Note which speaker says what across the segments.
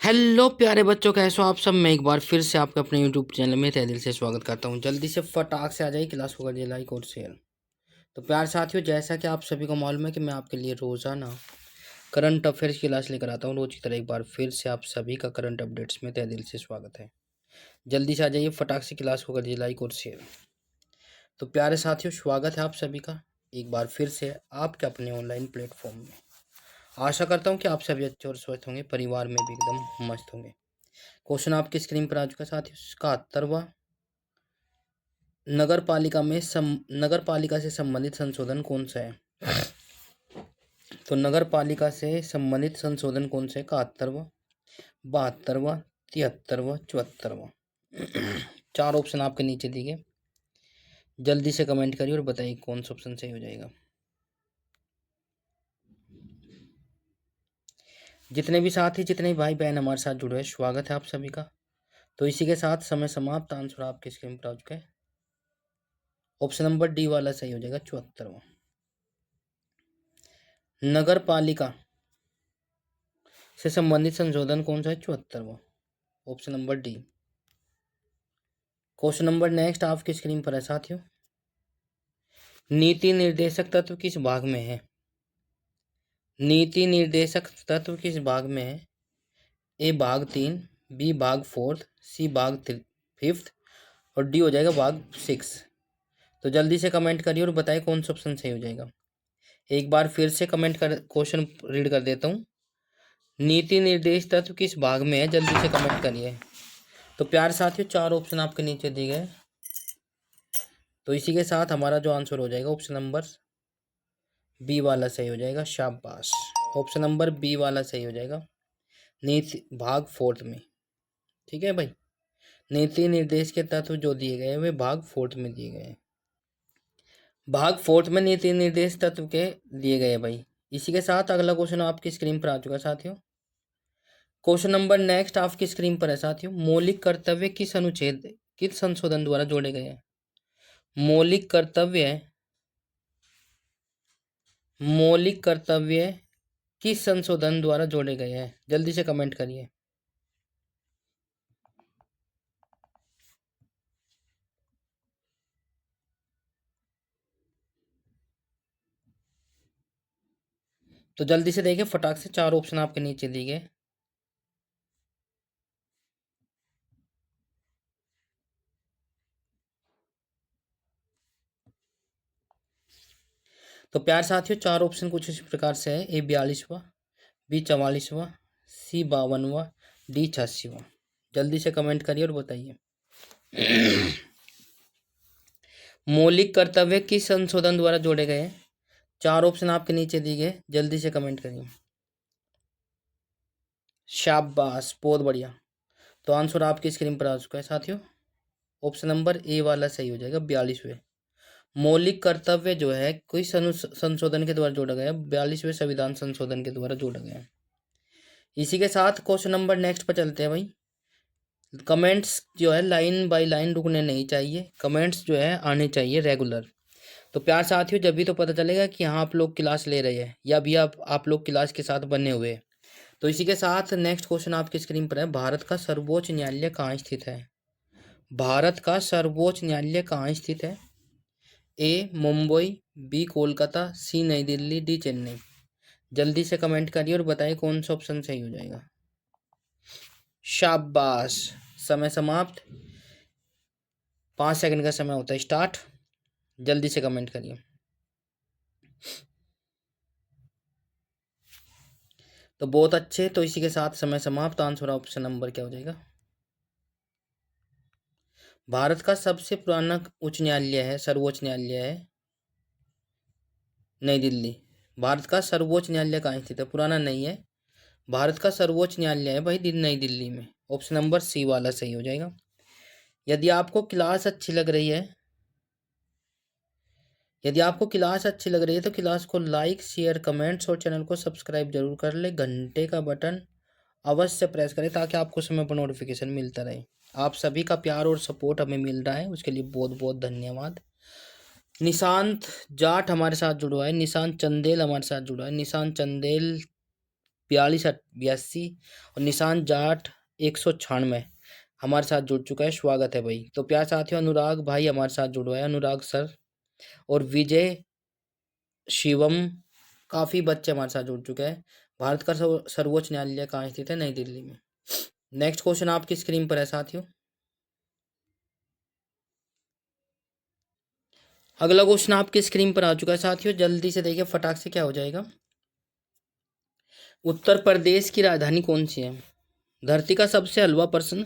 Speaker 1: Hello प्यारे बच्चों, कैसे हो आप सब। मैं एक बार फिर से आपके अपने यूट्यूब चैनल में तहे दिल से स्वागत करता हूं। जल्दी से फटाक से आ जाइए, क्लास को करिए लाइक और शेयर। तो प्यार साथियों, जैसा कि आप सभी को मालूम है कि मैं आपके लिए रोज़ाना करंट अफेयर्स की क्लास लेकर आता हूं। रोज की तरह एक बार फिर से आप सभी का करंट अपडेट्स में तहे दिल से स्वागत है। जल्दी से आ जाइए, फटाक से क्लास को करिए लाइक और शेयर। तो प्यारे साथियों, स्वागत है आप सभी का एक बार फिर से आपके अपने ऑनलाइन प्लेटफॉर्म में। आशा करता हूँ कि आप सभी अच्छे और स्वस्थ होंगे, परिवार में भी एकदम मस्त होंगे। क्वेश्चन आपकी स्क्रीन पर आ चुका है साथियों। 71वां नगर पालिका से संबंधित संशोधन कौन सा है। तो नगर पालिका से संबंधित संशोधन कौन सा है। 71वां, 72वां, 73वां, 74वां। चार ऑप्शन आपके नीचे दिए गए। जल्दी से कमेंट करिए और बताइए कौन सा ऑप्शन सही हो जाएगा। जितने भी साथी, जितने भी भाई बहन हमारे साथ जुड़े हैं, स्वागत है आप सभी का। तो इसी के साथ समय समाप्त। आंसर आपके स्क्रीन पर आ चुका है। ऑप्शन नंबर डी वाला सही हो जाएगा, 74वां। नगर पालिका से संबंधित संशोधन कौन सा है। 74वां, option number D. Question number next आपकी स्क्रीन पर है साथियों। नीति निर्देशक तत्व किस भाग में है। नीति निर्देशक तत्व किस भाग में है। ए भाग 3, बी भाग 4, सी भाग 5 और डी हो जाएगा भाग 6। तो जल्दी से कमेंट करिए और बताइए कौन सा ऑप्शन सही हो जाएगा। एक बार फिर से कमेंट कर क्वेश्चन रीड कर देता हूँ। नीति निर्देश तत्व किस भाग में है, जल्दी से कमेंट करिए। तो प्यार साथियों, चार ऑप्शन आपके नीचे दिए गए। तो इसी के साथ हमारा जो आंसर हो जाएगा, ऑप्शन नंबर बी वाला सही हो जाएगा। शाबाश, ऑप्शन नंबर बी वाला सही हो जाएगा। नीति भाग 4 में। ठीक है भाई, नीति निर्देश के तत्व जो दिए गए हैं वे भाग 4 में दिए गए हैं। भाग 4 में नीति निर्देश तत्व के दिए गए भाई। इसी के साथ अगला क्वेश्चन आपकी स्क्रीन पर आ चुका है साथियों। क्वेश्चन नंबर नेक्स्ट आपकी स्क्रीन पर है साथियों। मौलिक कर्तव्य किस अनुच्छेद, किस संशोधन द्वारा जोड़े गए हैं। मौलिक कर्तव्य, मौलिक कर्तव्य किस संशोधन द्वारा जोड़े गए हैं, जल्दी से कमेंट करिए। तो जल्दी से देखिए फटाक से, चार ऑप्शन आपके नीचे दिए गए। तो प्यार साथियों, चार ऑप्शन कुछ इस प्रकार से है। ए 42वां, बी 44वां, सी 52वां, डी 86वां। जल्दी से कमेंट करिए और बताइए। मौलिक कर्तव्य किस संशोधन द्वारा जोड़े गए हैं। चार ऑप्शन आपके नीचे दिए गए, जल्दी से कमेंट करिए। शाबाश, बहुत बढ़िया। तो आंसर आपकी स्क्रीन पर आ चुका है साथियों। ऑप्शन नंबर ए वाला सही हो जाएगा, 42वें। मौलिक कर्तव्य जो है कोई संशोधन के द्वारा जोड़ा गया है, 42वें संविधान संशोधन के द्वारा जोड़ा गया है। इसी के साथ क्वेश्चन नंबर नेक्स्ट पर चलते हैं भाई। कमेंट्स जो है लाइन बाय लाइन रुकने नहीं चाहिए, कमेंट्स जो है आने चाहिए रेगुलर। तो प्यार साथियों, जब भी तो पता चलेगा कि हाँ आप लोग क्लास ले रहे हैं या भी आप लोग क्लास के साथ बने हुए हैं। तो इसी के साथ नेक्स्ट क्वेश्चन आपकी स्क्रीन पर है। भारत का सर्वोच्च न्यायालय कहाँ स्थित है। भारत का सर्वोच्च न्यायालय कहाँ स्थित है। ए मुंबई, बी कोलकाता, सी नई दिल्ली, डी चेन्नई। जल्दी से कमेंट करिए और बताइए कौन सा ऑप्शन सही हो जाएगा। शाबाश, समय समाप्त। 5 सेकंड का समय होता है स्टार्ट। जल्दी से कमेंट करिए। तो बहुत अच्छे। तो इसी के साथ समय समाप्त। आंसर ऑप्शन नंबर क्या हो जाएगा। भारत का सबसे पुराना उच्च न्यायालय है, सर्वोच्च न्यायालय है नई दिल्ली। भारत का सर्वोच्च न्यायालय कहाँ स्थित है, पुराना नहीं है। भारत का सर्वोच्च न्यायालय है भाई नई दिल्ली में। ऑप्शन नंबर सी वाला सही हो जाएगा। यदि आपको क्लास अच्छी लग रही है, यदि आपको क्लास अच्छी लग रही है तो क्लास को लाइक, शेयर, कमेंट्स और चैनल को सब्सक्राइब जरूर कर ले। घंटे का बटन अवश्य प्रेस करें ताकि आपको समय पर नोटिफिकेशन मिलता रहे। आप सभी का प्यार और सपोर्ट हमें मिल रहा है, उसके लिए बहुत बहुत धन्यवाद। निशांत जाट हमारे साथ जुड़ा है, निशांत चंदेल हमारे साथ जुड़ा है। निशांत चंदेल 4282 और निशान जाट 196 हमारे साथ जुड़ चुका है। स्वागत है भाई। तो प्यार साथियों, अनुराग भाई हमारे साथ जुड़ा है, अनुराग सर और विजय शिवम, काफ़ी बच्चे हमारे साथ जुड़ चुके हैं। भारत का सर्वोच्च न्यायालय कहाँ स्थित है? नई दिल्ली में। नेक्स्ट क्वेश्चन आपकी स्क्रीन पर है साथियों। अगला क्वेश्चन आपकी स्क्रीन पर आ चुका है साथियों, जल्दी से देखिए फटाक से क्या हो जाएगा। उत्तर प्रदेश की राजधानी कौन सी है? धरती का सबसे हलवा प्रश्न,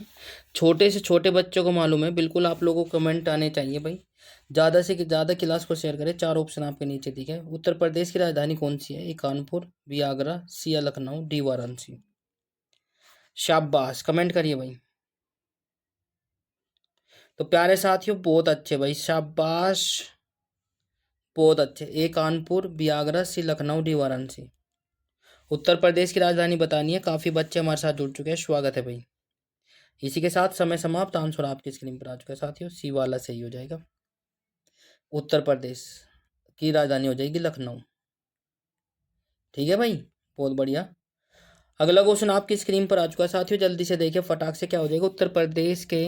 Speaker 1: छोटे से छोटे बच्चों को मालूम है, बिल्कुल आप लोगों को कमेंट आने चाहिए भाई। ज़्यादा से ज़्यादा क्लास को शेयर करें। 4 ऑप्शन आपके नीचे दिखे हैं। उत्तर प्रदेश की राजधानी कौन सी है? ए कानपुर, बी आगरा, सी लखनऊ, डी वाराणसी। शाबाश, कमेंट करिए भाई। तो प्यारे साथियों बहुत अच्छे भाई, शाबाश, बहुत अच्छे। ए कानपुर, बी आगरा, सी लखनऊ, डी वाराणसी। उत्तर प्रदेश की राजधानी बतानी है। काफ़ी बच्चे हमारे साथ जुड़ चुके हैं, स्वागत है भाई। इसी के साथ समय समाप्त। आंसर आपकी स्क्रीन पर आ चुका है साथियों, सी वाला सही हो जाएगा। उत्तर प्रदेश की राजधानी हो जाएगी लखनऊ। ठीक है भाई, बहुत बढ़िया। अगला क्वेश्चन आपकी स्क्रीन पर आ चुका है साथियों, जल्दी से देखिए फटाक से क्या हो जाएगा। उत्तर प्रदेश के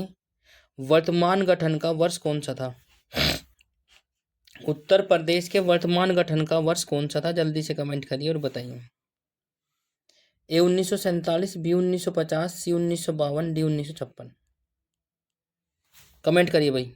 Speaker 1: वर्तमान गठन का वर्ष कौन सा था? उत्तर प्रदेश के वर्तमान गठन का वर्ष कौन सा था? जल्दी से कमेंट करिए और बताइए। ए 1947, बी 1950, सी 1952, डी 1956। कमेंट करिए भाई।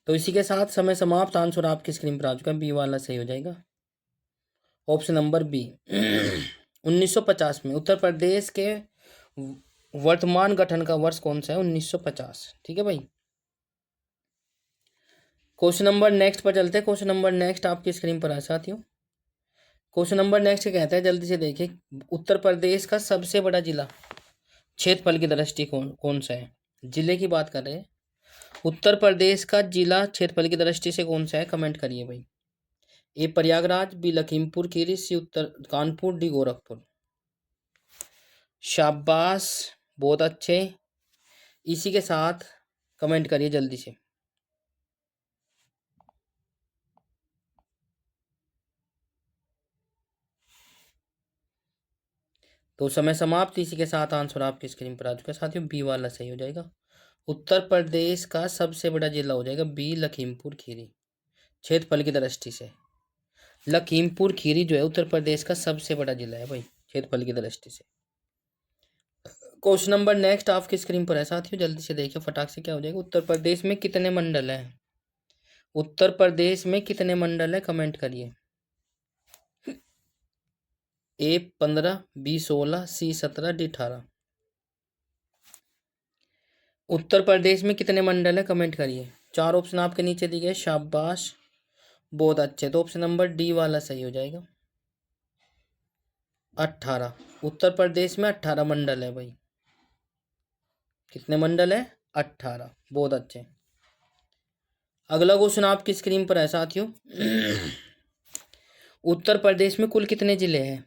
Speaker 1: तो इसी के साथ समय समाप्त। आंसर आपकी स्क्रीन पर आ चुका है, बी वाला सही हो जाएगा। ऑप्शन नंबर बी 1950 में उत्तर प्रदेश के वर्तमान गठन का वर्ष कौन सा है? 1950। ठीक है भाई। क्वेश्चन नंबर नेक्स्ट पर चलते हैं। क्वेश्चन नंबर नेक्स्ट आपकी स्क्रीन पर है साथियों। क्वेश्चन नंबर नेक्स्ट कहता है, जल्दी से देखिए, उत्तर प्रदेश का सबसे बड़ा जिला क्षेत्रफल की दृष्टि कौन सा है? जिले की बात कर रहे हैं। उत्तर प्रदेश का जिला क्षेत्रफल की दृष्टि से कौन सा है? कमेंट करिए भाई। ए प्रयागराज, बी लखीमपुर खीरी, सी उत्तर कानपुर, डी गोरखपुर। शाबाश, बहुत अच्छे। इसी के साथ कमेंट करिए जल्दी से। तो समय समाप्त। इसी के साथ आंसर आपकी स्क्रीन पर आ चुका है साथियों, बी वाला सही हो जाएगा। उत्तर प्रदेश का सबसे बड़ा जिला हो जाएगा बी लखीमपुर खीरी, क्षेत्रफल की दृष्टि से। लखीमपुर खीरी जो है उत्तर प्रदेश का सबसे बड़ा जिला है भाई, क्षेत्रफल की दृष्टि से। क्वेश्चन नंबर नेक्स्ट आपकी स्क्रीन पर है साथियों, जल्दी से देखिए फटाक से क्या हो जाएगा। उत्तर प्रदेश में कितने मंडल हैं? उत्तर प्रदेश में कितने मंडल है? कमेंट करिए। ए 15, बी 16, सी 17, डी 18। उत्तर प्रदेश में कितने मंडल है? कमेंट करिए। 4 ऑप्शन आपके नीचे दिए गए। शाबाश, बहुत अच्छे। तो ऑप्शन नंबर डी वाला सही हो जाएगा, 18। उत्तर प्रदेश में 18 मंडल है भाई। कितने मंडल है? 18। बहुत अच्छे। अगला क्वेश्चन आपकी स्क्रीन पर है साथियों। उत्तर प्रदेश में कुल कितने जिले हैं?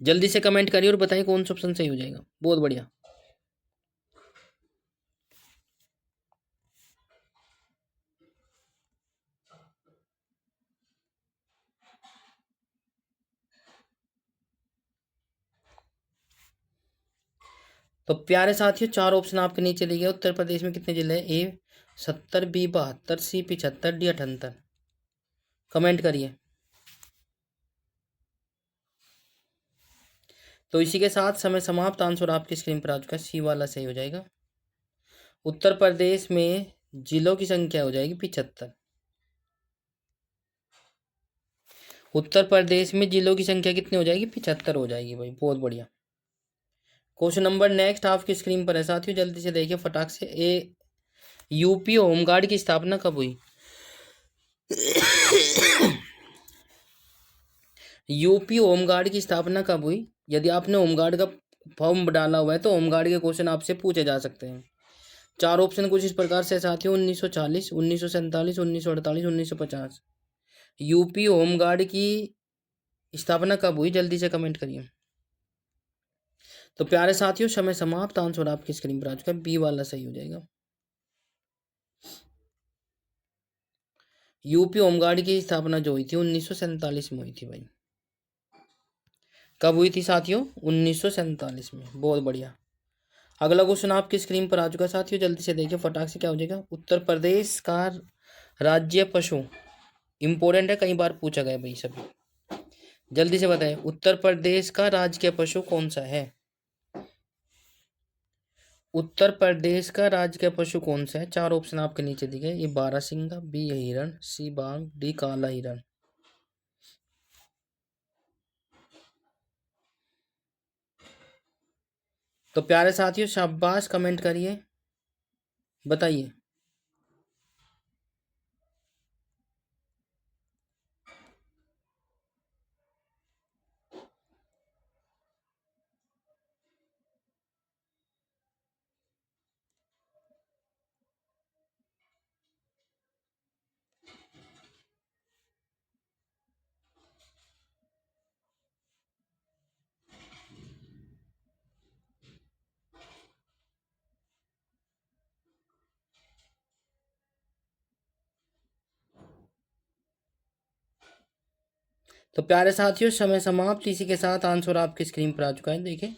Speaker 1: जल्दी से कमेंट करिए और बताइए कौन सा ऑप्शन सही हो जाएगा। बहुत बढ़िया। तो प्यारे साथियों, 4 ऑप्शन आपके नीचे दिए गए। उत्तर प्रदेश में कितने जिले हैं? ए 70, बी 72, सी 75, डी 78। कमेंट करिए। तो इसी के साथ समय समाप्त। आंसर आपकी स्क्रीन पर आ चुका है, सी वाला सही हो जाएगा। उत्तर प्रदेश में जिलों की संख्या हो जाएगी 75। उत्तर प्रदेश में जिलों की संख्या कितनी हो जाएगी? 75 हो जाएगी भाई, बहुत बढ़िया। क्वेश्चन नंबर नेक्स्ट आपकी स्क्रीन पर है साथियों, जल्दी से देखिए फटाक से। ए यूपी होमगार्ड की स्थापना कब हुई? यूपी होमगार्ड की स्थापना कब हुई? यदि आपने होमगार्ड का फॉर्म डाला हुआ है तो होमगार्ड के क्वेश्चन आपसे पूछे जा सकते हैं। चार ऑप्शन कुछ इस प्रकार से साथियों: 1940, 1947, 1948, 1950। यूपी होमगार्ड की स्थापना कब हुई? जल्दी से कमेंट करिए। तो प्यारे साथियों, समय समाप्त। आंसर आपकी स्क्रीन पर आ चुका है, बी वाला सही हो जाएगा। यूपी होमगार्ड की स्थापना जो हुई थी 1947 में हुई थी भाई। कब हुई थी साथियों? 1947 में। बहुत बढ़िया। अगला क्वेश्चन आपकी स्क्रीन पर आ चुका है साथियों, जल्दी से देखिए फटाक से क्या हो जाएगा। उत्तर प्रदेश का राज्य पशु, इंपॉर्टेंट है, कई बार पूछा गया भाई सभी। जल्दी से बताएं, उत्तर प्रदेश का राजकीय पशु कौन सा है? उत्तर प्रदेश का राजकीय पशु कौन सा है? चार ऑप्शन आपके नीचे दिए गए। ए बारहसिंगा, बी हिरण, सी बाघ, डी काला हिरण। तो प्यारे साथियों शाबाश, कमेंट करिए, बताइए। तो प्यारे साथियों समय समाप्त। इसी के साथ आंसर आपकी स्क्रीन पर आ चुका है, देखिए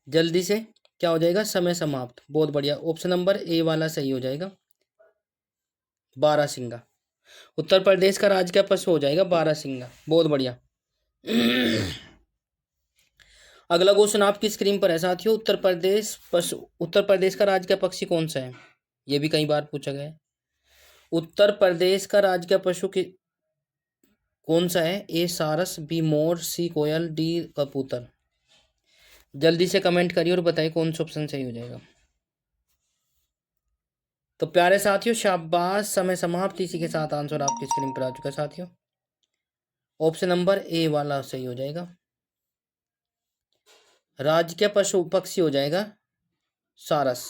Speaker 1: जल्दी से क्या हो जाएगा, समय समाप्त। बहुत बढ़िया, ऑप्शन नंबर ए वाला सही हो जाएगा, बारहसिंगा। उत्तर प्रदेश का राजकीय पशु हो जाएगा बारहसिंगा। बहुत बढ़िया। अगला क्वेश्चन आपकी स्क्रीन पर है साथियों, उत्तर प्रदेश का राजकीय पक्षी कौन सा है? ये भी कई बार पूछा गया है। उत्तर प्रदेश का राजकीय पशु कौन सा है? ए सारस, be more, C coil, D कबूतर। जल्दी से कमेंट करिए और बताइए कौन सा ऑप्शन सही हो जाएगा। तो प्यारे साथियों शाबाश, समय समाप्त। इसी के साथ आंसर आपकी स्क्रीन पर आ चुका है साथियों, ऑप्शन नंबर ए वाला सही हो जाएगा, राजकीय पशु पक्षी हो जाएगा सारस।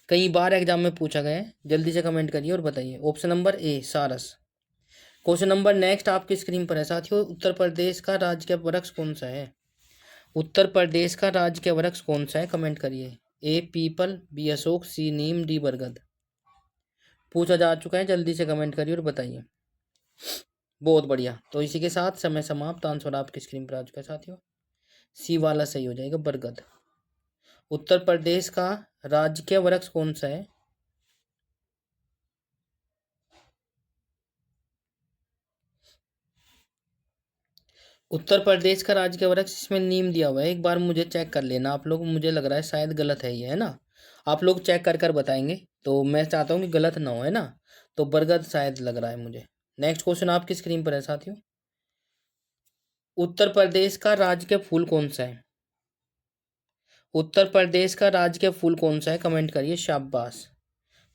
Speaker 1: कई बार एग्जाम में पूछा गया है, जल्दी से कमेंट करिए और बताइए, ऑप्शन नंबर ए सारस। क्वेश्चन नंबर नेक्स्ट आपकी स्क्रीन पर है साथियों, उत्तर प्रदेश का राजकीय वृक्ष कौन सा है? उत्तर प्रदेश का राजकीय वृक्ष कौन सा है? कमेंट करिए। ए पीपल, बी अशोक, सी नीम, डी बरगद। पूछा जा चुका है, जल्दी से कमेंट करिए और बताइए। बहुत बढ़िया। तो इसी के साथ समय समाप्त। आंसर आपकी स्क्रीन पर आ चुका है साथियों, सी वाला सही हो जाएगा, बरगद। उत्तर प्रदेश का राजकीय वृक्ष कौन सा है? उत्तर प्रदेश का राज्य वृक्ष, इसमें नीम दिया हुआ है। एक बार मुझे चेक कर लेना आप लोग, मुझे लग रहा है शायद गलत है ये, है ना? आप लोग चेक कर कर बताएंगे, तो मैं चाहता हूँ कि गलत ना हो, है ना? तो बरगद शायद लग रहा है मुझे। नेक्स्ट क्वेश्चन आपकी स्क्रीन पर है साथियों, उत्तर प्रदेश का राजकीय फूल कौन सा है? उत्तर प्रदेश का राजकीय फूल कौन सा है? कमेंट करिए, शाबाश।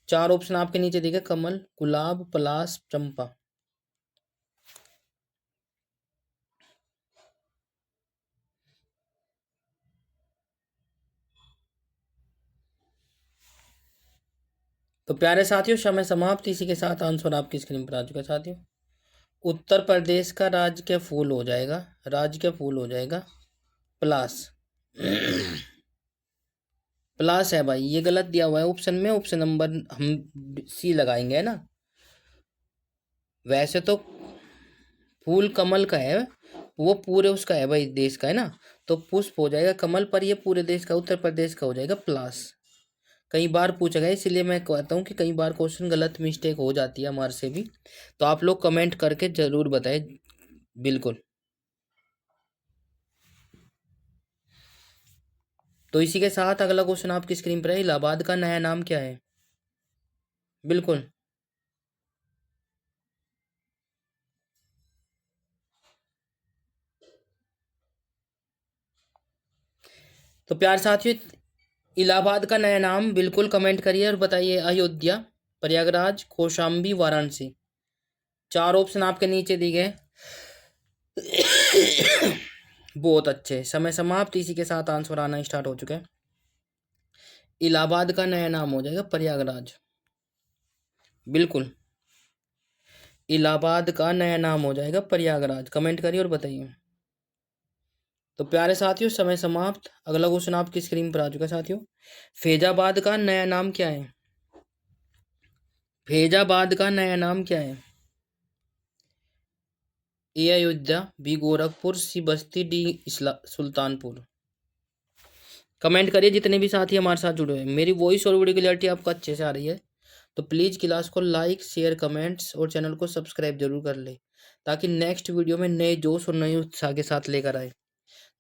Speaker 1: चार ऑप्शन आपके नीचे दिखे, कमल, गुलाब, पलाश, चंपा। तो प्यारे साथियों समय समाप्त। इसी के साथ आंसर आपकी स्क्रीन पर आ चुका है साथियों, उत्तर प्रदेश का राजकीय फूल हो जाएगा, राजकीय फूल हो जाएगा पलाश। पलाश है भाई, ये गलत दिया हुआ है ऑप्शन में, ऑप्शन नंबर हम सी लगाएंगे, है ना? वैसे तो फूल कमल का है, वो पूरे उसका है भाई, देश का है ना, तो पुष्प हो जाएगा कमल, पर ये पूरे देश का, उत्तर प्रदेश का हो जाएगा पलाश। कई बार पूछा गया, इसीलिए मैं कहता हूँ कि कई बार क्वेश्चन गलत मिस्टेक हो जाती है हमारे से भी, तो आप लोग कमेंट करके जरूर बताएं। बिल्कुल। तो इसी के साथ अगला क्वेश्चन आपकी स्क्रीन पर है, इलाहाबाद का नया नाम क्या है? बिल्कुल। तो प्यार साथियों, इलाहाबाद का नया नाम बिल्कुल कमेंट करिए और बताइए। अयोध्या, प्रयागराज, कौशाम्बी, वाराणसी। चार ऑप्शन आपके नीचे दिए गए। बहुत अच्छे, समय समाप्त। इसी के साथ आंसर आना स्टार्ट हो चुका है। इलाहाबाद का नया नाम हो जाएगा प्रयागराज। बिल्कुल, इलाहाबाद का नया नाम हो जाएगा प्रयागराज। कमेंट करिए और बताइए। तो प्यारे साथियों, समय समाप्त। अगला क्वेश्चन आपकी स्क्रीन पर आ चुका है साथियों। फैजाबाद का नया नाम क्या है? फैजाबाद का नया नाम क्या है? ए अयोध्या, बी गोरखपुर, सी बस्ती, डी सुल्तानपुर। कमेंट करिए जितने भी साथी हमारे साथ जुड़े हैं। मेरी वॉइस और वीडियो क्लियरिटी आपको अच्छे से आ रही है तो प्लीज़ क्लास को लाइक, शेयर, कमेंट्स और चैनल को सब्सक्राइब जरूर कर ले, ताकि नेक्स्ट वीडियो में नए जोश और नए उत्साह के साथ लेकर आए।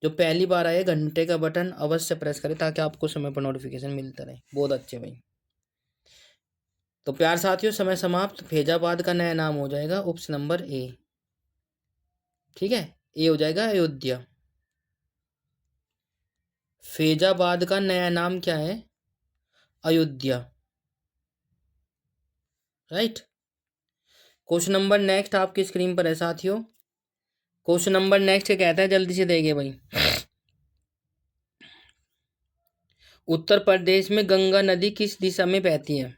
Speaker 1: जो पहली बार आए, घंटे का बटन अवश्य प्रेस करें ताकि आपको समय पर नोटिफिकेशन मिलता रहे। बहुत अच्छे भाई। तो प्यार साथियों, समय समाप्त। फैजाबाद का नया नाम हो जाएगा ऑप्शन नंबर ए। ठीक है, ए हो जाएगा अयोध्या। फैजाबाद का नया नाम क्या है? Ayodhya. Right. Question number next आपकी स्क्रीन पर है साथियों। क्वेश्चन नंबर नेक्स्ट कहता है, जल्दी से देखिए भाई। उत्तर प्रदेश में गंगा नदी किस दिशा में बहती है?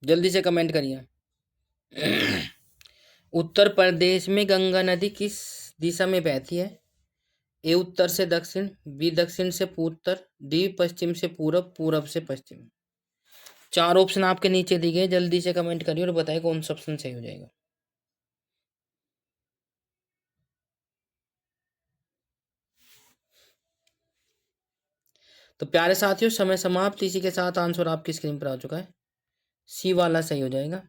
Speaker 1: जल्दी से कमेंट करिए। उत्तर प्रदेश में गंगा नदी किस दिशा में बहती है? ए उत्तर से दक्षिण, बी दक्षिण से उत्तर, डी पश्चिम से पूरब, पूरब से पश्चिम। चार ऑप्शन आपके नीचे दिए गए, जल्दी से कमेंट करिए और बताइए कौन सा ऑप्शन सही हो जाएगा। तो प्यारे साथियों, समय समाप्त। इसी के साथ आंसर आपकी स्क्रीन पर आ चुका है। सी वाला सही हो जाएगा।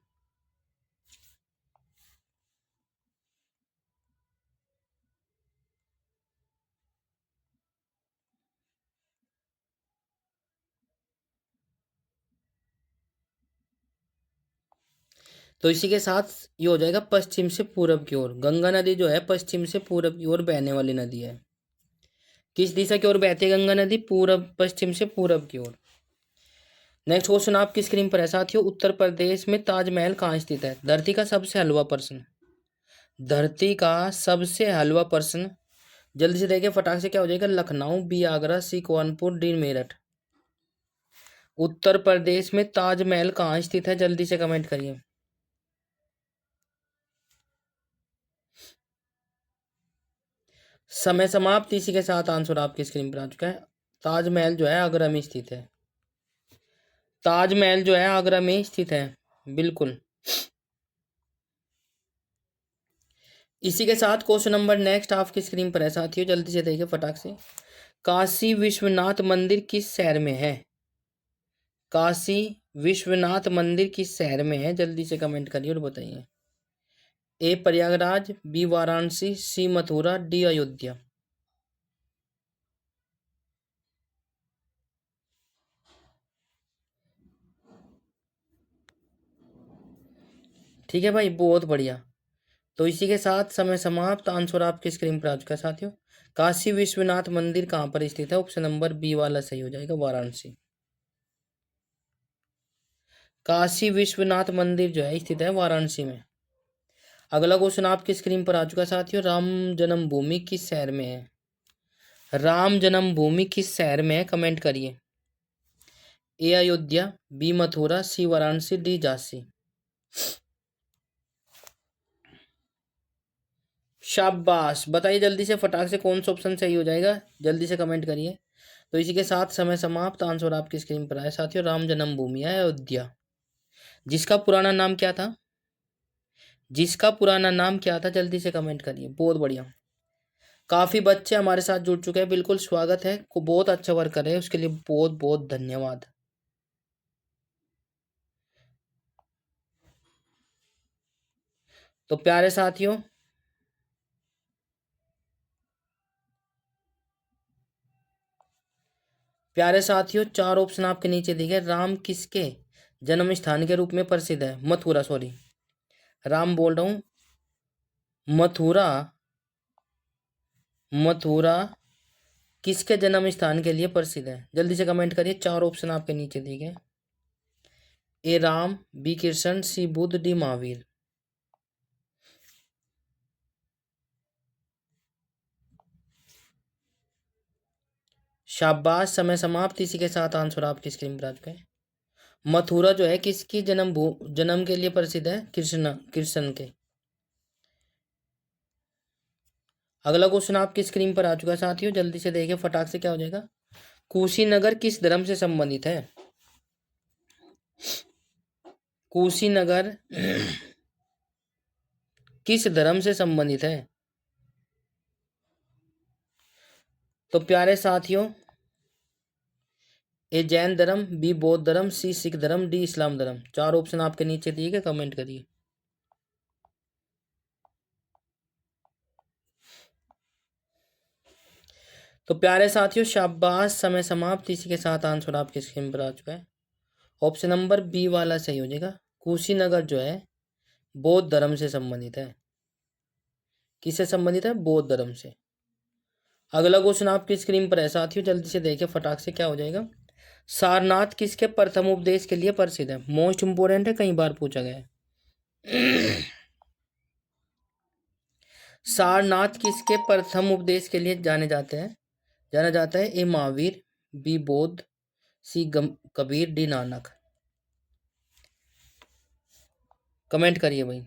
Speaker 1: तो इसी के साथ ये हो जाएगा पश्चिम से पूरब की ओर। गंगा नदी जो है पश्चिम से पूरब की ओर बहने वाली नदी है। किस दिशा की ओर बहती है गंगा नदी? पूरब, पश्चिम से पूरब की ओर। नेक्स्ट क्वेश्चन आपकी स्क्रीन पर है साथियों। उत्तर प्रदेश में ताजमहल कहाँ स्थित है? धरती का सबसे हलवा प्रश्न। धरती का सबसे हलवा प्रश्न। जल्दी से देखिए फटाक से, क्या हो जाएगा? लखनऊ, बी आगरा, सी कानपुर, डी मेरठ। उत्तर प्रदेश में ताजमहल कहाँ स्थित है? जल्दी से कमेंट करिए। समय समाप्त। इसी के साथ आंसर आपकी स्क्रीन पर आ चुका है। ताजमहल जो है आगरा में स्थित है। ताजमहल जो है आगरा में स्थित है। बिल्कुल। इसी के साथ क्वेश्चन नंबर नेक्स्ट आपकी स्क्रीन पर है साथियों। जल्दी से देखिए फटाक से। काशी विश्वनाथ मंदिर किस शहर में है? काशी विश्वनाथ मंदिर किस शहर में है? जल्दी से कमेंट करिए और बताइए। ए प्रयागराज, बी वाराणसी, सी मथुरा, डी अयोध्या। ठीक है भाई, बहुत बढ़िया। तो इसी के साथ समय समाप्त। आंसर आपकी स्क्रीन पर आ चुका है साथियों। काशी विश्वनाथ मंदिर कहाँ पर स्थित है? ऑप्शन नंबर बी वाला सही हो जाएगा, वाराणसी। काशी विश्वनाथ मंदिर जो है स्थित है वाराणसी में। अगला क्वेश्चन आपकी स्क्रीन पर आ चुका है साथियों। राम जन्मभूमि किस शहर में है? राम जन्मभूमि किस शहर में है? कमेंट करिए। ए अयोध्या, बी मथुरा, सी वाराणसी, डी झांसी। शाबाश, बताइए जल्दी से फटाक से कौन सा ऑप्शन सही हो जाएगा। जल्दी से कमेंट करिए। तो इसी के साथ समय समाप्त। आंसर आपकी स्क्रीन पर आया साथियों। राम जन्मभूमि है अयोध्या। जिसका पुराना नाम क्या था? जिसका पुराना नाम क्या था? जल्दी से कमेंट करिए। बहुत बढ़िया। काफी बच्चे हमारे साथ जुड़ चुके हैं। बिल्कुल स्वागत है। को बहुत अच्छा वर्क कर रहे हैं, उसके लिए बहुत बहुत धन्यवाद। तो प्यारे साथियों, चार ऑप्शन आपके नीचे दिए गए। राम किसके जन्म स्थान के रूप में प्रसिद्ध है? मथुरा, सॉरी, राम बोल रहा हूँ। मथुरा, मथुरा किसके जन्म स्थान के लिए प्रसिद्ध है? जल्दी से कमेंट करिए। चार ऑप्शन आपके नीचे दिए गए। ए राम, बी कृष्ण, सी बुद्ध, डी महावीर। शाबाश, समय समाप्त। इसी के साथ आंसर आपकी स्क्रीन पर आ चुका है। मथुरा जो है किसकी जन्म के लिए प्रसिद्ध है? कृष्ण के। अगला क्वेश्चन आपकी स्क्रीन पर आ चुका है साथियों, जल्दी से देखिए फटाक से क्या हो जाएगा। कुशीनगर किस धर्म से संबंधित है? कुशीनगर किस धर्म से संबंधित है? तो प्यारे साथियों, ए जैन धर्म, बी बौद्ध धर्म, सी सिख धर्म, डी इस्लाम धर्म। चार ऑप्शन आपके नीचे दिए गए, कमेंट करिए। तो प्यारे साथियों शाबाश, समय समाप्त। इसी के साथ आंसर आपके स्क्रीन पर आ चुका है। ऑप्शन नंबर बी वाला सही हो जाएगा। कुशीनगर जो है बौद्ध धर्म से संबंधित है। किससे संबंधित है? बौद्ध धर्म से। अगला क्वेश्चन आपकी स्क्रीन पर है साथियों, जल्दी से देखिए फटाक से क्या हो जाएगा। सारनाथ किसके प्रथम उपदेश के लिए प्रसिद्ध है? मोस्ट इंपोर्टेंट है, कई बार पूछा गया है। सारनाथ किसके प्रथम उपदेश के लिए जाना जाता है? ए महावीर, बी बौद्ध, सी कबीर, डी नानक। कमेंट करिए भाई।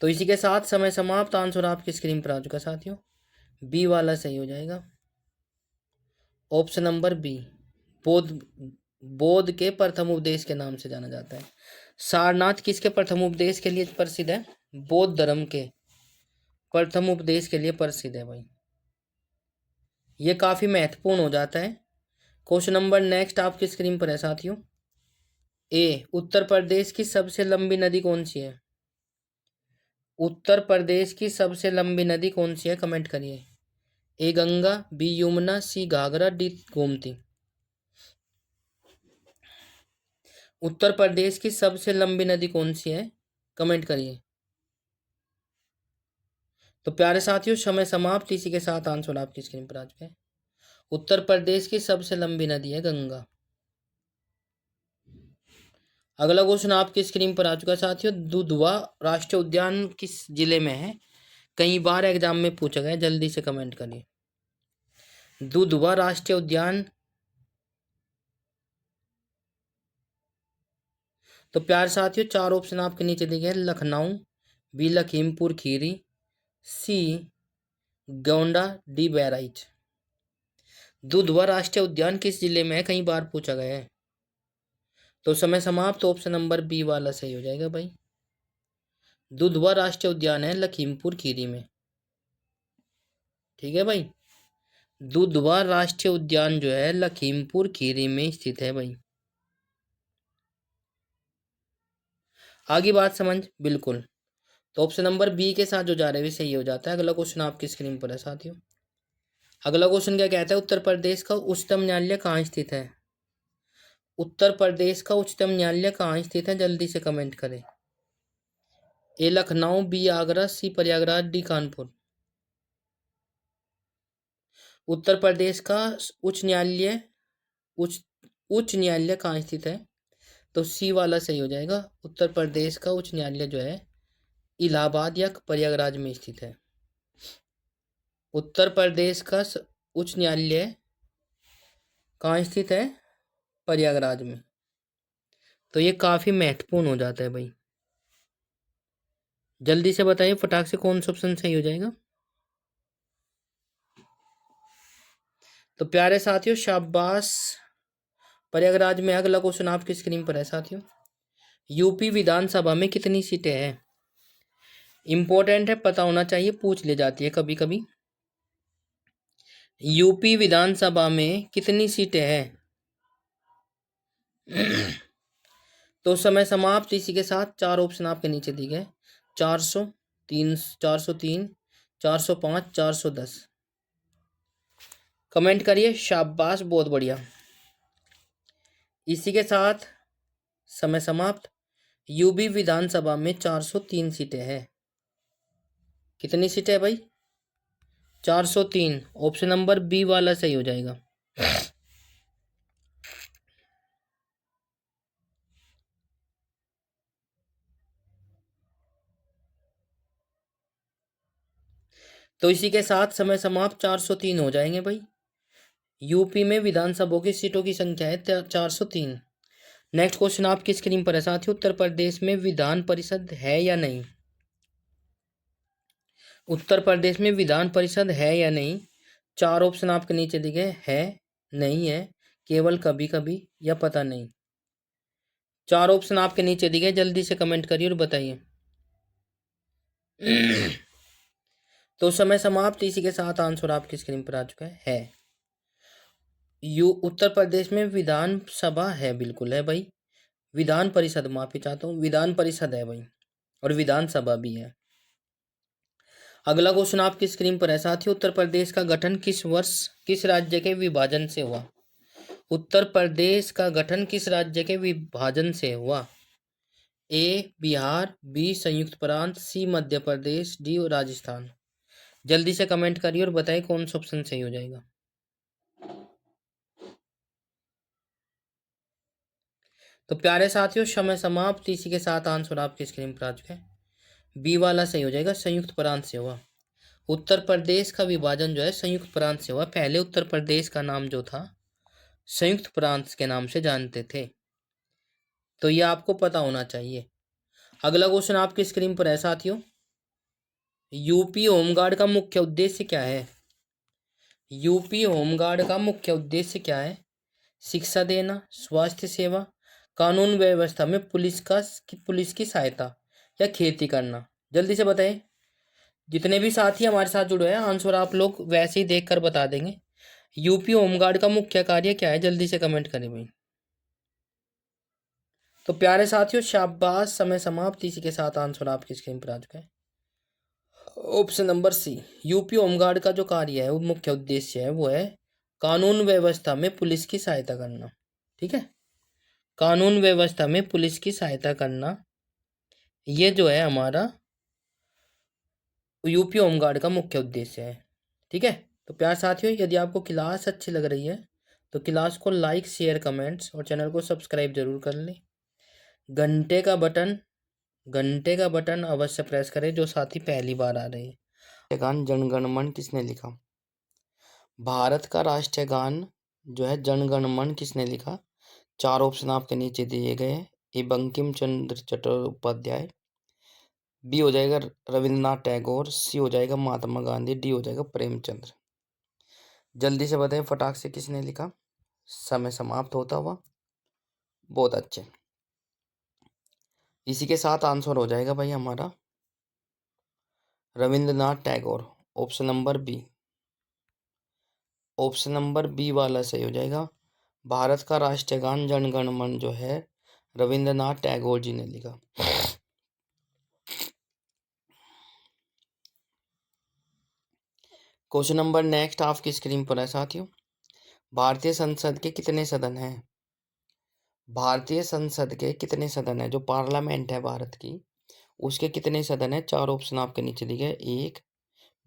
Speaker 1: तो इसी के साथ समय समाप्त। आंसर आपकी स्क्रीन पर आ चुका साथियों, बी वाला सही हो जाएगा। ऑप्शन नंबर बी, बौद्ध बौद्ध के प्रथम उपदेश के नाम से जाना जाता है। सारनाथ किसके प्रथम उपदेश के लिए प्रसिद्ध है? बौद्ध धर्म के प्रथम उपदेश के लिए प्रसिद्ध है भाई। ये काफी महत्वपूर्ण हो जाता है। क्वेश्चन नंबर नेक्स्ट आपकी स्क्रीन पर है साथियों। ए, उत्तर प्रदेश की सबसे लंबी नदी कौन सी है? उत्तर प्रदेश की सबसे लंबी नदी कौन सी है? कमेंट करिए। ए गंगा, बी यमुना, सी घाघरा, डी गोमती। उत्तर प्रदेश की सबसे लंबी नदी कौन सी है? कमेंट करिए। तो प्यारे साथियों समय समाप्त। इसी के साथ आंसर आपकी स्क्रीन पर आ चुके हैं। उत्तर प्रदेश की सबसे लंबी नदी है गंगा। अगला क्वेश्चन आपकी स्क्रीन पर आ चुका है साथियों। दुधवा राष्ट्रीय उद्यान किस जिले में है? कई बार एग्जाम में पूछा गया, जल्दी से कमेंट करिए। दुधवा राष्ट्रीय उद्यान। तो प्यार साथियों चार ऑप्शन आपके नीचे दिए गए। लखनऊ, बी लखीमपुर खीरी, सी गोंडा, डी बहराइच। दुधवा राष्ट्रीय उद्यान किस जिले में है? कई बार पूछा गया है। तो समय समाप्त। ऑप्शन नंबर बी वाला सही हो जाएगा भाई। दुधवा राष्ट्रीय उद्यान है लखीमपुर खीरी में। ठीक है भाई, दुधवा राष्ट्रीय उद्यान जो है लखीमपुर खीरी में स्थित है भाई। आगे बात समझ बिल्कुल। तो ऑप्शन नंबर बी के साथ जो जा रहे हैं सही हो जाता है। अगला क्वेश्चन आपकी स्क्रीन पर है साथियों। अगला क्वेश्चन क्या कहता है? उत्तर प्रदेश का उच्चतम न्यायालय कहाँ स्थित है? उत्तर प्रदेश का उच्चतम न्यायालय कहाँ स्थित है? जल्दी से कमेंट करें। ए लखनऊ, बी आगरा, सी प्रयागराज, डी कानपुर। उत्तर प्रदेश का उच्च न्यायालय उच्च उच्च न्यायालय कहाँ स्थित है? तो सी वाला सही हो जाएगा। उत्तर प्रदेश का उच्च न्यायालय जो है इलाहाबाद या प्रयागराज में स्थित है। उत्तर प्रदेश का उच्च न्यायालय कहाँ स्थित है? प्रयागराज में। तो ये काफी महत्वपूर्ण हो जाता है भाई। जल्दी से बताइए फटाक से कौन सा ऑप्शन सही हो जाएगा। तो प्यारे साथियों शाबाश, प्रयागराज में। अगला क्वेश्चन आपकी स्क्रीन पर है साथियों। यूपी विधानसभा में कितनी सीटें हैं? इंपॉर्टेंट है, पता होना चाहिए, पूछ ले जाती है कभी कभी। यूपी विधानसभा में कितनी सीटें हैं? तो समय समाप्त। इसी के साथ चार ऑप्शन आपके नीचे दिए गए। 400, 403, 405, 410। कमेंट करिए। शाबाश, बहुत बढ़िया। इसी के साथ समय समाप्त। यूपी विधानसभा में 403 सीटें हैं। कितनी सीटें है भाई? 403। ऑप्शन नंबर बी वाला सही हो जाएगा। तो इसी के साथ समय समाप्त। 403 हो जाएंगे भाई। यूपी में विधानसभा की सीटों की संख्या है 403। नेक्स्ट क्वेश्चन आपकी स्क्रीन पर है साथियों। उत्तर प्रदेश में विधान परिषद है या नहीं? उत्तर प्रदेश में विधान परिषद है या नहीं? चार ऑप्शन आपके नीचे दिए है, नहीं है, केवल कभी कभी या पता नहीं। चार ऑप्शन आपके नीचे दिए, जल्दी से कमेंट करिए और बताइए। तो समय समाप्त। इसी के साथ आंसर आपकी स्क्रीन पर आ चुका है। उत्तर प्रदेश में विधान सभा है, बिल्कुल है भाई। विधान परिषद, माफी चाहता हूँ, विधान परिषद है भाई, और विधानसभा भी है। अगला क्वेश्चन आपकी स्क्रीन पर है साथियों। उत्तर प्रदेश का गठन किस वर्ष किस राज्य के विभाजन से हुआ? उत्तर प्रदेश का गठन किस राज्य के विभाजन से हुआ? ए बिहार, बी संयुक्त प्रांत, सी मध्य प्रदेश, डी राजस्थान। जल्दी से कमेंट करिए और बताइए कौन सा ऑप्शन सही हो जाएगा। तो प्यारे साथियों, समय समाप्त। इसी के साथ आंसर आपकी स्क्रीन पर आ चुका है। बी वाला सही हो जाएगा, संयुक्त प्रांत से हुआ। उत्तर प्रदेश का विभाजन जो है संयुक्त प्रांत से हुआ। पहले उत्तर प्रदेश का नाम जो था संयुक्त प्रांत के नाम से जानते थे। तो ये आपको पता होना चाहिए। अगला क्वेश्चन आपकी स्क्रीन पर है साथियों। यूपी होमगार्ड का मुख्य उद्देश्य क्या है? यूपी होमगार्ड का मुख्य उद्देश्य क्या है? शिक्षा देना, स्वास्थ्य सेवा, कानून व्यवस्था में पुलिस की सहायता, या खेती करना। जल्दी से बताएं। जितने भी साथी हमारे साथ जुड़े हैं, आंसर आप लोग वैसे ही देखकर बता देंगे। यूपी होमगार्ड का मुख्य कार्य क्या है? जल्दी से कमेंट करें भाई। तो प्यारे साथियों, शाबाश, समय समाप्त। इसी के साथ आंसर आपकी स्क्रीन पर आ चुका है। Option number C, UP home guard का जो कार्य है, वो मुख्य उद्देश्य है, वो है कानून व्यवस्था में पुलिस की सहायता करना। ठीक है, कानून व्यवस्था में पुलिस की सहायता करना, ये जो है हमारा यूपी होमगार्ड का मुख्य उद्देश्य है। ठीक है, तो प्यार साथियों, यदि आपको क्लास अच्छी लग रही है तो क्लास को लाइक, शेयर, कमेंट्स और चैनल को सब्सक्राइब जरूर कर लें। घंटे का बटन घंटे का बटन अवश्य प्रेस करें जो साथी पहली बार आ रहे हैं। गान जन गण मन किसने लिखा? भारत का राष्ट्रीय गान जो है जन गण मन किसने लिखा? चार ऑप्शन आपके नीचे दिए गए हैं। ए बंकिम चंद्र चट्टोपाध्याय, बी हो जाएगा रविंद्रनाथ टैगोर, सी हो जाएगा महात्मा गांधी, डी हो जाएगा प्रेमचंद्र। जल्दी से बताएं फटाक से किसने लिखा। समय समाप्त होता हुआ। बहुत अच्छे। इसी के साथ आंसर हो जाएगा भाई हमारा Rabindranath Tagore. Option number B, option number B वाला सही हो जाएगा। भारत का राष्ट्रीय गान जन गण मन जो है रविंद्रनाथ टैगोर जी ने लिखा। क्वेश्चन नंबर नेक्स्ट आपकी स्क्रीन पर है साथियों। भारतीय संसद के कितने सदन हैं? भारतीय संसद के कितने सदन है? जो पार्लियामेंट है भारत की, उसके कितने सदन है? चार ऑप्शन आपके नीचे दिए गए। एक,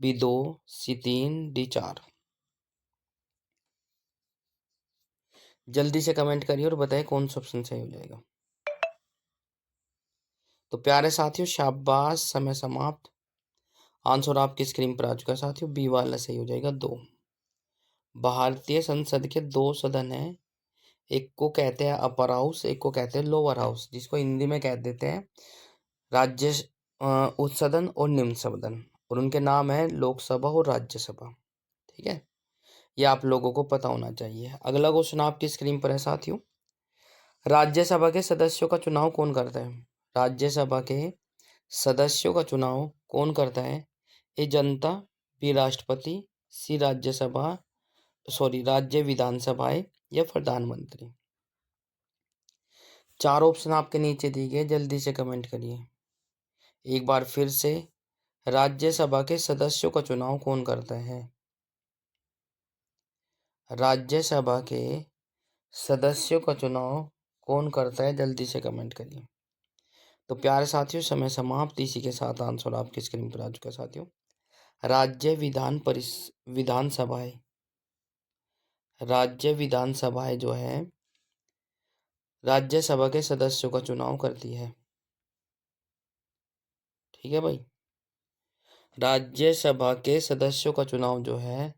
Speaker 1: बी दो, सी तीन, डी चार। जल्दी से कमेंट करिए और बताइए कौन सा ऑप्शन सही हो जाएगा। तो प्यारे साथियों, शाबाश, समय समाप्त। आंसर आपकी स्क्रीन पर आ चुका है साथियों। बी वाला सही हो जाएगा, दो। भारतीय संसद के दो सदन हैं। एक को कहते हैं अपर हाउस, एक को कहते हैं लोअर हाउस, जिसको हिंदी में कह देते हैं राज्य उच्च सदन और निम्न सदन, और उनके नाम है लोकसभा और राज्यसभा। ठीक है, ये आप लोगों को पता होना चाहिए। अगला क्वेश्चन आपकी स्क्रीन पर है साथियों। राज्यसभा के सदस्यों का चुनाव कौन करता है? राज्यसभा के सदस्यों का चुनाव कौन करता है? ए जनता, बी राष्ट्रपति, सी राज्यसभा राज्य विधानसभाएं, या प्रधानमंत्री। चार ऑप्शन आपके नीचे दिए गए, जल्दी से कमेंट करिए। एक बार फिर से, राज्यसभा के सदस्यों का चुनाव कौन करता है? राज्यसभा के सदस्यों का चुनाव कौन करता है? जल्दी से कमेंट करिए। तो प्यारे साथियों, समय समाप्त। इसी के साथ आंसर आपकी स्क्रीन पर आ चुका है साथियों। राज्य विधानसभाएं, राज्य विधानसभाएं जो है राज्यसभा के सदस्यों का चुनाव करती है। ठीक है भाई, राज्यसभा के सदस्यों का चुनाव जो है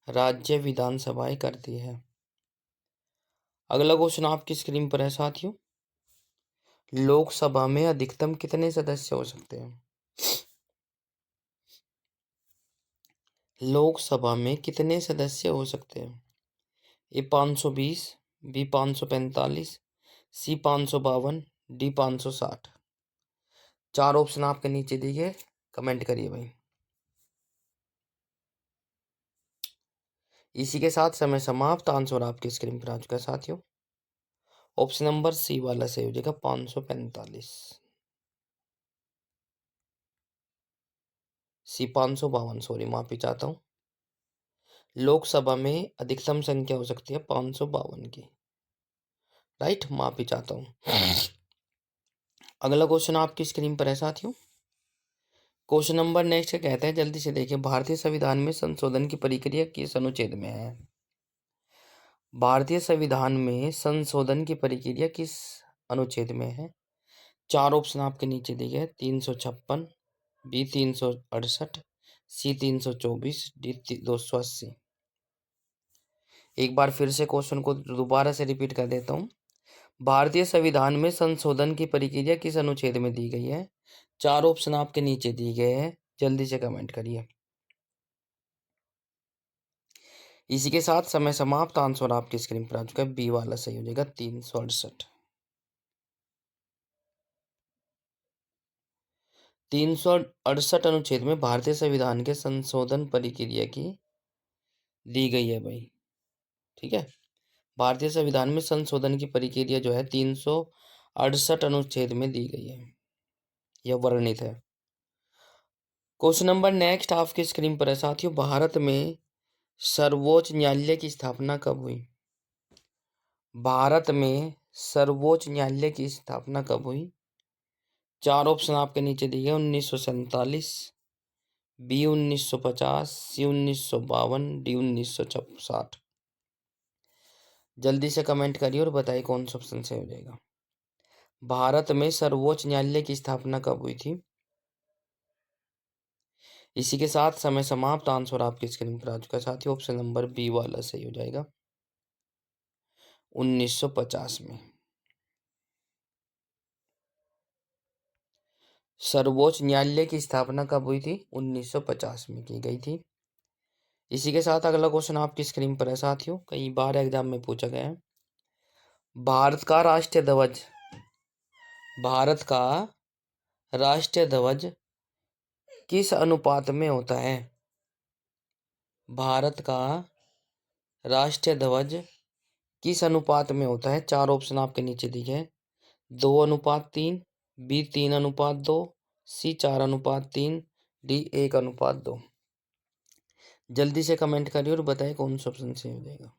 Speaker 1: राज्य विधानसभाएं करती है। अगला क्वेश्चन आपकी स्क्रीन पर है साथियों, लोकसभा में अधिकतम कितने सदस्य हो सकते हैं? लोकसभा में कितने सदस्य हो सकते हैं? ए 520, बी 545, सी 552, डी 560। चार ऑप्शन आपके नीचे दिए, कमेंट करिए भाई। इसी के साथ समय समाप्त। आंसर आपकी स्क्रीन पर आ चुका है साथियों। ऑप्शन नंबर सी वाला सही हो जाएगा 545, सी 552, सॉरी माफी चाहता हूँ। लोकसभा में अधिकतम संख्या हो सकती है 552 की, राइट, माफी चाहता हूँ। अगला क्वेश्चन आपकी स्क्रीन पर है साथियों। क्वेश्चन नंबर नेक्स्ट कहता है, जल्दी से देखिए, भारतीय संविधान में संशोधन की प्रक्रिया किस अनुच्छेद में है? भारतीय संविधान में संशोधन की प्रक्रिया किस अनुच्छेद में है? चार ऑप्शन आपके नीचे दिए गए, 356, बी 368, सी 324, डी 280। एक बार फिर से क्वेश्चन को दोबारा से रिपीट कर देता हूँ। भारतीय संविधान में संशोधन की प्रक्रिया किस अनुच्छेद में दी गई है? चार ऑप्शन आपके नीचे दिए गए हैं, जल्दी से कमेंट करिए। इसी के साथ समय समाप्त। आंसर आपकी स्क्रीन पर आ चुका है, बी वाला सही हो जाएगा 368। 368 अनुच्छेद में भारतीय संविधान के संशोधन प्रक्रिया की दी गई है भाई, ठीक है। भारतीय संविधान में संशोधन की प्रक्रिया जो है 368 अनुच्छेद में दी गई है, यह वर्णित है। क्वेश्चन नंबर नेक्स्ट आपके स्क्रीन पर है साथियों, भारत में सर्वोच्च न्यायालय की स्थापना कब हुई? भारत में सर्वोच्च न्यायालय की स्थापना कब हुई? चार ऑप्शन आपके नीचे दिए, 1947, बी 1950, सी 1952, डी 1960। जल्दी से कमेंट करिए और बताइए कौन सा ऑप्शन सही हो जाएगा। भारत में सर्वोच्च न्यायालय की स्थापना कब हुई थी? इसी के साथ समय समाप्त। आंसर आपकी स्क्रीन पर आ चुका है साथियों, ऑप्शन नंबर बी वाला सही हो जाएगा, 1950 में। सर्वोच्च न्यायालय की स्थापना कब हुई थी? 1950 में की गई थी। इसी के साथ अगला क्वेश्चन आपकी स्क्रीन पर है साथियों, कई बार एग्जाम में पूछा गया है। भारत का राष्ट्रीय ध्वज, भारत का राष्ट्रीय ध्वज किस अनुपात में होता है? भारत का राष्ट्रीय ध्वज किस अनुपात में होता है? चार ऑप्शन आपके नीचे दिए हैं, 2:3, बी 3:2, सी 4:3, डी 1:2। जल्दी से कमेंट करिए और बताइए कौन सा ऑप्शन सही हो जाएगा।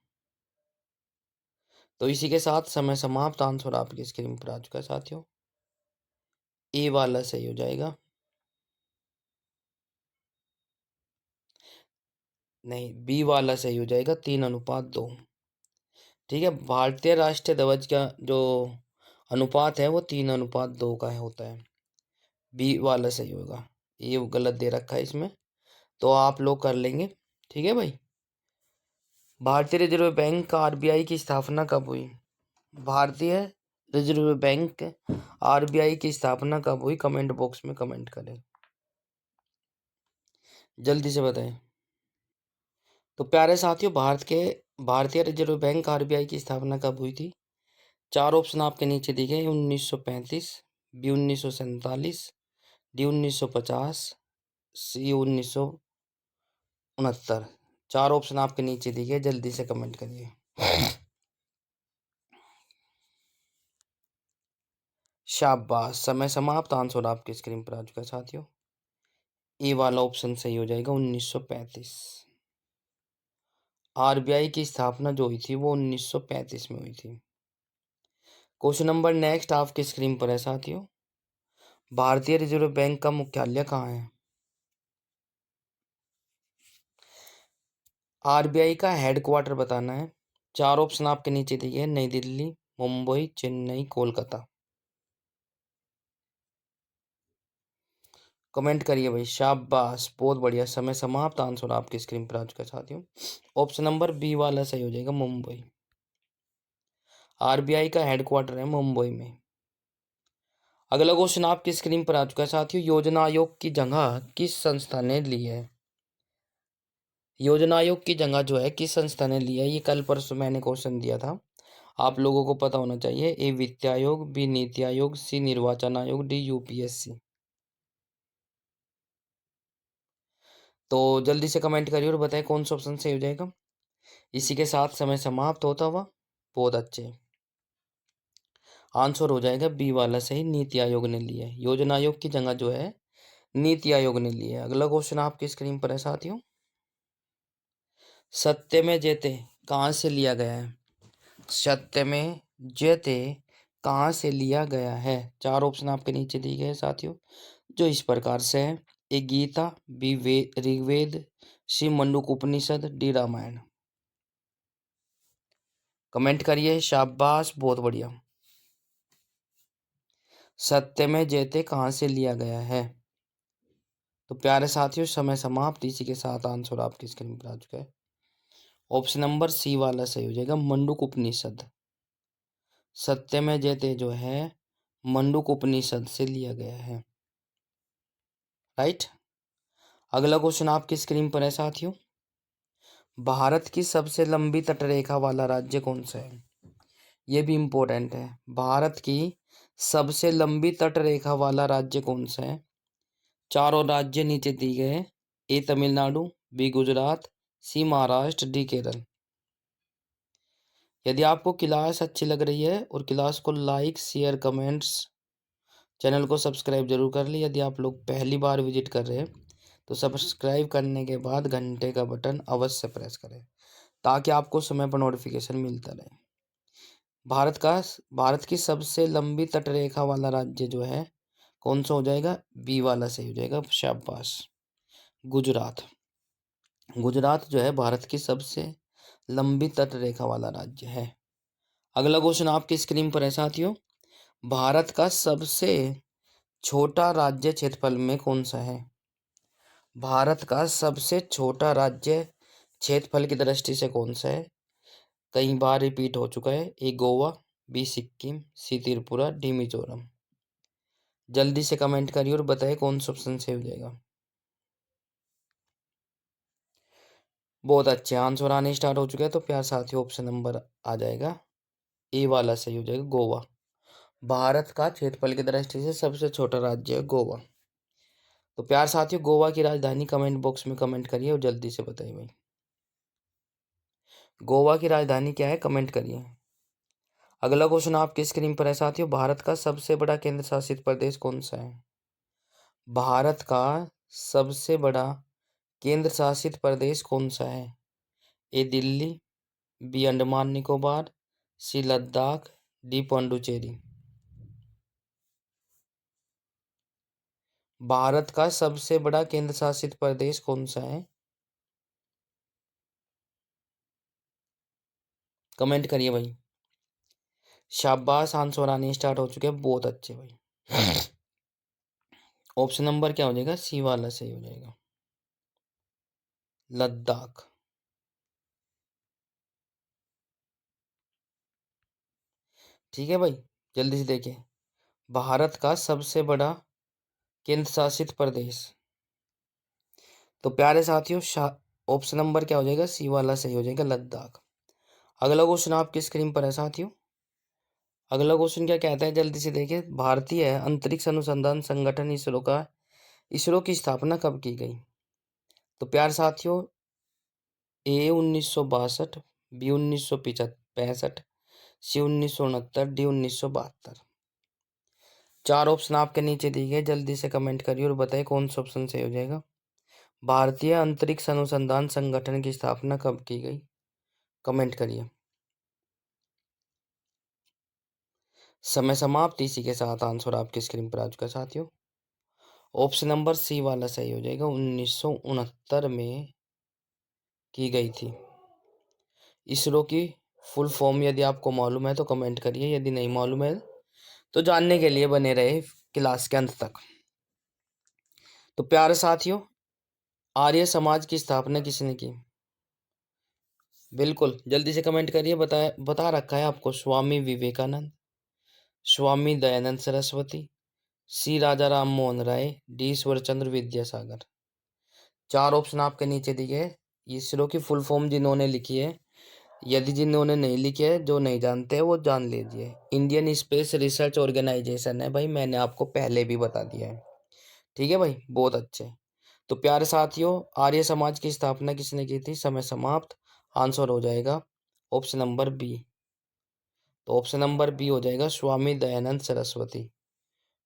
Speaker 1: तो इसी के साथ समय समाप्त। आंसर आपकी स्क्रीन पर आ चुका है साथियों, ए वाला सही हो जाएगा। नहीं, बी वाला सही हो जाएगा, 3:2। ठीक है, भारतीय राष्ट्रीय ध्वज का जो अनुपात है वो 3:2 का होता है। बी वाला सही होगा, ये गलत दे रखा है इसमें, तो आप लोग कर लेंगे, ठीक है भाई। भारतीय रिजर्व बैंक आरबीआई की स्थापना कब हुई? भारतीय रिजर्व बैंक आरबीआई की स्थापना कब हुई? कमेंट बॉक्स में कमेंट करें, जल्दी से बताएं। तो प्यारे साथियों, भारतीय रिजर्व बैंक आरबीआई की स्थापना कब हुई थी? चार ऑप्शन आपके नीचे दिए गए, 1935, बी 1947, डी 1950, सी 1969। चार ऑप्शन आपके नीचे दिए गए, जल्दी से कमेंट करिए। शाबाश, समय समाप्त। आंसर आपकी स्क्रीन पर आ चुका है साथियों, ए वाला ऑप्शन सही हो जाएगा, 1935। आरबीआई की स्थापना जो हुई थी वो 1935 में हुई थी। क्वेश्चन नंबर नेक्स्ट आपकी स्क्रीन पर है साथियों, भारतीय रिजर्व बैंक का मुख्यालय कहाँ है? आरबीआई का हेडक्वार्टर बताना है। चार ऑप्शन आपके नीचे दिए हैं, नई दिल्ली, मुंबई, चेन्नई, कोलकाता। कमेंट करिए भाई, शाबाश, बहुत बढ़िया। समय समाप्त। आंसर आपकी स्क्रीन पर आ चुका है साथियों। ऑप्शन नंबर बी वाला सही हो जाएगा, मुंबई। आरबीआई का हेडक्वार्टर है मुंबई में। अगला क्वेश्चन आपकी स्क्रीन पर आ चुका है साथियों। योजना आयोग की जगह किस संस्था ने ली है? योजना आयोग की जगह जो है किस संस्था ने ली है? ये कल परसों मैंने क्वेश्चन दिया था, आप लोगों को पता होना चाहिए। ए वित्त आयोग, बी नीति आयोग, सी निर्वाचन आयोग, डी यूपीएससी। तो जल्दी से कमेंट करिए और बताएं कौन सा ऑप्शन सही हो जाएगा। इसी के साथ समय समाप्त होता हुआ। बहुत अच्छे। आंसर हो जाएगा बी वाला सही, नीति आयोग ने लिया है। योजना आयोग की जगह जो है नीति आयोग ने ली है। अगला क्वेश्चन आपकी स्क्रीन पर है साथियों। सत्य में जयते कहाँ से लिया गया है? सत्य में जयते कहाँ से लिया गया है? चार ऑप्शन आपके नीचे दिए गए हैं साथियों, जो इस प्रकार से है। ए गीता, बी ऋग्वेद, सी मंडूक उपनिषद, डी रामायण। कमेंट करिए, शाबाश, बहुत बढ़िया। सत्य में जयते कहाँ से लिया गया है? तो प्यारे साथियों, समय समाप्त। इसी के साथ आंसर आपकी स्क्रीन पर आ चुका है। ऑप्शन नंबर सी वाला सही हो जाएगा, मंडूक उपनिषद। सत्य में जयते जो है मंडूक उपनिषद से लिया गया है। राइट। अगला क्वेश्चन आपकी स्क्रीन पर है साथियों। भारत की सबसे लंबी तटरेखा वाला राज्य कौन सा है? यह भी इंपॉर्टेंट है। भारत की सबसे लंबी तटरेखा वाला राज्य कौन सा है? चारों राज्य नीचे दिए गए हैं। ए तमिलनाडु, बी गुजरात, सी महाराष्ट्र, डी केरल। यदि आपको क्लास अच्छी लग रही है और क्लास को लाइक शेयर कमेंट्स, चैनल को सब्सक्राइब जरूर कर ली। यदि आप लोग पहली बार विजिट कर रहे हैं तो सब्सक्राइब करने के बाद घंटे का बटन अवश्य प्रेस करें, ताकि आपको समय पर नोटिफिकेशन मिलता रहे। भारत की सबसे लंबी तटरेखा वाला राज्य जो है कौन सा हो जाएगा? बी वाला सही हो जाएगा, शाबाश, गुजरात। गुजरात जो है भारत की सबसे लंबी तटरेखा वाला राज्य है। अगला क्वेश्चन आपकी स्क्रीन पर है साथियों। भारत का सबसे छोटा राज्य क्षेत्रफल में कौन सा है? भारत का सबसे छोटा राज्य क्षेत्रफल की दृष्टि से कौन सा है? कई बार रिपीट हो चुका है। ए गोवा, बी सिक्किम, सी त्रिपुरा, डी मिजोरम। जल्दी से कमेंट करिए और बताइए कौन सा ऑप्शन सही हो जाएगा। बहुत अच्छे आंसर आने स्टार्ट हो चुके हैं। तो प्यार साथियों, ऑप्शन नंबर आ जाएगा ए वाला सही हो जाएगा, गोवा। भारत का क्षेत्रफल की दृष्टि से सबसे छोटा राज्य है गोवा। तो प्यार साथियों, गोवा की राजधानी कमेंट बॉक्स में कमेंट करिए और जल्दी से बताइए भाई, गोवा की राजधानी क्या है? कमेंट करिए। अगला क्वेश्चन आपकी स्क्रीन पर है साथियों। भारत का सबसे बड़ा केंद्र शासित प्रदेश कौन सा है? भारत का सबसे बड़ा केंद्र शासित प्रदेश कौन सा है? ए दिल्ली, बी अंडमान निकोबार, सी लद्दाख, डी पौंडुचेरी। भारत का सबसे बड़ा केंद्र शासित प्रदेश कौन सा है? कमेंट करिए भाई, शाबाश, आंसर आने स्टार्ट हो चुके हैं। बहुत अच्छे भाई। ऑप्शन नंबर क्या हो जाएगा? सी वाला सही हो जाएगा, लद्दाख। ठीक है भाई, जल्दी से देखिए। भारत का सबसे बड़ा केंद्र शासित प्रदेश, तो प्यारे साथियों ऑप्शन नंबर क्या हो जाएगा? सी वाला सही हो जाएगा, लद्दाख। अगला क्वेश्चन आपकी स्क्रीन पर है साथियों। अगला क्वेश्चन क्या कहता है? जल्दी से देखिए। भारतीय अंतरिक्ष अनुसंधान संगठन इसरो की स्थापना कब की गई? तो प्यार साथियों, ए 1962, बी 1965, सी 1969, डी 1972। चार ऑप्शन आपके नीचे दिए गए। जल्दी से कमेंट करिए और बताइए कौन सा ऑप्शन सही हो जाएगा। भारतीय अंतरिक्ष अनुसंधान संगठन की स्थापना कब की गई? कमेंट करिए। समय समाप्त। इसी के साथ आंसर आपकी स्क्रीन पर आ चुका है साथियों। ऑप्शन नंबर सी वाला सही हो जाएगा, 1969 में की गई थी। इसरो की फुल फॉर्म यदि आपको मालूम है तो कमेंट करिए, यदि नहीं मालूम है तो जानने के लिए बने रहे क्लास के अंत तक। तो प्यारे साथियों, आर्य समाज की स्थापना किसने की? बिल्कुल जल्दी से कमेंट करिए। बता रखा है आपको। स्वामी विवेकानंद, स्वामी दयानंद सरस्वती, सी राजा राम मोहन राय, डी ईश्वर चंद्र विद्यासागर। चार ऑप्शन आपके नीचे दिए हैं। इसरो की फुल फॉर्म जिन्होंने लिखी है, यदि जिन्होंने नहीं लिखी है, जो नहीं जानते हैं वो जान लीजिए। इंडियन स्पेस रिसर्च ऑर्गेनाइजेशन है भाई, मैंने आपको पहले भी बता दिया है। ठीक है भाई, बहुत अच्छे। तो प्यारे साथियों, आर्य समाज की स्थापना किसने की थी? समय समाप्त। आंसर हो जाएगा ऑप्शन नंबर बी। तो ऑप्शन नंबर बी हो जाएगा स्वामी दयानंद सरस्वती।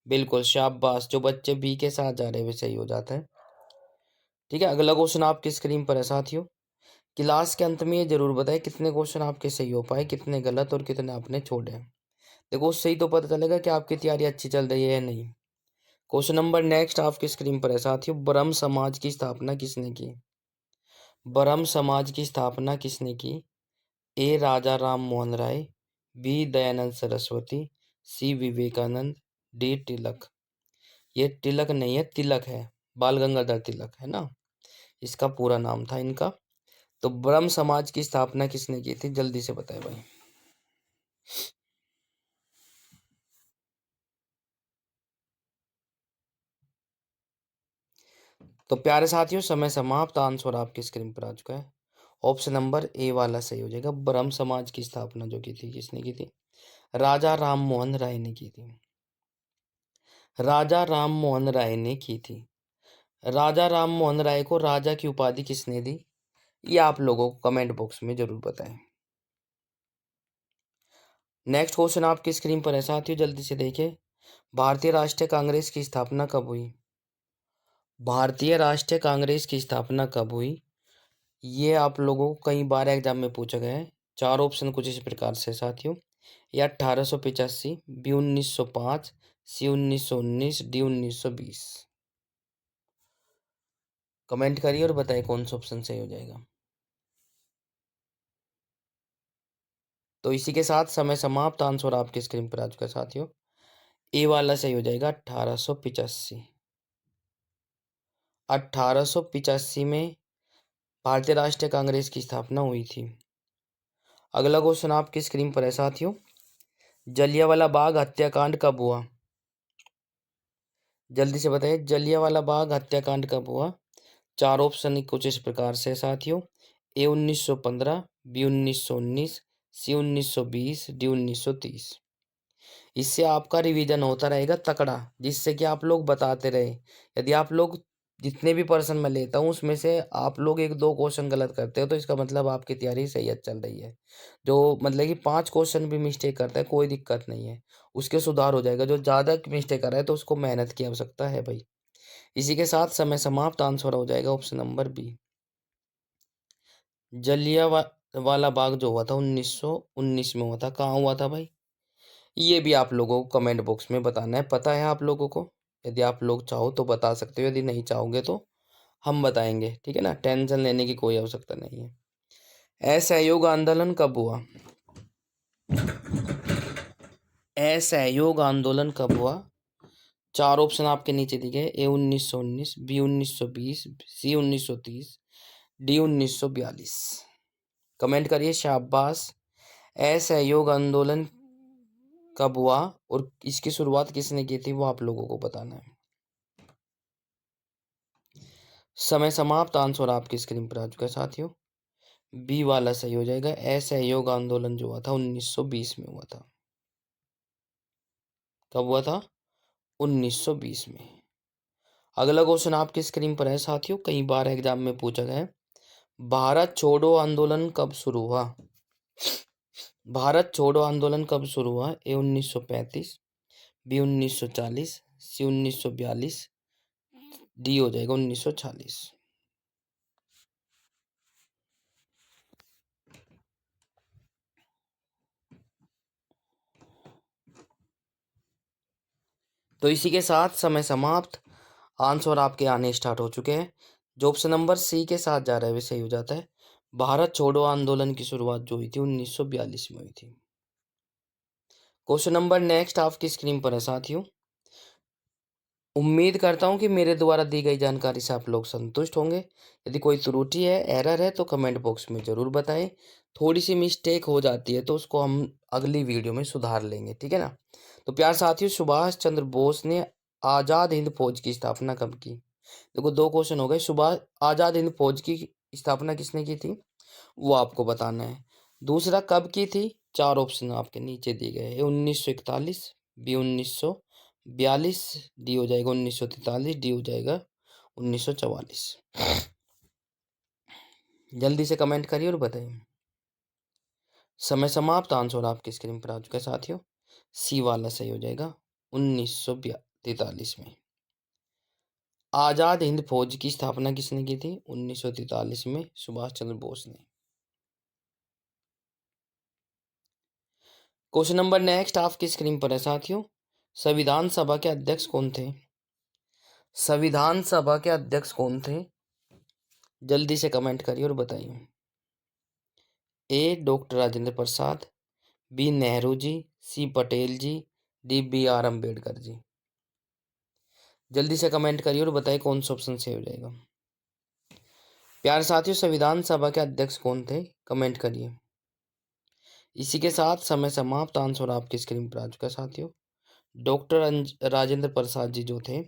Speaker 1: बिल्कुल शाबाश, जो बच्चे बी के साथ जा रहे हैं वे सही हो जाते हैं। ठीक है, अगला क्वेश्चन आपकी स्क्रीन पर है साथियों। क्लास के अंत में ये जरूर बताएं कितने क्वेश्चन आपके सही हो पाए, कितने गलत और कितने आपने छोड़े। देखो उससे ही तो पता चलेगा कि आपकी तैयारी अच्छी चल रही है या नहीं। क्वेश्चन नंबर नेक्स्ट आपकी स्क्रीन पर है साथियों। ब्रह्म समाज की स्थापना किसने की? ब्रह्म समाज की स्थापना किसने की? ए राजा राम मोहन राय, बी दयानंद सरस्वती, सी विवेकानंद, डी तिलक। ये तिलक नहीं है, तिलक है। बाल गंगाधर तिलक है ना, इसका पूरा नाम था इनका। तो ब्रह्म समाज की स्थापना किसने की थी? जल्दी से बताए भाई। तो प्यारे साथियों, समय समाप्त। आंसर आपकी स्क्रीन पर आ चुका है। ऑप्शन नंबर ए वाला सही हो जाएगा। ब्रह्म समाज की स्थापना जो की थी, किसने की थी? राजा राम मोहन राय ने की थी। राजा राम मोहन राय ने की थी। राजा राम मोहन राय को राजा की उपाधि किसने दी? ये आप लोगों को कमेंट बॉक्स में जरूर बताएं। नेक्स्ट क्वेश्चन आपकी स्क्रीन पर है साथियों, जल्दी से देखिए। भारतीय राष्ट्रीय कांग्रेस की स्थापना कब हुई? भारतीय राष्ट्रीय कांग्रेस की स्थापना कब हुई? ये आप लोगों को कई बार एग्जाम में पूछा गया है। चार ऑप्शन कुछ इस प्रकार से साथियों। या 1885, बी 1905, सी 1919, डी 1920। कमेंट करिए और बताइए कौन सा ऑप्शन सही हो जाएगा। तो इसी के साथ समय समाप्त। आंसर आपकी स्क्रीन पर आ चुका है साथियों। ए वाला सही हो जाएगा 1885। 1885 में भारतीय राष्ट्रीय कांग्रेस की स्थापना हुई थी। अगला क्वेश्चन आपकी स्क्रीन पर है साथियों। जलियांवाला बाग हत्याकांड कब हुआ? जल्दी से बताइए, जलियांवाला बाग हत्याकांड कब हुआ? चार ऑप्शन कुछ इस प्रकार से साथियों। ए 1915, बी 1919, सी 1920, डी 1930। इससे आपका रिवीजन होता रहेगा तकड़ा, जिससे कि आप लोग बताते रहे। यदि आप लोग जितने भी पर्सन मैं लेता हूँ उसमें से आप लोग एक दो क्वेश्चन गलत करते हो, तो इसका मतलब आपकी तैयारी सही चल रही है। जो मतलब कि 5 क्वेश्चन भी मिस्टेक करता है, कोई दिक्कत नहीं है, उसके सुधार हो जाएगा। जो ज़्यादा मिस्टेक कर रहा है तो उसको मेहनत की आवश्यकता है भाई। इसी के साथ समय समाप्त। आंसर हो जाएगा option number B. Jallianwala Bagh जो हुआ था 1919 में हुआ था। कहाँ हुआ था भाई? ये भी आप लोगों को कमेंट बॉक्स में बताना है। पता है आप लोगों को? यदि आप लोग चाहो तो बता सकते हो, यदि नहीं चाहोगे तो हम बताएंगे। ठीक है ना, टेंशन लेने की कोई आवश्यकता नहीं है। असहयोग आंदोलन कब हुआ? असहयोग आंदोलन कब हुआ? चार ऑप्शन आपके नीचे दिए गए। ए 1919, बी 1920, सी 1930, डी 1942। कमेंट करिए शाबाश। असहयोग आंदोलन कब हुआ और इसकी शुरुआत किसने की थी, वो आप लोगों को बताना है। समय समाप्त। आंसर आपकी स्क्रीन पर आ चुका है साथियों। बी वाला सही हो जाएगा। असहयोग आंदोलन जो हुआ था 1920 में हुआ था। कब हुआ था? 1920 में। अगला क्वेश्चन आपकी स्क्रीन पर है साथियों, कई बार एग्जाम में पूछा गया है। भारत छोड़ो आंदोलन कब शुरू हुआ? भारत छोड़ो आंदोलन कब शुरू हुआ? ए 1935, बी 1940, सी 1942, डी हो जाएगा 1940। तो इसी के साथ समय समाप्त। आंसर आपके आने स्टार्ट हो चुके हैं। जो ऑप्शन नंबर सी के साथ जा रहा है वे सही हो जाता है। भारत छोड़ो आंदोलन की शुरुआत जो हुई थी 1942 में हुई थी। क्वेश्चन नंबर नेक्स्ट आपकी स्क्रीन पर है साथियों। उम्मीद करता हूँ कि मेरे द्वारा दी गई जानकारी से आप लोग संतुष्ट होंगे। यदि कोई त्रुटि है, एरर है तो कमेंट बॉक्स में ज़रूर बताएं। थोड़ी सी मिस्टेक हो जाती है तो उसको हम अगली वीडियो में सुधार लेंगे, ठीक है ना। तो प्यार साथियों, सुभाष चंद्र बोस ने आज़ाद हिंद फौज की स्थापना कब की? देखो, दो क्वेश्चन हो गए। सुभाष आज़ाद हिंद फौज की स्थापना किसने की थी, वो आपको बताना है। दूसरा, कब की थी? चार ऑप्शन आपके नीचे दिए गए हैं। 1941, बी 1942, डी हो जाएगा 1943, डी हो जाएगा 1944। जल्दी से कमेंट करिए और बताइए। समय समाप्त। आंसर आपकी स्क्रीन पर आ चुका है साथियों। सी वाला सही हो जाएगा, 1943 में। आजाद हिंद फौज की स्थापना किसने की थी? 1943 में सुभाष चंद्र बोस ने। क्वेश्चन नंबर नेक्स्ट आपकी स्क्रीन पर है साथियों। संविधान सभा के अध्यक्ष कौन थे? संविधान सभा के अध्यक्ष कौन थे? जल्दी से कमेंट करिए और बताइए। A doctor Rajendra Prasad, B Nehru ji, C Patel ji, D B R Ambedkar ji. जल्दी से कमेंट करिए और बताइए कौन सा ऑप्शन सही हो जाएगा। प्यारे साथियों, संविधान सभा के अध्यक्ष कौन थे? कमेंट करिए। इसी के साथ समय समाप्त। आंसर आपकी स्क्रीन पर आ चुका है साथियों। डॉक्टर राजेंद्र प्रसाद जी जो थे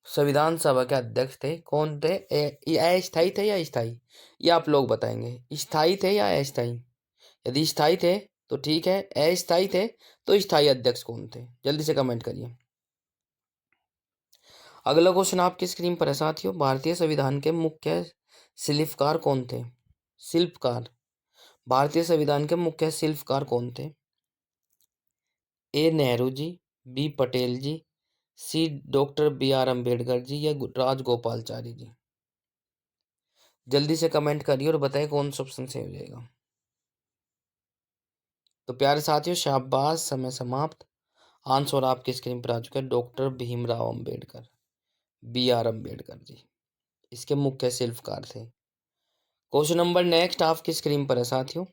Speaker 1: संविधान सभा के अध्यक्ष थे। कौन थे? ये अस्थायी थे या स्थायी, ये आप लोग बताएंगे। स्थायी थे या अस्थायी? यदि स्थायी थे तो ठीक है, अस्थायी थे तो स्थायी अध्यक्ष कौन थे? जल्दी से कमेंट करिए। अगला क्वेश्चन आपकी स्क्रीन पर है साथियों। भारतीय संविधान के मुख्य शिल्पकार कौन थे? शिल्पकार, भारतीय संविधान के मुख्य शिल्पकार कौन थे? A Nehru ji, B Patel ji, C doctor B R Ambedkar ji, या राजगोपालचारी जी। जल्दी से कमेंट करिए और बताइए कौन सा ऑप्शन सही हो जाएगा। तो प्यारे साथियों, शाबाश, समय समाप्त। आंसर आपकी स्क्रीन पर आ चुका है। Doctor Bhimrao Ambedkar, B R Ambedkar ji इसके मुख्य शिल्पकार थे। क्वेश्चन नंबर नेक्स्ट आपकी स्क्रीन पर है साथियों।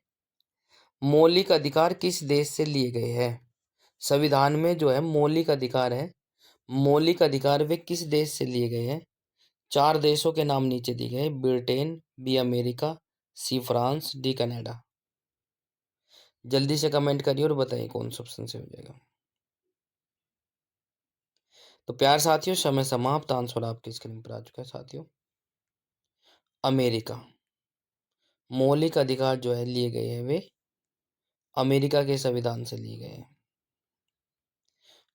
Speaker 1: मौलिक अधिकार किस देश से लिए गए हैं? संविधान में जो है मौलिक अधिकार है, मौलिक अधिकार वे किस देश से लिए गए हैं? चार देशों के नाम नीचे दिए गए। Britain, B America, C France, D Canada. जल्दी से कमेंट करिए और बताइए कौन सा ऑप्शन से हो जाएगा। तो प्यार साथियों, समय समाप्त। आंसर आपकी स्क्रीन पर आ चुका है साथियों। अमेरिका। मौलिक अधिकार जो है लिए गए हैं वे अमेरिका के संविधान से लिए गए हैं।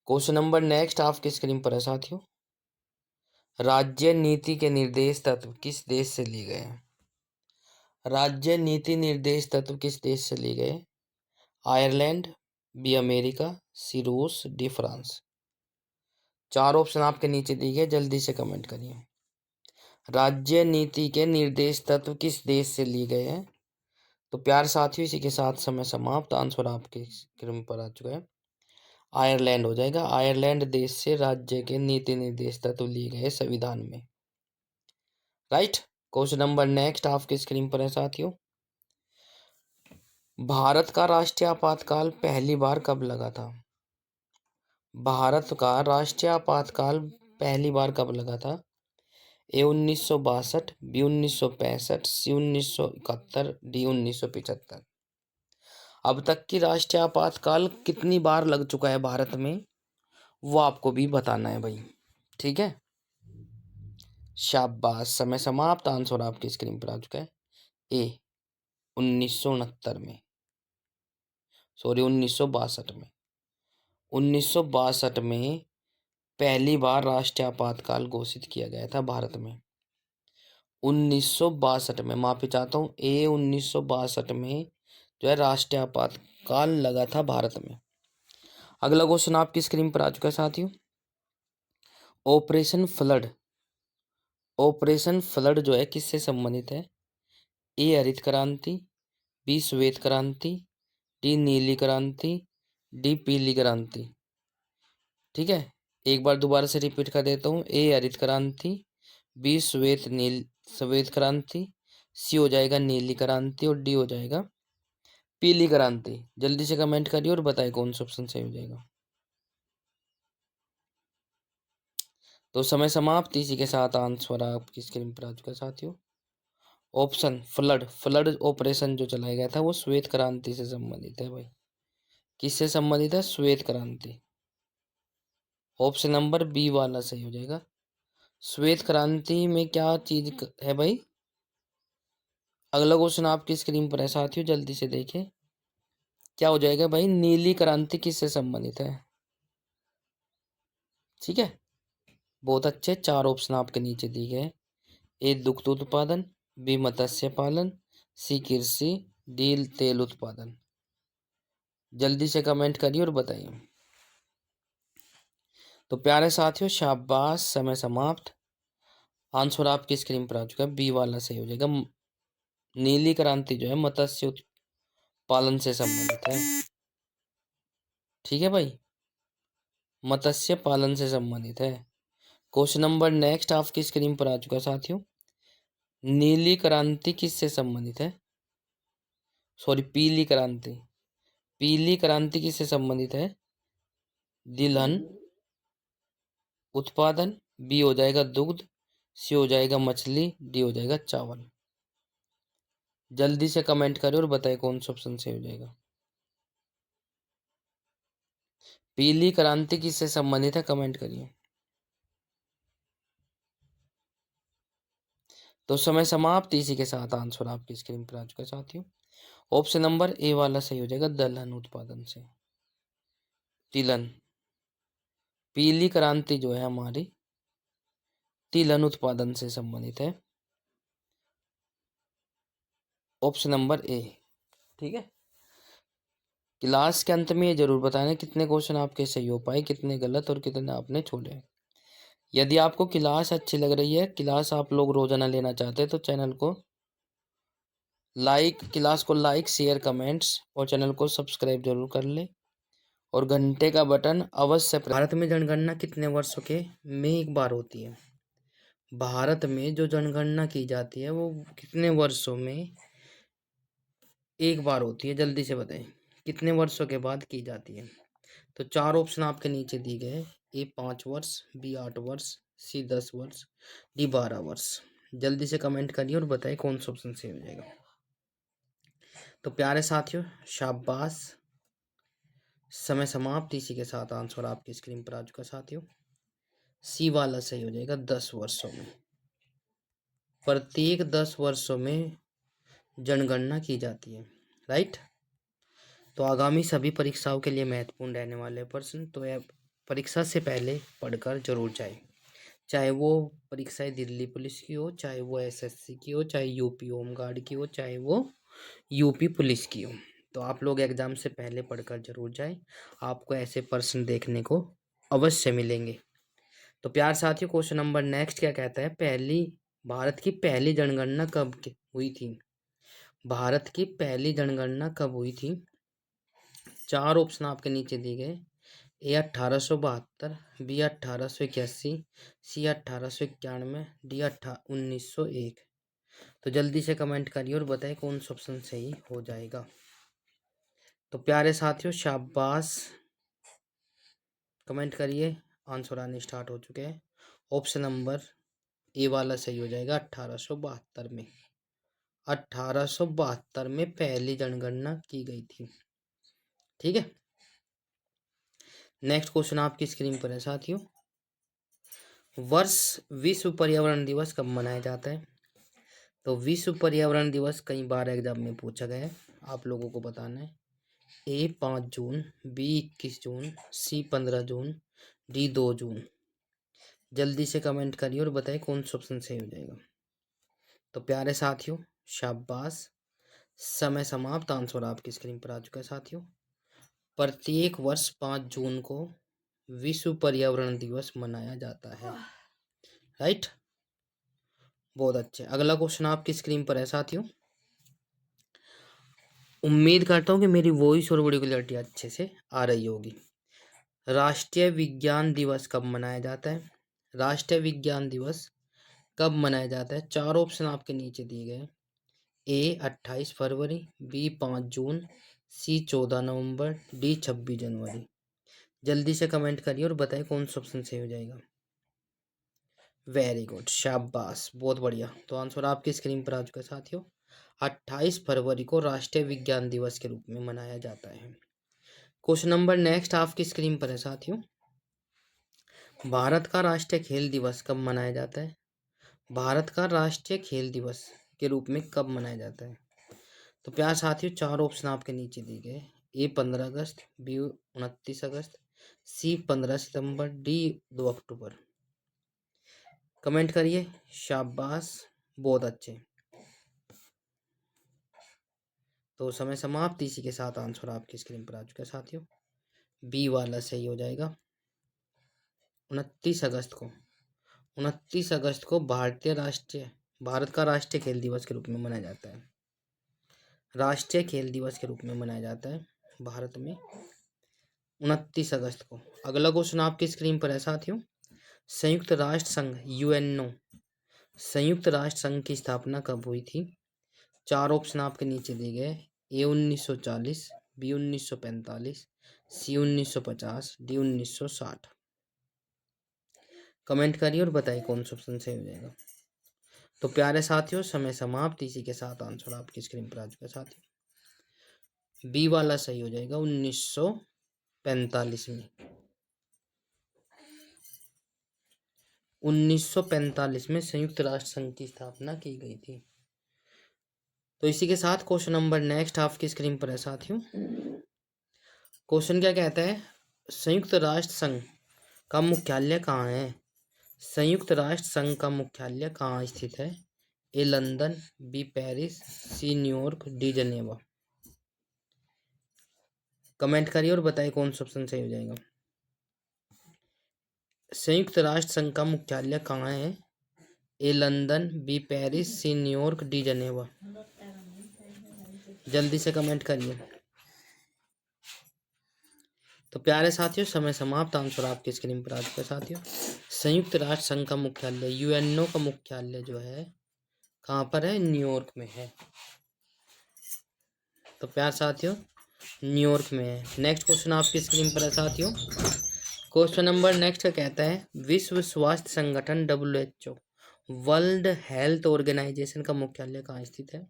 Speaker 1: क्वेश्चन नंबर नेक्स्ट आपकी स्क्रीन पर है साथियों। राज्य नीति के निर्देश तत्व किस देश से लिए गए हैं? राज्य नीति निर्देश तत्व किस देश से लिए गए? आयरलैंड, बी अमेरिका, सी रूस, डी फ्रांस। चार ऑप्शन आपके नीचे दिए गए, जल्दी से कमेंट करिए। राज्य नीति के निर्देश तत्व किस देश से लिए गए हैं? तो प्यार साथियों, इसी के साथ समय समाप्त। आंसर आपके स्क्रीन पर आ चुका है। आयरलैंड हो जाएगा। आयरलैंड देश से राज्य के नीति निर्देश तत्व लिए गए संविधान में। राइट। क्वेश्चन नंबर नेक्स्ट आपके स्क्रीन पर है साथियों। भारत का राष्ट्रीय आपातकाल पहली बार कब लगा था? भारत का राष्ट्रीय आपातकाल पहली बार कब लगा था? ए 1962, बी 1965, सी 1971, डी 1975। अब तक की राष्ट्रीय आपातकाल कितनी बार लग चुका है भारत में, वो आपको भी बताना है भाई, ठीक है। शाबाश, समय समाप्त। आंसर आपकी स्क्रीन पर आ चुका है। ए 1969 में, सॉरी 1962 में। 1962 में पहली बार राष्ट्रीय आपातकाल घोषित किया गया था भारत में। 1962 में, माफी चाहता हूँ, ए 1962 में जो है राष्ट्रीय आपातकाल लगा था भारत में। अगला क्वेश्चन आपकी स्क्रीन पर आ चुका है साथियों। ऑपरेशन फ्लड, ऑपरेशन फ्लड जो है किससे संबंधित है? ए हरित क्रांति, बी श्वेत क्रांति, डी नीली क्रांति, डी पीली क्रांति। ठीक है, एक बार दोबारा से रिपीट कर देता हूँ। ए हरित क्रांति, बी श्वेत क्रांति, सी हो जाएगा नीली क्रांति, और डी हो जाएगा पीली क्रांति। जल्दी से कमेंट करिए और बताइए कौन सा ऑप्शन सही हो जाएगा। तो समय समाप्त। इसी के साथ आंसर आपकी स्क्रीन पर आ चुका है साथियों। ऑप्शन फ्लड, फ्लड ऑपरेशन जो चलाया गया था वो श्वेत क्रांति से संबंधित है भाई। किससे संबंधित है? श्वेत क्रांति। ऑप्शन नंबर बी वाला सही हो जाएगा। श्वेत क्रांति में क्या चीज है भाई? अगला क्वेश्चन आपकी स्क्रीन पर है साथियों, जल्दी से देखें। क्या हो जाएगा भाई? नीली क्रांति किससे संबंधित है? ठीक है, बहुत अच्छे। 4 ऑप्शन आपके नीचे दिए गए। ए दुग्ध उत्पादन, बी मत्स्य पालन, सी कृषि, डी तेल उत्पादन। जल्दी से कमेंट करिए और बताइए। तो प्यारे साथियों शाबाश, समय समाप्त। आंसर आपकी स्क्रीन पर आ चुका है, बी वाला सही हो जाएगा। नीली क्रांति जो है मत्स्य पालन से संबंधित है। ठीक है भाई, मत्स्य पालन से संबंधित है। क्वेश्चन नंबर नेक्स्ट आपकी स्क्रीन पर आ चुका है साथियों। नीली क्रांति किससे संबंधित है? सॉरी, पीली क्रांति। पीली क्रांति किससे संबंधित है? तिलहन उत्पादन, बी हो जाएगा दुग्ध, सी हो जाएगा मछली, डी हो जाएगा चावल। जल्दी से कमेंट करें और बताएं कौन सा ऑप्शन सही हो जाएगा। पीली क्रांति किससे संबंधित है? कमेंट करिए। तो समय समाप्त। इसी के साथ आंसर आपकी स्क्रीन पर आ चुका है साथियों। ऑप्शन नंबर ए वाला सही हो जाएगा, दलहन उत्पादन से। तिलहन, पीली क्रांति जो है हमारी तिलहन उत्पादन से संबंधित है। Option number A. ठीक है, क्लास के अंत में ये जरूर बताना कितने क्वेश्चन आपके सही हो पाए, कितने गलत और कितने आपने छोड़े। यदि आपको क्लास अच्छी लग रही है, क्लास आप लोग रोजाना लेना चाहते हैं, तो चैनल को क्लास को लाइक शेयर कमेंट्स और चैनल को सब्सक्राइब जरूर कर ले और घंटे का बटन अवश्य। भारत में जनगणना कितने वर्षों के में एक बार होती है? भारत में जो जनगणना की जाती है वो कितने वर्षों में एक बार होती है? जल्दी से बताएं, कितने वर्षों के बाद की जाती है? तो 4 ऑप्शन आपके नीचे दिए गए हैं। ए 5 वर्ष, बी 8 वर्ष, सी 10 वर्ष, डी 12 वर्ष। जल्दी से कमेंट करिए और बताइए कौन सा ऑप्शन सही हो जाएगा। तो प्यारे साथियों शाबाश, समय समाप्त। इसी के साथ आंसर आपकी स्क्रीन पर आ चुका साथियों। सी वाला सही हो जाएगा, 10 वर्षों में। प्रत्येक 10 वर्षों में जनगणना की जाती है। राइट। तो आगामी सभी परीक्षाओं के लिए महत्वपूर्ण रहने वाले प्रश्न तो यह परीक्षा से पहले पढ़कर जरूर जाए। चाहे वो परीक्षाएं दिल्ली पुलिस की हो, चाहे वो एसएससी की हो, चाहे यूपी होमगार्ड की हो, चाहे वो यूपी पुलिस की हो। तो आप लोग एग्जाम से पहले पढ़कर जरूर जाए, आपको ऐसे प्रश्न देखने को अवश्य मिलेंगे। तो प्यार साथियों क्वेश्चन नंबर नेक्स्ट क्या कहता है? भारत की पहली जनगणना कब हुई थी? भारत की पहली जनगणना कब हुई थी? 4 ऑप्शन आपके नीचे दिए गए। ए 1872, बी 1881, सी 1891, डी 1901। तो जल्दी से कमेंट करिए और बताइए कौन सा ऑप्शन सही हो जाएगा। तो प्यारे साथियों शाबाश, कमेंट करिए। आंसर आने स्टार्ट हो चुके हैं। ऑप्शन नंबर ए वाला सही हो जाएगा, 1872 में। 1872 में पहली जनगणना की गई थी। ठीक है, नेक्स्ट क्वेश्चन आपकी स्क्रीन पर है साथियों। वर्ष विश्व पर्यावरण दिवस कब मनाया जाता है? तो विश्व पर्यावरण दिवस कई बार एग्जाम में पूछा गया है, आप लोगों को बताना है। ए 5 जून, बी 21 जून, सी 15 जून, डी 2 जून। जल्दी से कमेंट करिए और बताइए कौन सा ऑप्शन सही हो जाएगा। तो प्यारे साथियों शाबाश, समय समाप्त। आंसर आपकी स्क्रीन पर आ चुका है साथियों। प्रत्येक वर्ष 5 जून को विश्व पर्यावरण दिवस मनाया जाता है। राइट, बहुत अच्छे। अगला क्वेश्चन आपकी स्क्रीन पर है साथियों। उम्मीद करता हूँ कि मेरी वॉइस और वीडियो क्लैरिटी अच्छे से आ रही होगी। राष्ट्रीय विज्ञान दिवस कब मनाया जाता है? राष्ट्रीय विज्ञान दिवस कब मनाया जाता है? 4 ऑप्शन आपके नीचे दिए गए। ए 28 फरवरी, बी 5 जून, सी 14 नवंबर, डी 26 जनवरी। जल्दी से कमेंट करिए और बताइए कौन सा ऑप्शन सही हो जाएगा। वेरी गुड, शाबाश, बहुत बढ़िया। तो आंसर आपकी स्क्रीन पर आ चुका है साथियों। 28 फरवरी को राष्ट्रीय विज्ञान दिवस के रूप में मनाया जाता है। क्वेश्चन नंबर नेक्स्ट आपकी स्क्रीन पर है साथियों। भारत का राष्ट्रीय खेल दिवस कब मनाया जाता है? भारत का राष्ट्रीय खेल दिवस के रूप में कब मनाया जाता है? तो प्यार साथियों, 4 ऑप्शन आपके नीचे दिए गए। ए 15 अगस्त, बी 29 अगस्त, सी 15 सितंबर, डी 2 अक्टूबर। कमेंट करिए, शाबाश, बहुत अच्छे। तो समय समाप्त। इसी के साथ आंसर आपकी स्क्रीन पर आ चुका है साथियों। बी वाला सही हो जाएगा। 29 अगस्त को 29 अगस्त को भारत का राष्ट्रीय खेल दिवस के रूप में मनाया जाता है। राष्ट्रीय खेल दिवस के रूप में मनाया जाता है भारत में 29 अगस्त को। अगला क्वेश्चन आपकी स्क्रीन पर है साथियों। संयुक्त राष्ट्र संघ यूएनओ, संयुक्त राष्ट्र संघ की स्थापना कब हुई थी? 4 ऑप्शन आपके नीचे दिए गए। ए 1940, बी 1945, सी 1950, डी 1960। कमेंट करिए और बताइए कौन सा ऑप्शन सही हो जाएगा। तो प्यारे साथियों, समय समाप्त। इसी के साथ आंसर आपकी स्क्रीन पर आ चुका है साथियों। बी वाला सही हो जाएगा। 1945 में 1945 में संयुक्त राष्ट्र संघ की स्थापना की गई थी। तो इसी के साथ क्वेश्चन नंबर नेक्स्ट आपकी स्क्रीन पर है साथियों। क्वेश्चन क्या कहता है? संयुक्त राष्ट्र संघ का मुख्यालय कहाँ है? संयुक्त राष्ट्र संघ का मुख्यालय कहाँ स्थित है? A London, B Paris, C New York, D Geneva. Comment करिए और बताइए कौन सा ऑप्शन सही हो जाएगा। संयुक्त राष्ट्र संघ का मुख्यालय कहाँ है? A London, B Paris, C New York, D Geneva. जल्दी से कमेंट करिए। तो प्यारे साथियों, समय समाप्त। आंसर आपकी स्क्रीन पर आ चुका है साथियों। संयुक्त राष्ट्र संघ का मुख्यालय यूएनओ का मुख्यालय जो है कहाँ पर है? न्यूयॉर्क में है। तो प्यार साथियों, न्यूयॉर्क में है। नेक्स्ट क्वेश्चन आपकी स्क्रीन पर है साथियों। क्वेश्चन नंबर नेक्स्ट का कहता है विश्व स्वास्थ्य संगठन WHO, वर्ल्ड हेल्थ ऑर्गेनाइजेशन का मुख्यालय कहाँ स्थित है?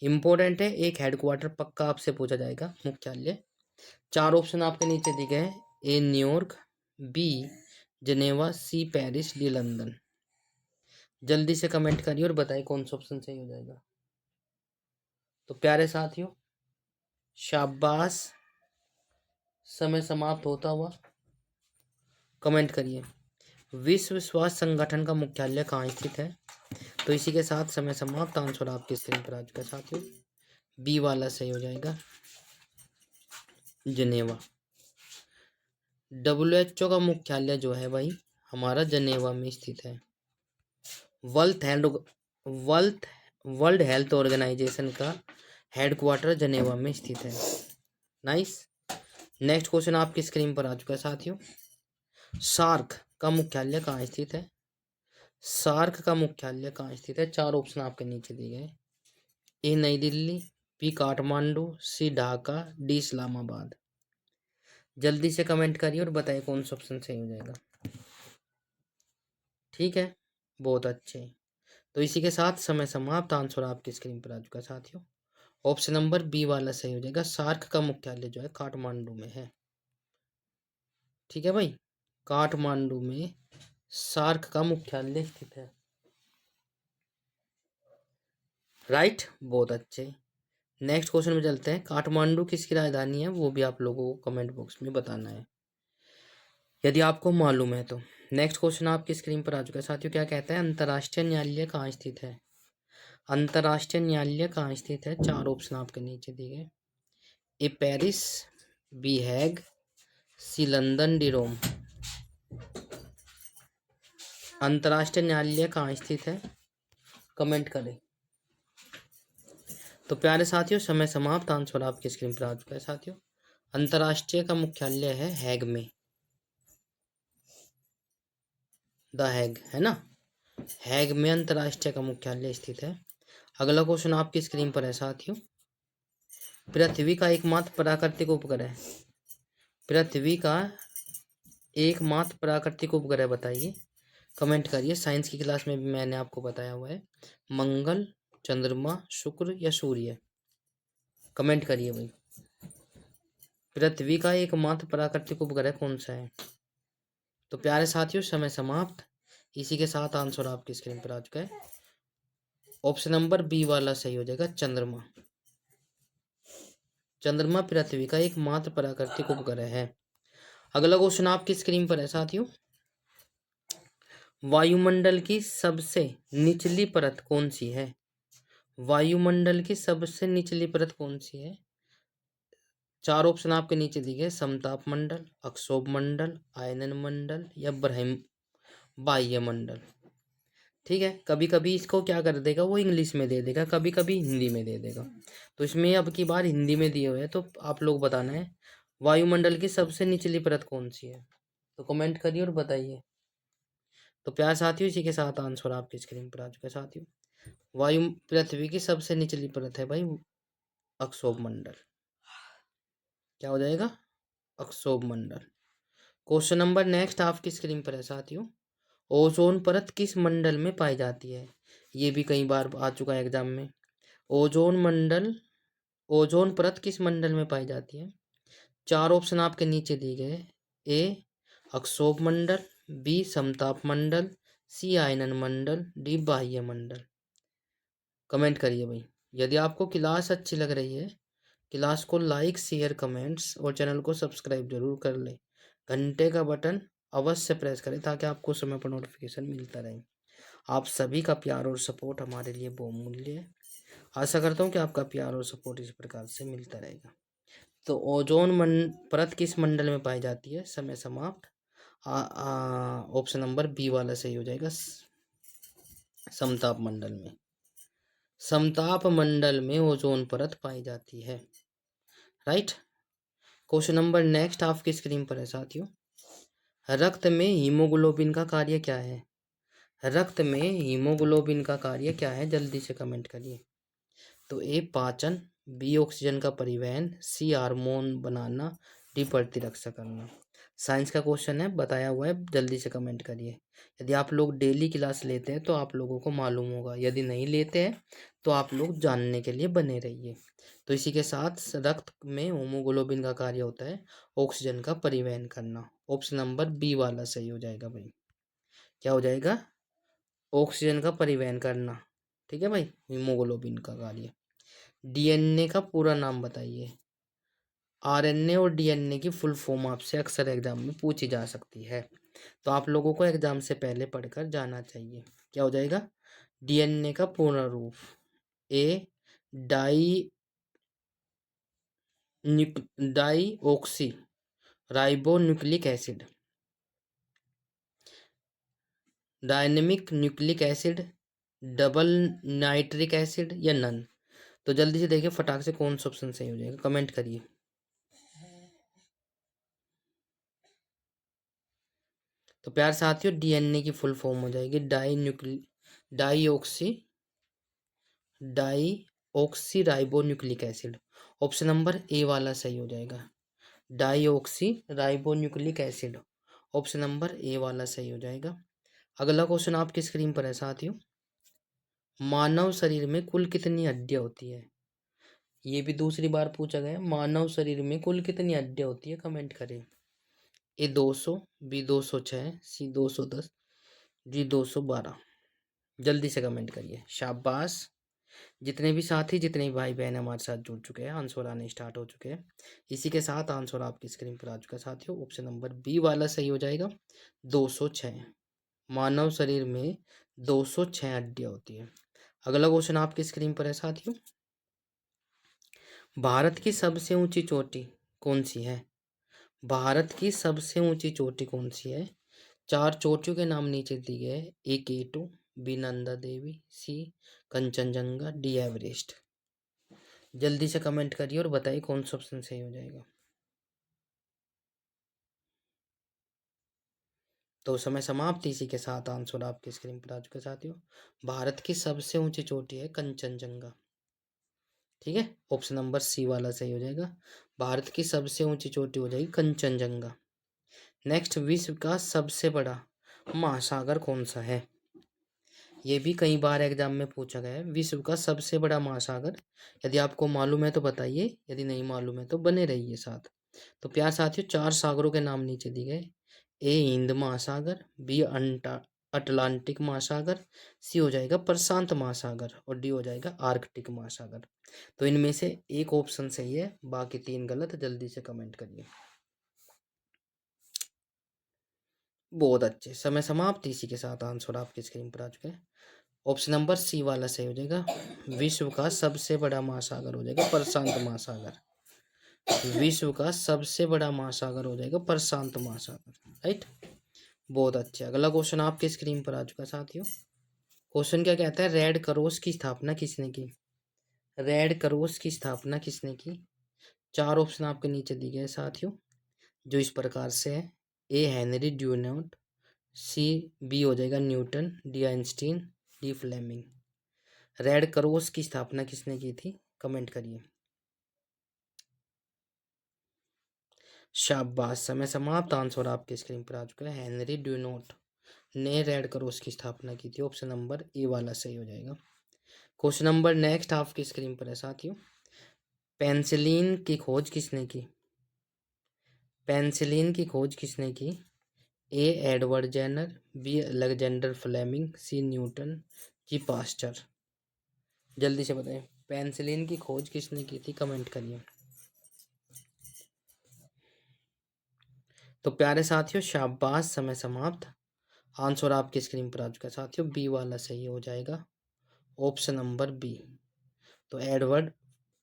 Speaker 1: इंपॉर्टेंट है, एक हेडक्वार्टर पक्का आपसे पूछा जाएगा। मुख्यालय 4 ऑप्शन आपके नीचे दिए गए। ए न्यूयॉर्क, बी जनेवा, सी पेरिस, डी लंदन। जल्दी से कमेंट करिए और बताइए कौन सा ऑप्शन सही हो जाएगा। तो प्यारे साथियों, शाबाश, समय समाप्त होता हुआ। कमेंट करिए विश्व स्वास्थ्य संगठन का मुख्यालय कहाँ स्थित है? तो इसी के साथ समय समाप्त। आंसर आपकी स्क्रीन पर आ चुका है साथियों। बी वाला सही हो जाएगा, जनेवा। WHO का मुख्यालय जो है भाई हमारा जनेवा में स्थित है। वर्ल्ड वर्ल्ड हेल्थ ऑर्गेनाइजेशन का हेडक्वार्टर जनेवा में स्थित है। नाइस। नेक्स्ट क्वेश्चन आपकी स्क्रीन पर आ चुका है साथियों। सार्क का मुख्यालय कहाँ स्थित है? सार्क का मुख्यालय कहाँ स्थित है? 4 ऑप्शन आपके नीचे दिए गए। ए नई दिल्ली, बी काठमांडू, सी ढाका, डी इस्लामाबाद। जल्दी से कमेंट करिए और बताइए कौन सा ऑप्शन सही हो जाएगा। ठीक है, बहुत अच्छे। तो इसी के साथ समय समाप्त। आंसर आपकी स्क्रीन पर आ चुका है साथियों। ऑप्शन नंबर बी वाला सही हो जाएगा। सार्क का मुख्यालय जो है काठमांडू में है। ठीक है भाई, काठमांडू में सार्क का मुख्यालय स्थित है। राइट, बहुत अच्छे। नेक्स्ट क्वेश्चन में चलते हैं। काठमांडू किसकी राजधानी है वो भी आप लोगों को कमेंट बॉक्स में बताना है यदि आपको मालूम है तो। नेक्स्ट क्वेश्चन आपकी स्क्रीन पर आ चुका है साथियों। क्या कहता है अंतर्राष्ट्रीय न्यायालय कहाँ स्थित है? अंतर्राष्ट्रीय न्यायालय कहाँ स्थित है? 4 ऑप्शन आपके नीचे दिए गए। ए पेरिस, बी हैग, सी लंदन, डी रोम। अंतर्राष्ट्रीय न्यायालय कहाँ स्थित है? कमेंट करें। तो प्यारे साथियों, समय समाप्त। आंसर आपकी स्क्रीन पर आ चुका है साथियों। अंतर्राष्ट्रीय का मुख्यालय है हैग में। द हैग है ना, हैग में अंतर्राष्ट्रीय का मुख्यालय स्थित है। अगला क्वेश्चन आपकी स्क्रीन पर है साथियों। पृथ्वी का एकमात्र प्राकृतिक उपग्रह, पृथ्वी का एकमात्र प्राकृतिक उपग्रह बताइए कमेंट करिए। साइंस की क्लास में भी मैंने आपको बताया हुआ है, मंगल, चंद्रमा, शुक्र या सूर्य। कमेंट करिए भाई। पृथ्वी का एकमात्र प्राकृतिक उपग्रह कौन सा है? तो प्यारे साथियों, समय समाप्त। इसी के साथ आंसर आपकी स्क्रीन पर आ चुका है। ऑप्शन नंबर बी वाला सही हो जाएगा, चंद्रमा। चंद्रमा पृथ्वी का एकमात्र प्राकृतिक उपग्रह है। अगला क्वेश्चन आपकी स्क्रीन पर है साथियों, वायुमंडल की सबसे निचली परत कौन सी है? वायुमंडल की सबसे निचली परत कौन सी है? चार ऑप्शन आपके नीचे दिए गए, समताप मंडल, अक्षोभ मंडल, आयनन मंडल या ब्रह्म बाह्य मंडल। ठीक है, कभी कभी इसको क्या कर देगा, वो इंग्लिश में दे देगा, कभी कभी हिंदी में दे देगा। तो इसमें अब की बार हिंदी में दिए हुए हैं, तो आप लोग बताना है वायुमंडल की सबसे निचली परत कौन सी है। तो कमेंट करिए और बताइए। तो प्यार साथियों, इसी के साथ आंसर आपकी स्क्रीन पर आ चुका है साथियों। वायु पृथ्वी की सबसे निचली परत है भाई अक्षोभ मंडल। क्या हो जाएगा? अक्षोभ मंडल। क्वेश्चन नंबर नेक्स्ट आपकी स्क्रीन पर है साथियों, ओजोन परत किस मंडल में पाई जाती है? ये भी कई बार आ चुका है एग्जाम में। ओजोन परत किस मंडल में पाई जाती है? चार ऑप्शन आपके नीचे दिए गए, ए अक्षोभ मंडल, बी समताप मंडल, सी आयनन मंडल, डी बाह्य मंडल। कमेंट करिए भाई। यदि आपको क्लास अच्छी लग रही है, क्लास को लाइक शेयर कमेंट्स और चैनल को सब्सक्राइब जरूर कर ले। घंटे का बटन अवश्य प्रेस करें ताकि आपको समय पर नोटिफिकेशन मिलता रहे। आप सभी का प्यार और सपोर्ट हमारे लिए बहुमूल्य है। आशा करता हूँ कि आपका प्यार और सपोर्ट इस प्रकार से मिलता रहेगा। तो परत किस मंडल में पाई जाती है? समय समाप्त। ऑप्शन नंबर बी वाला सही हो जाएगा, समताप मंडल में। समताप मंडल में ओजोन परत पाई जाती है। राइट। क्वेश्चन नंबर नेक्स्ट आपकी स्क्रीन पर है साथियों, रक्त में हीमोग्लोबिन का कार्य क्या है? रक्त में हीमोग्लोबिन का कार्य क्या है? जल्दी से कमेंट करिए। तो ए पाचन, बी ऑक्सीजन का परिवहन, सी हार्मोन बनाना, डी प्रतिरक्षा करना। साइंस का क्वेश्चन है, बताया हुआ है, जल्दी से कमेंट करिए। यदि आप लोग डेली क्लास लेते हैं तो आप लोगों को मालूम होगा, यदि नहीं लेते हैं तो आप लोग जानने के लिए बने रहिए। तो इसी के साथ रक्त में हीमोग्लोबिन का कार्य होता है ऑक्सीजन का परिवहन करना। ऑप्शन नंबर बी वाला सही हो जाएगा भाई। क्या हो जाएगा? ऑक्सीजन का परिवहन करना। ठीक है भाई, हीमोग्लोबिन का कार्य। डीएनए का पूरा नाम बताइए। आरएनए और डीएनए की फुल फॉर्म आपसे अक्सर एग्जाम में पूछी जा सकती है, तो आप लोगों को एग्जाम से पहले पढ़कर जाना चाहिए। क्या हो जाएगा? डीएनए का पूर्ण रूप, A di deoxyribonucleic acid, dynamic nucleic acid, double nitric acid या नन। तो जल्दी से देखिए फटाक से कौन सा ऑप्शन सही हो जाएगा, कमेंट करिए। तो प्यार साथियों, डीएनए की फुल फॉर्म हो जाएगी deoxy deoxy ribo nucleic acid. Option number A वाला सही हो जाएगा, deoxy ribo nucleic acid. Option number A वाला सही हो जाएगा। अगला क्वेश्चन आपकी स्क्रीन पर है साथियों, मानव शरीर में कुल कितनी हड्डियां होती है? ये भी दूसरी बार पूछा गया, मानव शरीर में कुल कितनी हड्डियां होती है? कमेंट करें। ए 200, बी 206, सी 210, डी 212। जल्दी से कमेंट करिए। शाबाश। जितने भी साथी, जितने भी भाई बहन हमारे साथ जुड़ चुके हैं, आंसर आने स्टार्ट हो चुके हैं। इसी के साथ आंसर आपकी स्क्रीन पर आ चुका है साथियों। ऑप्शन नंबर बी वाला सही हो जाएगा, 206। मानव शरीर में 206 हड्डियां होती है। अगला क्वेश्चन आपकी स्क्रीन पर है साथियों, भारत की सबसे ऊंची चोटी कौन सी है? भारत की सबसे ऊंची चोटी कौन सी है? चार चोटियों के नाम नीचे दिए गए, ए K2, बी नंदा देवी, सी कंचनजंगा, डी एवरेस्ट। जल्दी से कमेंट करिए और बताइए कौन सा ऑप्शन सही हो जाएगा। तो समय समाप्त। इसी के साथ आंसर आपकी स्क्रीन पर आ चुके साथियों, भारत की सबसे ऊंची चोटी है कंचनजंगा। ठीक है, ऑप्शन नंबर सी वाला सही हो जाएगा, भारत की सबसे ऊंची चोटी हो जाएगी कंचनजंगा। नेक्स्ट, विश्व का सबसे बड़ा महासागर कौन सा है? ये भी कई बार एग्जाम में पूछा गया है। विश्व का सबसे बड़ा महासागर, यदि आपको मालूम है तो बताइए, यदि नहीं मालूम है तो बने रहिए साथ। तो प्यार साथियों, 4 सागरों के नाम नीचे दिए गए। ए हिंद महासागर, बी अटलांटिक महासागर, सी हो जाएगा प्रशांत महासागर और डी हो जाएगा आर्कटिक महासागर। तो इनमें से एक ऑप्शन सही है, बाकी 3 गलत। जल्दी से कमेंट करिए। बहुत अच्छे, समय समाप्त। इसी के साथ आंसर आपकी स्क्रीन पर आ चुके हैं। ऑप्शन नंबर सी वाला सही हो जाएगा। विश्व का सबसे बड़ा महासागर हो जाएगा प्रशांत महासागर। विश्व का सबसे बड़ा महासागर हो जाएगा प्रशांत महासागर, राइट। बहुत अच्छा। अगला क्वेश्चन आपके स्क्रीन पर आ चुका है साथियों। क्वेश्चन क्या कहता है? रेड क्रॉस की स्थापना किसने की? रेड क्रॉस की स्थापना किसने की? 4 ऑप्शन आपके नीचे दिए गए साथियों, जो इस प्रकार से है। ए हेनरी ड्यूनोट, सी बी हो जाएगा Newton, D Einstein, D Fleming. Red cross की स्थापना किसने की थी? कमेंट करिए। शाबाश, समय समाप्त। आंसर आपके स्क्रीन पर आ चुका है। हेनरी ड्यूनोट ने रेड क्रॉस की स्थापना की थी। ऑप्शन नंबर ए वाला सही हो जाएगा। क्वेश्चन नंबर नेक्स्ट आपकी स्क्रीन पर है साथियों। पेंसिलिन की खोज किसने की? पेंसिलिन की खोज किसने की? A Edward Jenner, B Alexander Fleming, C Newton, G Pasteur. जल्दी से बताएं, पेंसिलिन की खोज किसने की थी? कमेंट करिए। तो प्यारे साथियों, शाबाश, समय समाप्त। आंसर आपकी स्क्रीन पर आ चुका है साथियों, बी वाला सही हो जाएगा। Option number B. तो एडवर्ड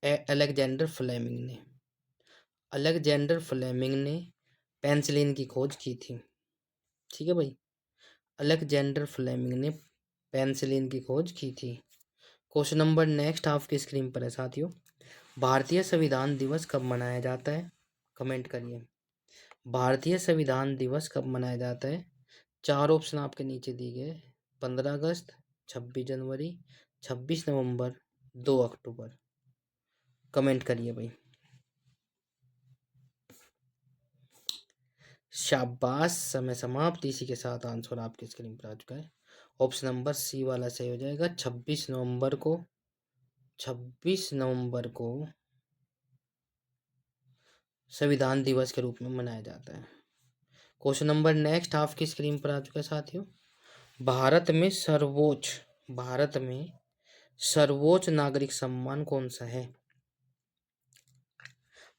Speaker 1: अलेक्जेंडर फ्लेमिंग ने, अलेक्जेंडर फ्लेमिंग ने पेंसिलिन की खोज की थी। ठीक है भाई, अलेक्जेंडर फ्लेमिंग ने पेंसिलिन की खोज की थी। क्वेश्चन नंबर नेक्स्ट आपकी स्क्रीन पर है साथियों। भारतीय संविधान दिवस कब मनाया जाता है? कमेंट करिए। भारतीय संविधान दिवस कब मनाया जाता है? 4 ऑप्शन आपके नीचे दिए गए। 15 अगस्त, 26 जनवरी, 26 नवंबर, 2 अक्टूबर। कमेंट करिए भाई। शाबाश, समय समाप्त। इसी के साथ आंसर आपकी स्क्रीन पर आ चुका है। ऑप्शन नंबर सी वाला सही हो जाएगा। 26 नवंबर को संविधान दिवस के रूप में मनाया जाता है। क्वेश्चन नंबर नेक्स्ट आपकी स्क्रीन पर आ चुका है साथियों। भारत में सर्वोच्च नागरिक सम्मान कौन सा है?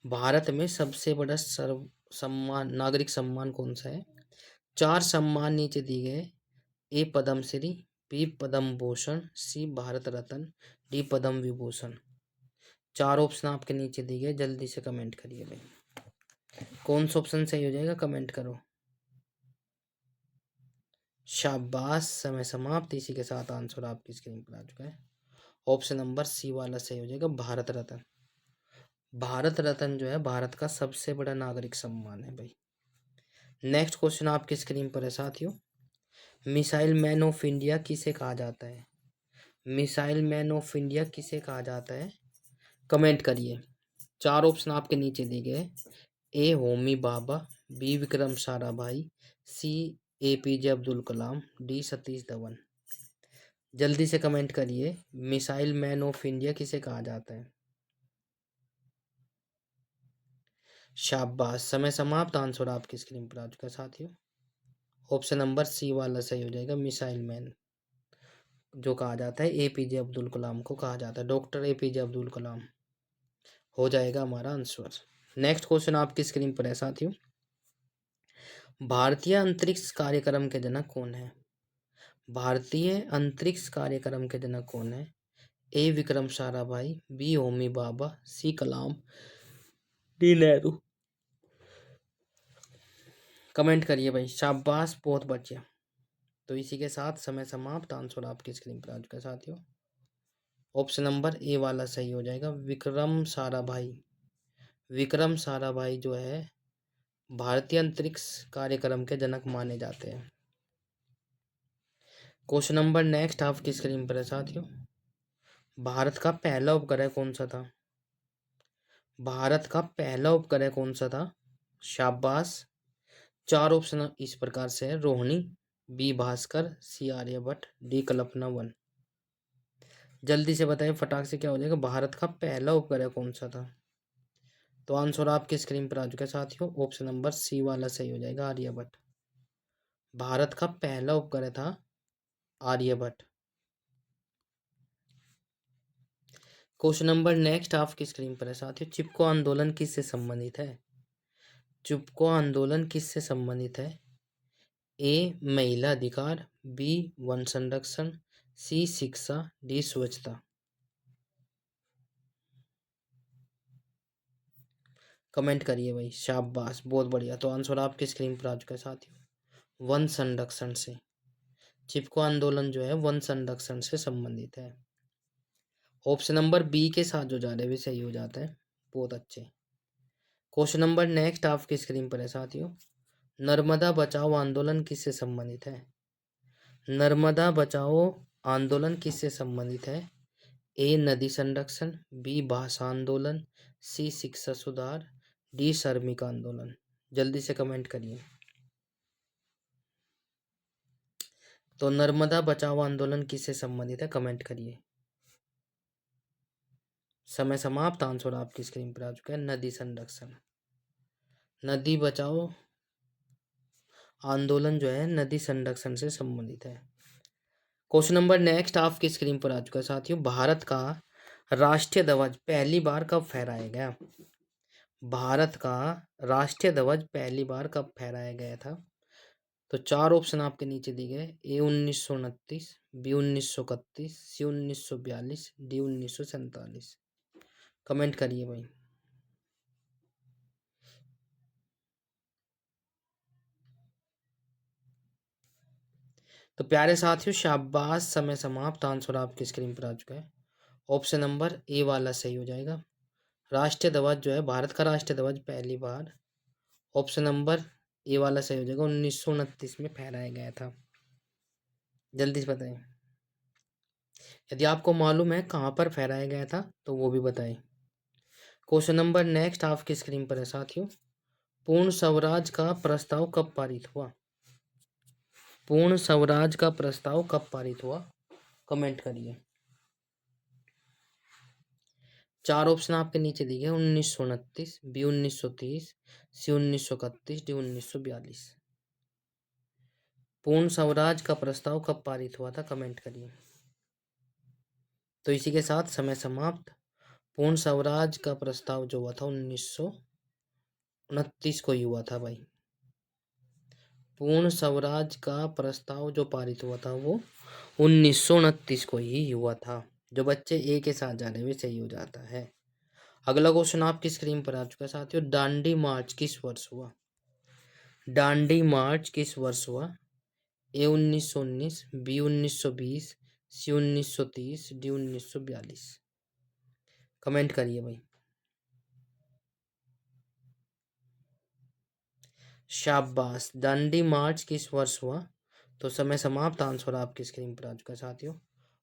Speaker 1: भारत में सबसे बड़ा सर्व सम्मान, नागरिक सम्मान कौन सा है? 4 सम्मान नीचे दिए गए। ए पद्मश्री, बी पद्म भूषण, सी भारत रत्न, डी पद्म विभूषण। 4 ऑप्शन आपके नीचे दिए गए। जल्दी से कमेंट करिए भाई, कौन सा ऑप्शन सही हो जाएगा? कमेंट करो। शाबाश, समय समाप्त। इसी के साथ आंसर आपकी स्क्रीन पर आ चुका है। ऑप्शन नंबर सी वाला सही हो जाएगा, भारत रत्न। भारत रत्न जो है भारत का सबसे बड़ा नागरिक सम्मान है भाई। नेक्स्ट क्वेश्चन आपकी स्क्रीन पर है साथियों। मिसाइल मैन ऑफ इंडिया किसे कहा जाता है? मिसाइल मैन ऑफ इंडिया किसे कहा जाता है? कमेंट करिए। 4 ऑप्शन आपके नीचे दिए गए। ए होमी बाबा, बी विक्रम साराभाई, सी एपीजे अब्दुल कलाम, डी सतीश धवन। जल्दी से कमेंट करिए, मिसाइल मैन ऑफ इंडिया किसे कहा जाता है? शाबाश, समय समाप्त। आंसर आपकी स्क्रीन पर आ चुका है साथियों। ऑप्शन नंबर सी वाला सही हो जाएगा। मिसाइल मैन जो कहा जाता है एपीजे अब्दुल कलाम को कहा जाता है, डॉक्टर एपीजे अब्दुल कलाम हो जाएगा हमारा आंसर। नेक्स्ट क्वेश्चन आपकी स्क्रीन पर है साथियों। भारतीय अंतरिक्ष कार्यक्रम के जनक कौन है? भारतीय अंतरिक्ष कार्यक्रम के जनक कौन है? ए विक्रम साराभाई, बी होमी बाबा, सी कलाम, डी नेहरू। कमेंट करिए भाई। शाबाश, बहुत बढ़िया। तो इसी के साथ समय समाप्त। आंसर आपकी स्क्रीन पर आ चुका है साथियों। ऑप्शन नंबर ए वाला सही हो जाएगा, विक्रम साराभाई। विक्रम साराभाई जो है भारतीय अंतरिक्ष कार्यक्रम के जनक माने जाते हैं। क्वेश्चन नंबर नेक्स्ट आपकी स्क्रीन पर है साथियों। भारत का पहला उपग्रह कौन सा था? भारत का पहला उपग्रह कौन सा था? शाबाश। 4 ऑप्शन इस प्रकार से है। रोहिणी, बी भास्कर, सी आर्यभट्ट, डी कल्पना वन। जल्दी से बताइए फटाक से क्या हो जाएगा। भारत का पहला उपग्रह कौन सा था? तो आंसर आपकी स्क्रीन पर आ चुका है साथियों, ऑप्शन नंबर सी वाला सही हो जाएगा, आर्यभट्ट। भारत का पहला उपग्रह था आर्यभट्ट। क्वेश्चन नंबर नेक्स्ट आपकी स्क्रीन पर है साथियों, चिपको आंदोलन किससे संबंधित है? चिपको आंदोलन किससे संबंधित है? ए महिला अधिकार, बी वन संरक्षण, सी शिक्षा, डी स्वच्छता। कमेंट करिए भाई, शाबाश, बहुत बढ़िया। तो आंसर आपकी स्क्रीन पर आ चुका है साथियों, वन संरक्षण से। चिपको आंदोलन जो है वन संरक्षण से संबंधित है। ऑप्शन नंबर बी के साथ जो जा रहे भी सही हो जाता है, बहुत अच्छे। क्वेश्चन नंबर नेक्स्ट आपकी स्क्रीन पर है साथियों, नर्मदा बचाओ आंदोलन किससे संबंधित है? नर्मदा बचाओ आंदोलन किससे संबंधित है? ए नदी संरक्षण, बी भाषा आंदोलन, सी शिक्षा सुधार, डी श्रमिक आंदोलन। जल्दी से कमेंट करिए। तो नर्मदा बचाओ आंदोलन किससे संबंधित है, कमेंट करिए। समय समाप्त। आंसर आपकी स्क्रीन पर आ चुका है, नदी संरक्षण। नदी बचाओ आंदोलन जो है नदी संरक्षण से संबंधित है। क्वेश्चन नंबर नेक्स्ट आपकी स्क्रीन पर आ चुका है साथियों, भारत का राष्ट्रीय ध्वज पहली बार कब फहराया गया? भारत का राष्ट्रीय ध्वज पहली बार कब फहराया गया था? तो चार ऑप्शन आपके नीचे दिए गए, ए 1929, बी 1931, सी 1942, डी 1947। कमेंट करिए भाई। तो प्यारे साथियों शाबाश, समय समाप्त। आंसर आपकी स्क्रीन पर आ चुका है, ऑप्शन नंबर ए वाला सही हो जाएगा। राष्ट्रीय ध्वज जो है, भारत का राष्ट्रीय ध्वज पहली बार ऑप्शन नंबर ए वाला सही हो जाएगा, 1929 में फहराया गया था। जल्दी से बताएं, यदि आपको मालूम है कहाँ पर फहराया गया था तो वो भी बताएं। क्वेश्चन नंबर नेक्स्ट आपकी स्क्रीन पर है साथियों, पूर्ण स्वराज का प्रस्ताव कब पारित हुआ? पूर्ण स्वराज का प्रस्ताव कब पारित हुआ, कमेंट करिए। चार ऑप्शन आपके नीचे दिए गए, 1929, बी 1930, सी 1931, डी 1942। पूर्ण स्वराज का प्रस्ताव कब पारित हुआ था, कमेंट करिए। तो इसी के साथ समय समाप्त। पूर्ण स्वराज का प्रस्ताव जो हुआ था 1929 को ही हुआ था भाई। पूर्ण स्वराज का प्रस्ताव जो पारित हुआ था वो 1929 को ही हुआ था। जो बच्चे ए के साथ जा रहे वे सही हो जाता है। अगला क्वेश्चन आपकी स्क्रीन पर आ चुका है साथियों, दांडी मार्च किस वर्ष हुआ? दांडी मार्च किस वर्ष हुआ? ए 1919, बी 1920, सी 1930, डी 1942। कमेंट करिए भाई। शाबाश, दांडी मार्च किस वर्ष हुआ? तो समय समाप्त। आंसर आपकी स्क्रीन पर आ चुका है साथियों,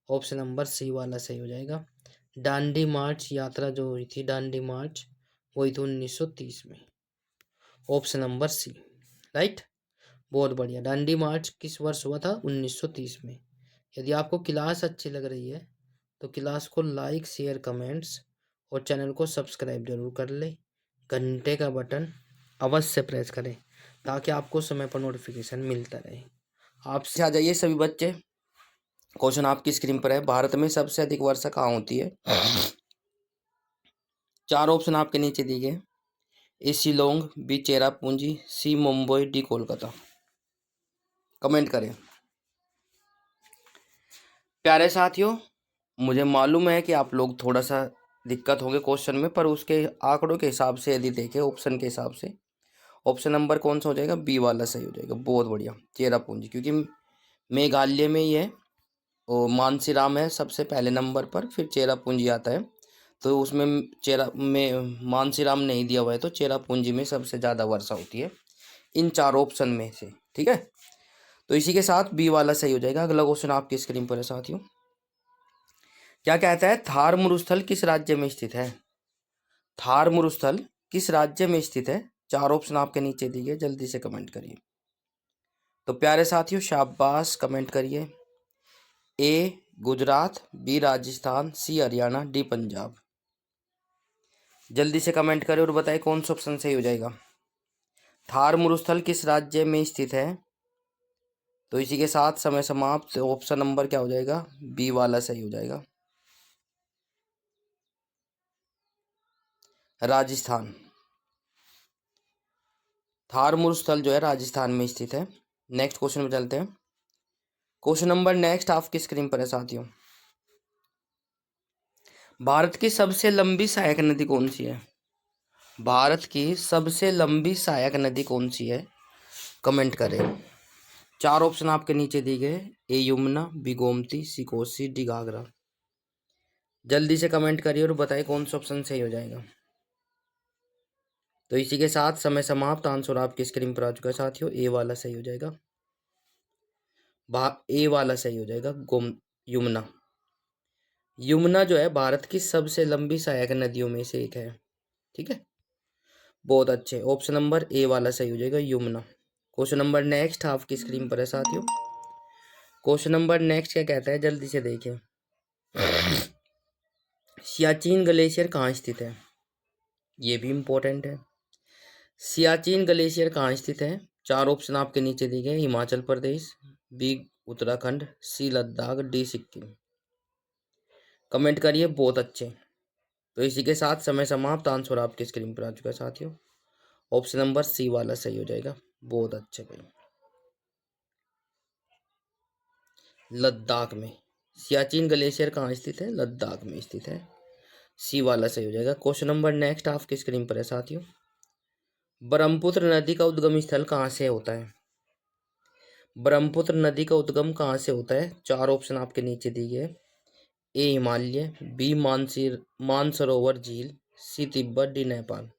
Speaker 1: ऑप्शन नंबर सी वाला सही हो जाएगा। दांडी मार्च यात्रा जो हुई थी, दांडी मार्च वही थी 1930 में, ऑप्शन नंबर सी, राइट। बहुत बढ़िया। दांडी मार्च किस वर्ष हुआ था? 1930 में। यदि आपको क्लास अच्छी लग रही है तो क्लास को लाइक शेयर कमेंट्स और चैनल को सब्सक्राइब जरूर कर ले। घंटे का बटन अवश्य प्रेस करें ताकि आपको समय पर नोटिफिकेशन मिलता रहे। आपसे आ जाइए सभी बच्चे, क्वेश्चन आपकी स्क्रीन पर है, भारत में सबसे अधिक वर्षा कहाँ होती है? चार ऑप्शन आपके नीचे दिए गए, ए शिलोंग, बी चेरापूंजी, सी मुंबई, डी कोलकाता। कमेंट करें। प्यारे साथियों, मुझे मालूम है कि आप लोग थोड़ा सा दिक्कत होंगे क्वेश्चन में, पर उसके आंकड़ों के हिसाब से यदि देखें ऑप्शन के हिसाब से, ऑप्शन नंबर कौन सा हो जाएगा? बी वाला सही हो जाएगा। बहुत बढ़िया, चेरापूंजी, क्योंकि मेघालय में ही है और मानसीराम है सबसे पहले नंबर पर, फिर चेरापूंजी आता है। तो उसमें मानसीराम नहीं दिया हुआ है, तो चेरापूंजी में सबसे ज़्यादा वर्षा होती है इन चार ऑप्शन में से, ठीक है। तो इसी के साथ बी वाला सही हो जाएगा। अगला क्वेश्चन आपकी स्क्रीन पर है साथियों, क्या कहता है थार मरुस्थल किस राज्य में स्थित है? थार मरुस्थल किस राज्य में स्थित है? चार ऑप्शन आपके नीचे दिए गए, जल्दी से कमेंट करिए। तो प्यारे साथियों शाबाश, कमेंट करिए। ए गुजरात, बी राजस्थान, सी हरियाणा, डी पंजाब। जल्दी से कमेंट करें और बताएं कौन सा ऑप्शन सही हो जाएगा। थार मरुस्थल किस राज्य में स्थित है? तो इसी के साथ समय समाप्त। ऑप्शन नंबर क्या हो जाएगा? बी वाला सही हो जाएगा, राजस्थान। थार मरुस्थल जो है राजस्थान में स्थित है। नेक्स्ट क्वेश्चन में चलते हैं। क्वेश्चन नंबर नेक्स्ट आपकी स्क्रीन पर है साथियों। भारत की सबसे लंबी सहायक नदी कौन सी है? भारत की सबसे लंबी सहायक नदी कौन सी है? कमेंट करें। 4 ऑप्शन आपके नीचे दिए गए। ए यमुना, बी गोमती, सी कोसी, डी घाघरा। जल्दी से कमेंट करिए और बताइए कौन सा ऑप्शन सही हो जाएगा। तो इसी के साथ समय समाप्त। आंसर आपकी स्क्रीन पर आ चुका है साथियों। ए वाला सही हो जाएगा। ए वाला सही हो जाएगा, यमुना। यमुना जो है भारत की सबसे लंबी सहायक नदियों में से एक है। ठीक है, बहुत अच्छे। ऑप्शन नंबर ए वाला सही हो जाएगा, यमुना। क्वेश्चन नंबर नेक्स्ट आपकी स्क्रीन पर है साथियों। क्वेश्चन नंबर नेक्स्ट क्या कहता है, जल्दी से देखिए। सियाचिन ग्लेशियर कहाँ स्थित है? ये भी इंपॉर्टेंट है। सियाचिन ग्लेशियर कहाँ स्थित है? 4 ऑप्शन आपके नीचे दिए गए। हिमाचल प्रदेश, बी उत्तराखंड, सी लद्दाख, डी सिक्किम। कमेंट करिए, बहुत अच्छे। तो इसी के साथ समय समाप्त। आंसर आपकी स्क्रीन पर आ चुका है साथियों। ऑप्शन नंबर सी वाला सही हो जाएगा, बहुत अच्छे भाई। लद्दाख में सियाचिन ग्लेशियर कहाँ स्थित है? लद्दाख में स्थित है। सी वाला सही हो जाएगा। क्वेश्चन नंबर नेक्स्ट आपकी स्क्रीन पर है साथियों। ब्रह्मपुत्र नदी का उद्गम स्थल कहाँ से होता है? ब्रह्मपुत्र नदी का उद्गम कहाँ से होता है? 4 ऑप्शन आपके नीचे दिए गए। ए हिमालय, बी मानसरोवर झील, सी तिब्बत, डी नेपाल।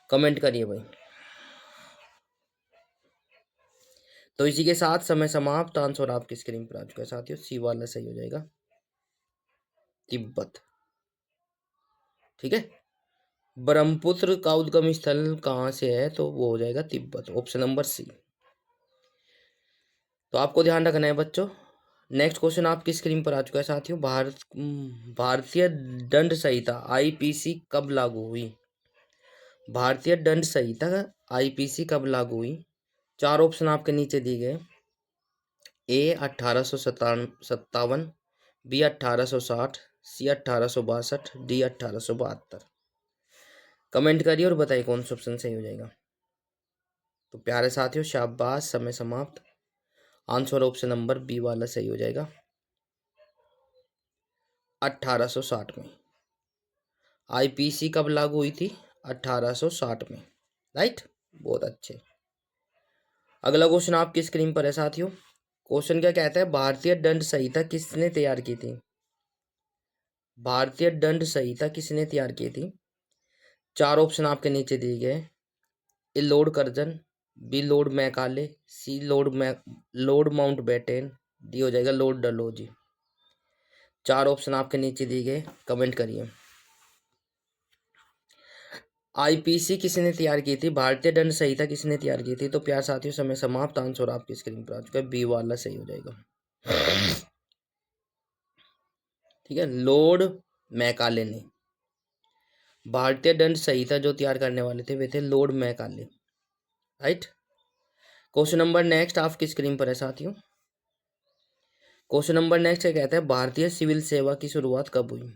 Speaker 1: कमेंट करिए भाई। तो इसी के साथ समय समाप्त। आंसर आपकी स्क्रीन पर आ चुका है साथियों। सी वाला सही हो जाएगा, तिब्बत। ठीक है, ब्रह्मपुत्र का उद्गम स्थल कहाँ से है? तो वो हो जाएगा तिब्बत, ऑप्शन नंबर सी। तो आपको ध्यान रखना है बच्चों। नेक्स्ट क्वेश्चन आपकी स्क्रीन पर आ चुका है साथियों। भारतीय दंड संहिता आईपीसी कब लागू हुई? भारतीय दंड संहिता आईपीसी कब लागू हुई? 4 ऑप्शन आपके नीचे दिए गए। ए 1857, बी 1860, सी 1862, डी 1872। कमेंट करिए और बताइए कौन सा ऑप्शन सही हो जाएगा। तो प्यारे साथियों शाबाश, समय समाप्त। आंसर ऑप्शन नंबर बी वाला सही हो जाएगा, 1860 में। आईपीसी कब लागू हुई थी? 1860 में। राइट, बहुत अच्छे। अगला क्वेश्चन आपकी स्क्रीन पर है साथियों। क्वेश्चन क्या कहता है, भारतीय दंड संहिता किसने तैयार की थी? भारतीय दंड संहिता किसने तैयार की थी? 4 ऑप्शन आपके नीचे दिए गए। A Lord Curzon, B Lord Macaulay, C Lord Mountbatten, D हो जाएगा लॉर्ड डलहौजी। 4 ऑप्शन आपके नीचे दिए गए, कमेंट करिए। आईपीसी किसने तैयार की थी? भारतीय दंड संहिता किसने तैयार की थी? तो प्यार साथियों समय समाप्त। आंसर आपकी स्क्रीन पर आ चुका है, बी वाला सही हो जाएगा। ठीक है, लॉर्ड मैकाले ने। भारतीय दंड संहिता जो तैयार करने वाले थे वे थे Lord Macaulay. Right. Question number next आपकी स्क्रीन पर है साथियों। क्वेश्चन नंबर नेक्स्ट क्या कहता है, भारतीय सिविल सेवा की शुरुआत कब हुई?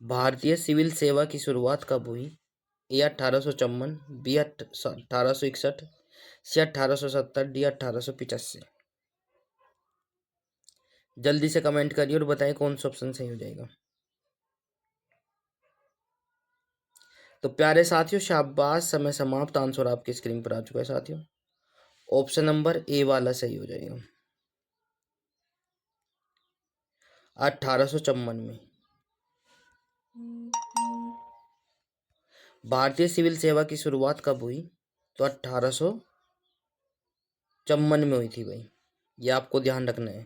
Speaker 1: भारतीय सिविल सेवा की शुरुआत कब हुई? ए 1854, बी 1861, सी 1870, डी 1885। जल्दी से कमेंट करिए और बताइए कौन सा ऑप्शन सही हो जाएगा। तो प्यारे साथियों शाबाश, समय समाप्त। आंसर आपकी स्क्रीन पर आ चुका है साथियों। ऑप्शन नंबर ए वाला सही हो जाएगा, 1854 में। भारतीय सिविल सेवा की शुरुआत कब हुई? तो 1854 में हुई थी भाई, ये आपको ध्यान रखना है।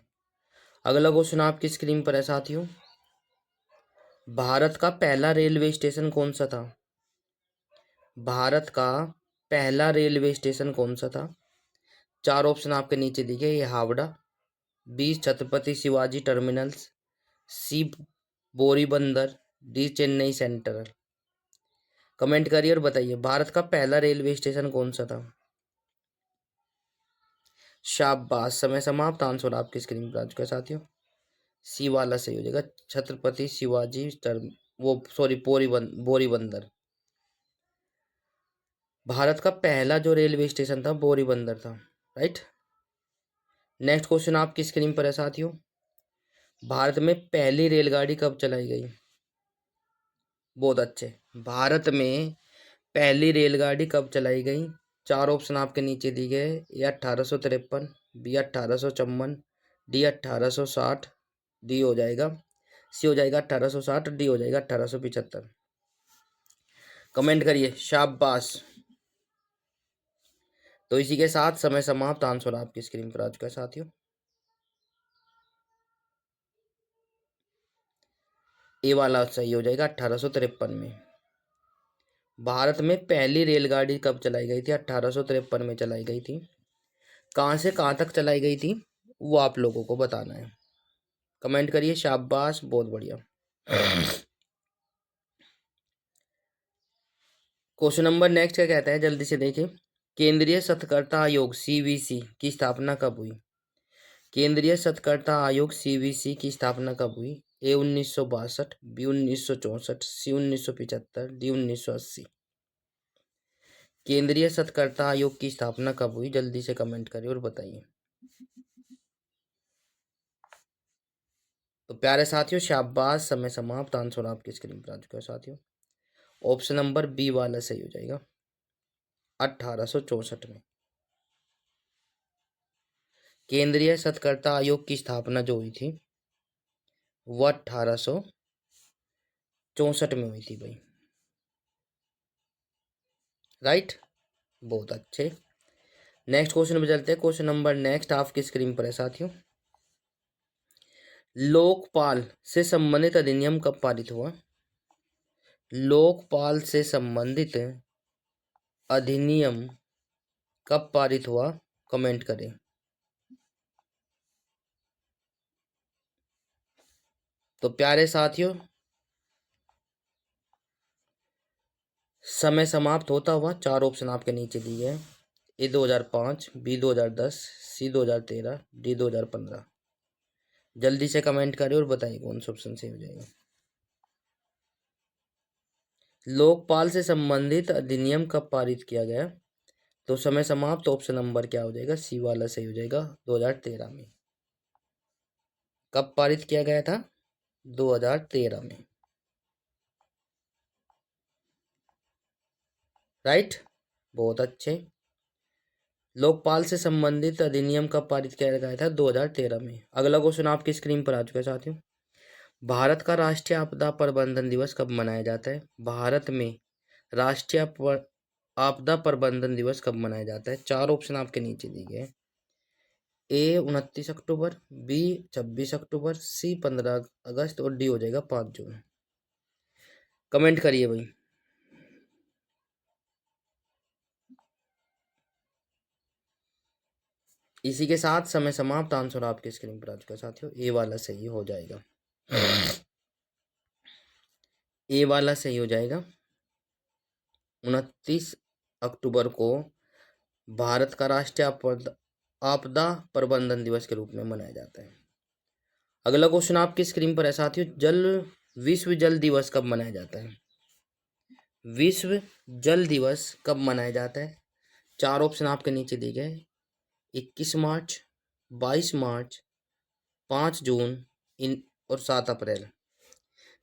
Speaker 1: अगला क्वेश्चन आपकी स्क्रीन पर है साथियों। भारत का पहला रेलवे स्टेशन कौन सा था? भारत का पहला रेलवे स्टेशन कौन सा था? चार ऑप्शन आपके नीचे दिए गए, ये Howrah, B Chhatrapati Shivaji terminals, C Boribunder, D Chennai central. Comment करिए और बताइए भारत का पहला रेलवे स्टेशन कौन सा था। शाबाश, समय समाप्त। आंसर आपकी स्क्रीन पर आ चुका है साथियों, सी वाला सही हो जाएगा, छत्रपति शिवाजी टर्म वो सॉरी बोरीबंदर। भारत का पहला जो रेलवे स्टेशन था बोरीबंदर था, राइट। नेक्स्ट क्वेश्चन आपकी स्क्रीन पर है साथियों, भारत में पहली रेलगाड़ी कब चलाई गई। बहुत अच्छे। भारत में पहली रेलगाड़ी कब चलाई गई। चार ऑप्शन आपके नीचे दिए गए, ए 1853, बी 1854, डी 1860, डी हो जाएगा सी हो जाएगा 1860, डी हो जाएगा 1875। कमेंट करिए, शाबाश। तो इसी के साथ समय समाप्त। आंसर आपकी स्क्रीन पर आ चुका है साथियों, ए वाला सही हो जाएगा 1853 में। भारत में पहली रेलगाड़ी कब चलाई गई थी, 1853 में चलाई गई थी। कहाँ से कहाँ तक चलाई गई थी वो आप लोगों को बताना है। कमेंट करिए, शाबाश, बहुत बढ़िया। क्वेश्चन नंबर नेक्स्ट क्या कहता है, जल्दी से देखिए। केंद्रीय सतर्कता आयोग सीवीसी की स्थापना कब हुई। केंद्रीय सतर्कता आयोग सीवीसी की स्थापना कब हुई। ए 1962, बी 1964, सी 1975, डी 1980। केंद्रीय सतर्कता आयोग की स्थापना कब हुई, जल्दी से कमेंट करिए और बताइए। तो प्यारे साथियों, शाबाश, समय समाप्त। आंसर आपकी स्क्रीन पर आ चुका है साथियों, ऑप्शन नंबर बी वाला सही हो जाएगा, 1864 में। केंद्रीय सतर्कता आयोग की स्थापना जो हुई थी वो 1864 में हुई थी भाई, राइट। बहुत अच्छे। नेक्स्ट क्वेश्चन पे चलते हैं। क्वेश्चन नंबर नेक्स्ट आपकी स्क्रीन पर है साथियों, लोकपाल से संबंधित अधिनियम कब पारित हुआ। लोकपाल से संबंधित अधिनियम कब पारित हुआ, कमेंट करें। तो प्यारे साथियों, समय समाप्त होता हुआ चार ऑप्शन आपके नीचे दिए हैं, ए 2005, बी 2010, सी 2013, डी 2015। जल्दी से कमेंट करें और बताइए कौन सा ऑप्शन सही हो जाएगा। लोकपाल से संबंधित अधिनियम कब पारित किया गया, तो समय समाप्त। ऑप्शन नंबर क्या हो जाएगा, सी वाला सही हो जाएगा, 2013 में। कब पारित किया गया था, 2013 में, राइट। बहुत अच्छे। लोकपाल से संबंधित अधिनियम कब पारित किया गया था, 2013 में। अगला क्वेश्चन आपकी स्क्रीन पर आ चुका है साथियों, भारत का राष्ट्रीय आपदा प्रबंधन दिवस कब मनाया जाता है। भारत में राष्ट्रीय आपदा प्रबंधन दिवस कब मनाया जाता है। चार ऑप्शन आपके नीचे दिए गए, ए 29 अक्टूबर, बी 26 अक्टूबर, सी 15 अगस्त और डी हो जाएगा 5 जून। कमेंट करिए भाई। इसी के साथ समय समाप्त। आंसर आपके स्क्रीन पर आ चुका है साथियों, ए वाला सही हो जाएगा, ए वाला सही हो जाएगा। 29 अक्टूबर को भारत का राष्ट्रीय आपदा प्रबंधन दिवस के रूप में मनाया जाता है। अगला क्वेश्चन आपकी स्क्रीन पर है साथियों, विश्व जल दिवस कब मनाया जाता है। विश्व जल दिवस कब मनाया जाता है। चार ऑप्शन आपके नीचे दिए गए, 21 मार्च, 22 मार्च, 5 जून इन और 7 अप्रैल।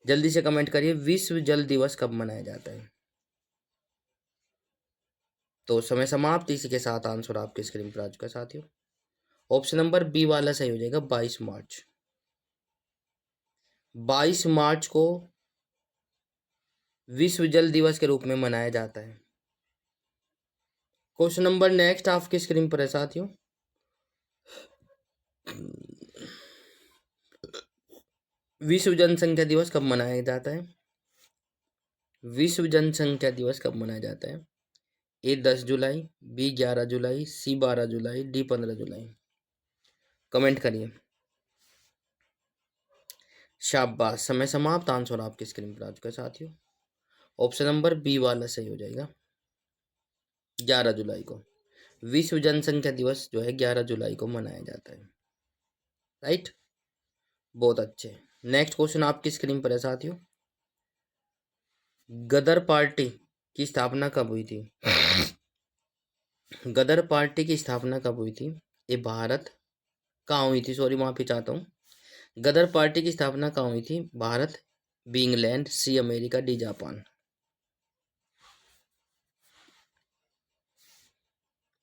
Speaker 1: जल्दी से कमेंट करिए, विश्व जल दिवस कब मनाया जाता है। तो समय समाप्त। इसी के साथ आंसर आपके स्क्रीन पर आ चुका है साथियों, ऑप्शन नंबर बी वाला सही हो जाएगा, 22 मार्च। 22 मार्च को विश्व जल दिवस के रूप में मनाया जाता है। क्वेश्चन नंबर नेक्स्ट आपकी स्क्रीन पर है साथियों, विश्व जनसंख्या दिवस कब मनाया जाता है। विश्व जनसंख्या दिवस कब मनाया जाता है। ए 10 जुलाई, बी 11 जुलाई, सी 12 जुलाई, डी 15 जुलाई। कमेंट करिए। शाबाश, समय समाप्त। आंसर आपकी स्क्रीन पर आ चुका है साथियों। ऑप्शन नंबर बी वाला सही हो जाएगा। 11 जुलाई को विश्व जनसंख्या दिवस जो है 11 जुलाई को मनाया जाता है। राइट, बहुत अच्छे। नेक्स्ट क्वेश्चन आपकी स्क्रीन पर है साथियों। गदर पार्टी की स्थापना कब हुई थी? गदर पार्टी की स्थापना कब हुई थी? ये भारत कहाँ हुई थी? सॉरी, माफी चाहता हूँ। गदर पार्टी की स्थापना कहाँ हुई थी? Bharat, B England, C America, D Japan.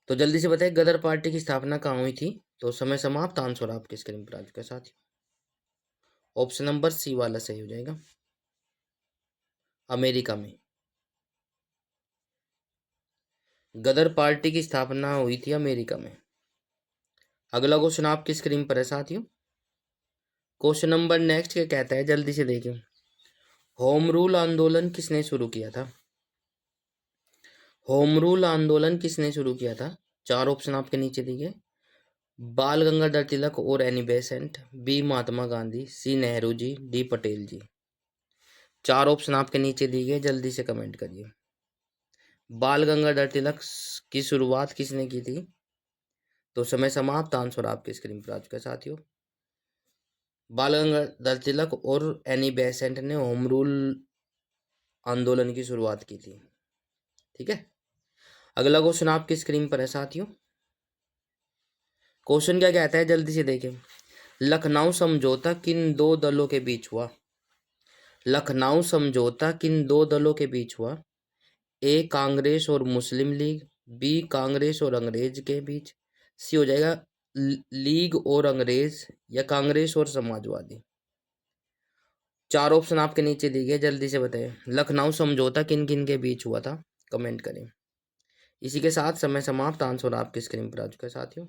Speaker 1: तो जल्दी से बताइए गदर पार्टी की स्थापना कहाँ हुई थी? तो समय समाप्त। आंसर आपके स्क्रीन पर आ चुका है साथियों। ऑप्शन नंबर सी वाला सही हो जाएगा, अमेरिका में। गदर पार्टी की स्थापना हुई थी अमेरिका में। अगला क्वेश्चन आपकी स्क्रीन पर है साथियों। क्वेश्चन नंबर नेक्स्ट क्या कहता है, जल्दी से देखिए। होम रूल आंदोलन किसने शुरू किया था? होम रूल आंदोलन किसने शुरू किया था? चार ऑप्शन आपके नीचे दिए। बाल गंगाधर तिलक और Annie Besant, B Mahatma Gandhi, सी नेहरू जी, डी पटेल जी। चार ऑप्शन आपके नीचे दिए गए, जल्दी से कमेंट करिए। बाल गंगाधर तिलक की शुरुआत किसने की थी? तो समय समाप्त। आंसर आपके स्क्रीन पर आ चुका है साथियों। बाल गंगाधर तिलक और एनी बेसेंट ने होम रूल आंदोलन की शुरुआत की थी। ठीक है, अगला क्वेश्चन आपकी स्क्रीन पर है साथियों। क्वेश्चन क्या कहता है, जल्दी से देखें। लखनऊ समझौता किन दो दलों के बीच हुआ? लखनऊ समझौता किन दो दलों के बीच हुआ? ए कांग्रेस और मुस्लिम लीग, बी कांग्रेस और अंग्रेज के बीच, सी हो जाएगा लीग और अंग्रेज, या कांग्रेस और समाजवादी। चार ऑप्शन आपके नीचे दिए गए, जल्दी से बताइए लखनऊ समझौता किन किन के बीच हुआ था। कमेंट करें। इसी के साथ समय समाप्त। आंसर आपकी स्क्रीन पर आ चुका है साथियों।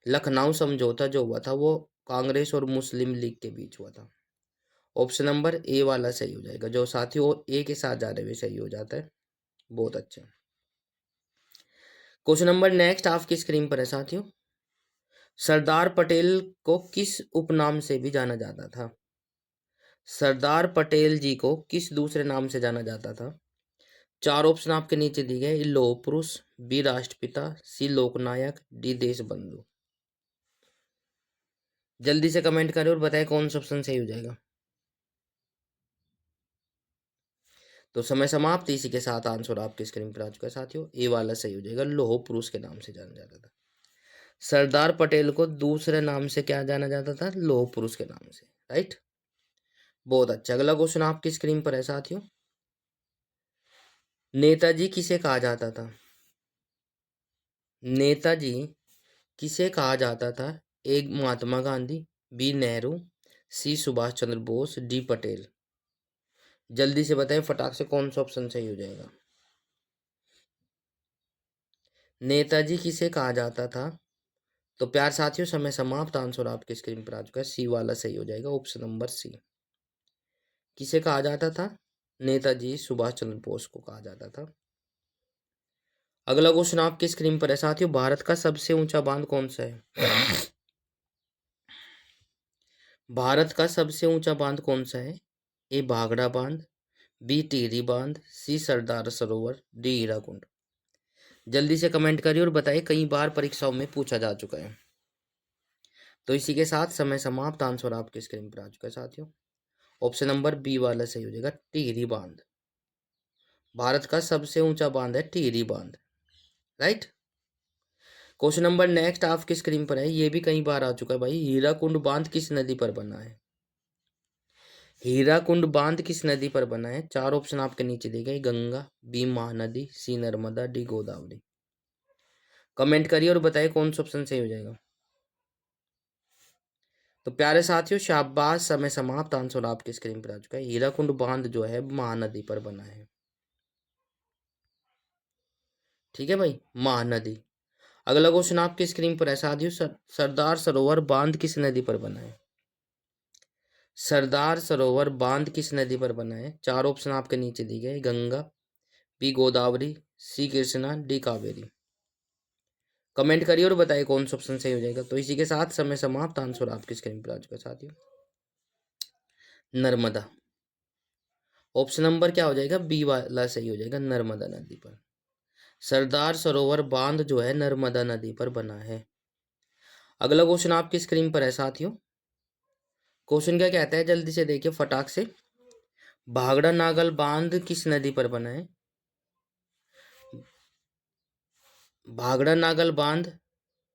Speaker 1: लखनऊ समझौता जो हुआ था वो कांग्रेस और मुस्लिम लीग के बीच हुआ था। ऑप्शन नंबर ए वाला सही हो जाएगा। जो साथियों ए के साथ जा रहे हुए सही हो जाता है। बहुत अच्छे। क्वेश्चन नंबर नेक्स्ट आपकी स्क्रीन पर है साथियों। सरदार पटेल को किस उपनाम से भी जाना जाता था? सरदार पटेल जी को किस दूसरे नाम से जाना जाता था? चार ऑप्शन आपके नीचे दिए गए। लौह पुरुष, बी राष्ट्रपिता, सी लोकनायक, डी देश बंधु। जल्दी से कमेंट करें और बताएं कौन सा ऑप्शन सही हो जाएगा। तो समय समाप्त। इसी के साथ आंसर आपके स्क्रीन पर आ चुका है साथियों। ए वाला सही हो जाएगा, लौह पुरुष के नाम से जाना जाता था। सरदार पटेल को दूसरे नाम से क्या जाना जाता था? लौह पुरुष के नाम से। राइट, बहुत अच्छा। अगला क्वेश्चन आपकी स्क्रीन पर है साथियों। नेताजी किसे कहा जाता था? नेताजी किसे कहा जाता था? ए महात्मा गांधी, बी नेहरू, सी सुभाष चंद्र बोस, डी पटेल। जल्दी से बताएं फटाक से कौन सा ऑप्शन सही हो जाएगा। नेताजी किसे कहा जाता था? तो प्यार साथियों समय समाप्त। आंसर आपके स्क्रीन पर आ चुका है, सी वाला सही हो जाएगा, ऑप्शन नंबर सी। किसे कहा जाता था? नेताजी सुभाष चंद्र बोस को कहा जाता था। अगला क्वेश्चन आपकी स्क्रीन पर है साथियों। भारत का सबसे ऊंचा बांध कौन सा है? भारत का सबसे ऊंचा बांध कौन सा है? ए भाखड़ा बांध, बी टिहरी बांध, सी सरदार सरोवर, डी हीराकुंड। जल्दी से कमेंट करिए और बताइए, कई बार परीक्षाओं में पूछा जा चुका है। तो इसी के साथ समय समाप्त। आंसर आपके स्क्रीन पर आ चुका है साथियों। ऑप्शन नंबर बी वाला सही हो जाएगा, टिहरी बांध। भारत का सबसे ऊंचा बांध है टिहरी बांध। राइट, क्वेश्चन नंबर नेक्स्ट आपकी स्क्रीन पर है। ये भी कई बार आ चुका है भाई। हीराकुंड बांध किस नदी पर बना है? हीराकुंड बांध किस नदी पर बना है? चार ऑप्शन आपके नीचे दिए गए। गंगा, बी महानदी, सी नर्मदा, डी गोदावरी। कमेंट करिए और बताइए कौन सा ऑप्शन सही हो जाएगा। तो प्यारे साथियों शाबाश, समय समाप्त। आंसर आपकी स्क्रीन पर आ चुका है। हीराकुंड बांध जो है महानदी पर बना है। ठीक है भाई, महानदी। अगला क्वेश्चन आपकी स्क्रीन पर है साथियों। सरदार सरोवर बांध किस नदी पर बना है? सरदार सरोवर बांध किस नदी पर बना है? चार ऑप्शन आपके नीचे दिए गए। गंगा, बी गोदावरी, सी कृष्णा, डी कावेरी। कमेंट करिए और बताइए कौन सा ऑप्शन सही हो जाएगा। तो इसी के साथ समय समाप्त। आंसर आपकी स्क्रीन पर आ चुका है साथियों, नर्मदा। ऑप्शन नंबर क्या हो जाएगा, बी वाला सही हो जाएगा, नर्मदा नदी पर। सरदार सरोवर बांध जो है नर्मदा नदी पर बना है। अगला क्वेश्चन आपकी स्क्रीन पर है साथियों। क्वेश्चन क्या कहता है, जल्दी से देखिए फटाक से। भाखड़ा नागल बांध किस नदी पर बना है? भाखड़ा नागल बांध,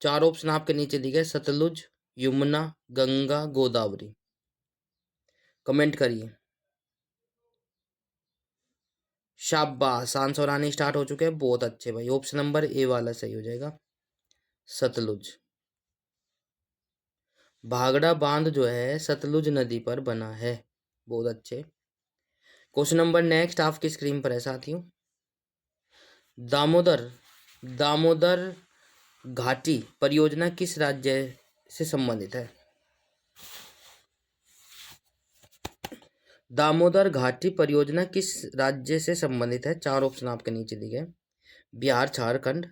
Speaker 1: चार ऑप्शन आपके नीचे दिए गए, सतलुज, यमुना, गंगा, गोदावरी। कमेंट करिए। शाबाश, आंसर आने स्टार्ट हो चुके हैं, बहुत अच्छे भाई। ऑप्शन नंबर ए वाला सही हो जाएगा, सतलुज। भाखड़ा बांध जो है सतलुज नदी पर बना है, बहुत अच्छे। क्वेश्चन नंबर नेक्स्ट आपकी स्क्रीन पर है साथियों। दामोदर दामोदर घाटी परियोजना किस राज्य से संबंधित है? दामोदर घाटी परियोजना किस राज्य से संबंधित है? चार ऑप्शन आपके नीचे दिए गए, बिहार, झारखंड,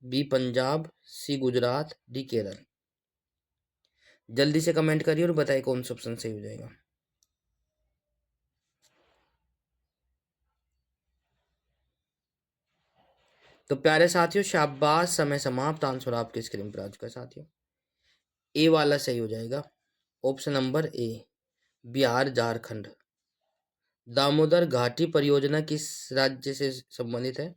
Speaker 1: बी पंजाब, सी गुजरात, डी केरल। जल्दी से कमेंट करिए और बताइए कौन सा ऑप्शन सही हो जाएगा। तो प्यारे साथियों शाबाश, समय समाप्त। आंसर आपकी स्क्रीन पर आ चुका है साथियों, ए वाला सही हो जाएगा, option number A, Bihar, Jharkhand. Damodar घाटी परियोजना किस राज्य से संबंधित है?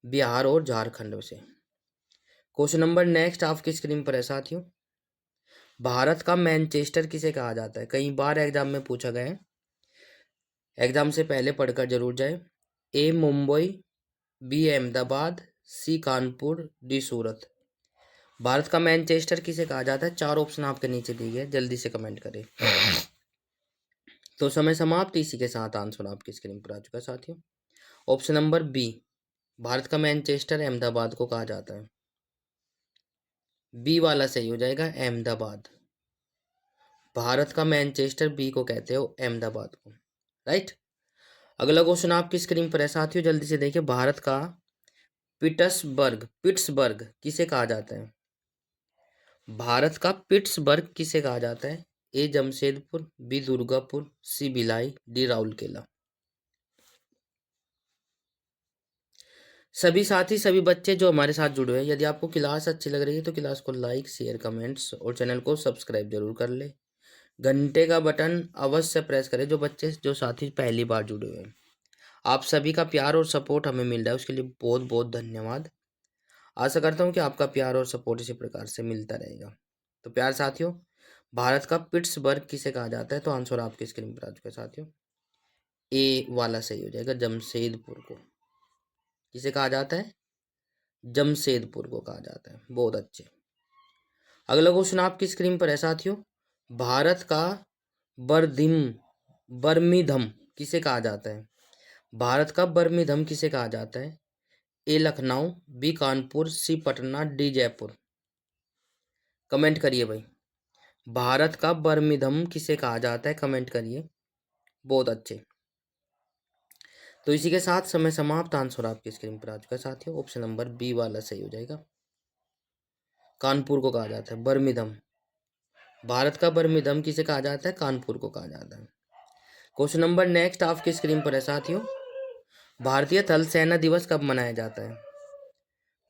Speaker 1: बिहार और झारखंड से। क्वेश्चन नंबर नेक्स्ट आपकी स्क्रीन पर है साथियों। भारत का मैनचेस्टर किसे कहा जाता है? कई बार एग्जाम में पूछा गया है, एग्जाम से पहले पढ़कर जरूर जाए। ए मुंबई, बी अहमदाबाद, सी कानपुर, डी सूरत। भारत का मैनचेस्टर किसे कहा जाता है? चार ऑप्शन आपके नीचे दिए गए, जल्दी से कमेंट करें। तो समय समाप्त। इसी के साथ आंसर आपकी स्क्रीन पर आ चुका है साथियों, ऑप्शन नंबर बी, भारत का मैनचेस्टर अहमदाबाद को कहा जाता है। बी वाला सही हो जाएगा, अहमदाबाद। भारत का मैनचेस्टर बी को कहते हो, अहमदाबाद को, राइट। अगला क्वेश्चन आपकी स्क्रीन पर है साथियों, जल्दी से देखिए। भारत का पिट्सबर्ग किसे कहा जाता है? भारत का पिट्सबर्ग किसे कहा जाता है? ए जमशेदपुर, बी दुर्गापुर, सी भिलाई, डी राउरकेला। सभी साथी, सभी बच्चे जो हमारे साथ जुड़े हैं, यदि आपको क्लास अच्छी लग रही है तो क्लास को लाइक, शेयर, कमेंट्स और चैनल को सब्सक्राइब जरूर कर ले। घंटे का बटन अवश्य प्रेस करें जो बच्चे, जो साथी पहली बार जुड़े हुए हैं। आप सभी का प्यार और सपोर्ट हमें मिल रहा है, उसके लिए बहुत बहुत धन्यवाद। आशा करता हूँ कि आपका प्यार और सपोर्ट इसी प्रकार से मिलता रहेगा। तो प्यार साथियों, भारत का पिट्सबर्ग किसे कहा जाता है? तो आंसर आपकी स्क्रीन पर आ चुका है साथियों, ए वाला सही हो जाएगा, जमशेदपुर को किसे कहा जाता है? जमशेदपुर को कहा जाता है, बहुत अच्छे। अगला क्वेश्चन आपकी स्क्रीन पर है साथियों। भारत का बर्दिम बर्मिधम किसे कहा जाता है? भारत का बर्मिधम किसे कहा जाता है? ए लखनऊ, बी कानपुर, सी पटना, डी जयपुर। कमेंट करिए भाई, भारत का बर्मिधम किसे कहा जाता है? कमेंट करिए, बहुत अच्छे। तो इसी के साथ समय समाप्त। आंसर आपकी स्क्रीन पर आ चुका है साथियों, ऑप्शन नंबर बी वाला सही हो जाएगा, कानपुर को कहा जाता है बर्मिधम। भारत का बर्मिधम किसे कहा जाता है? कानपुर को कहा जाता है। क्वेश्चन नंबर नेक्स्ट आपकी स्क्रीन पर है साथियों। भारतीय थल सेना दिवस कब मनाया जाता है?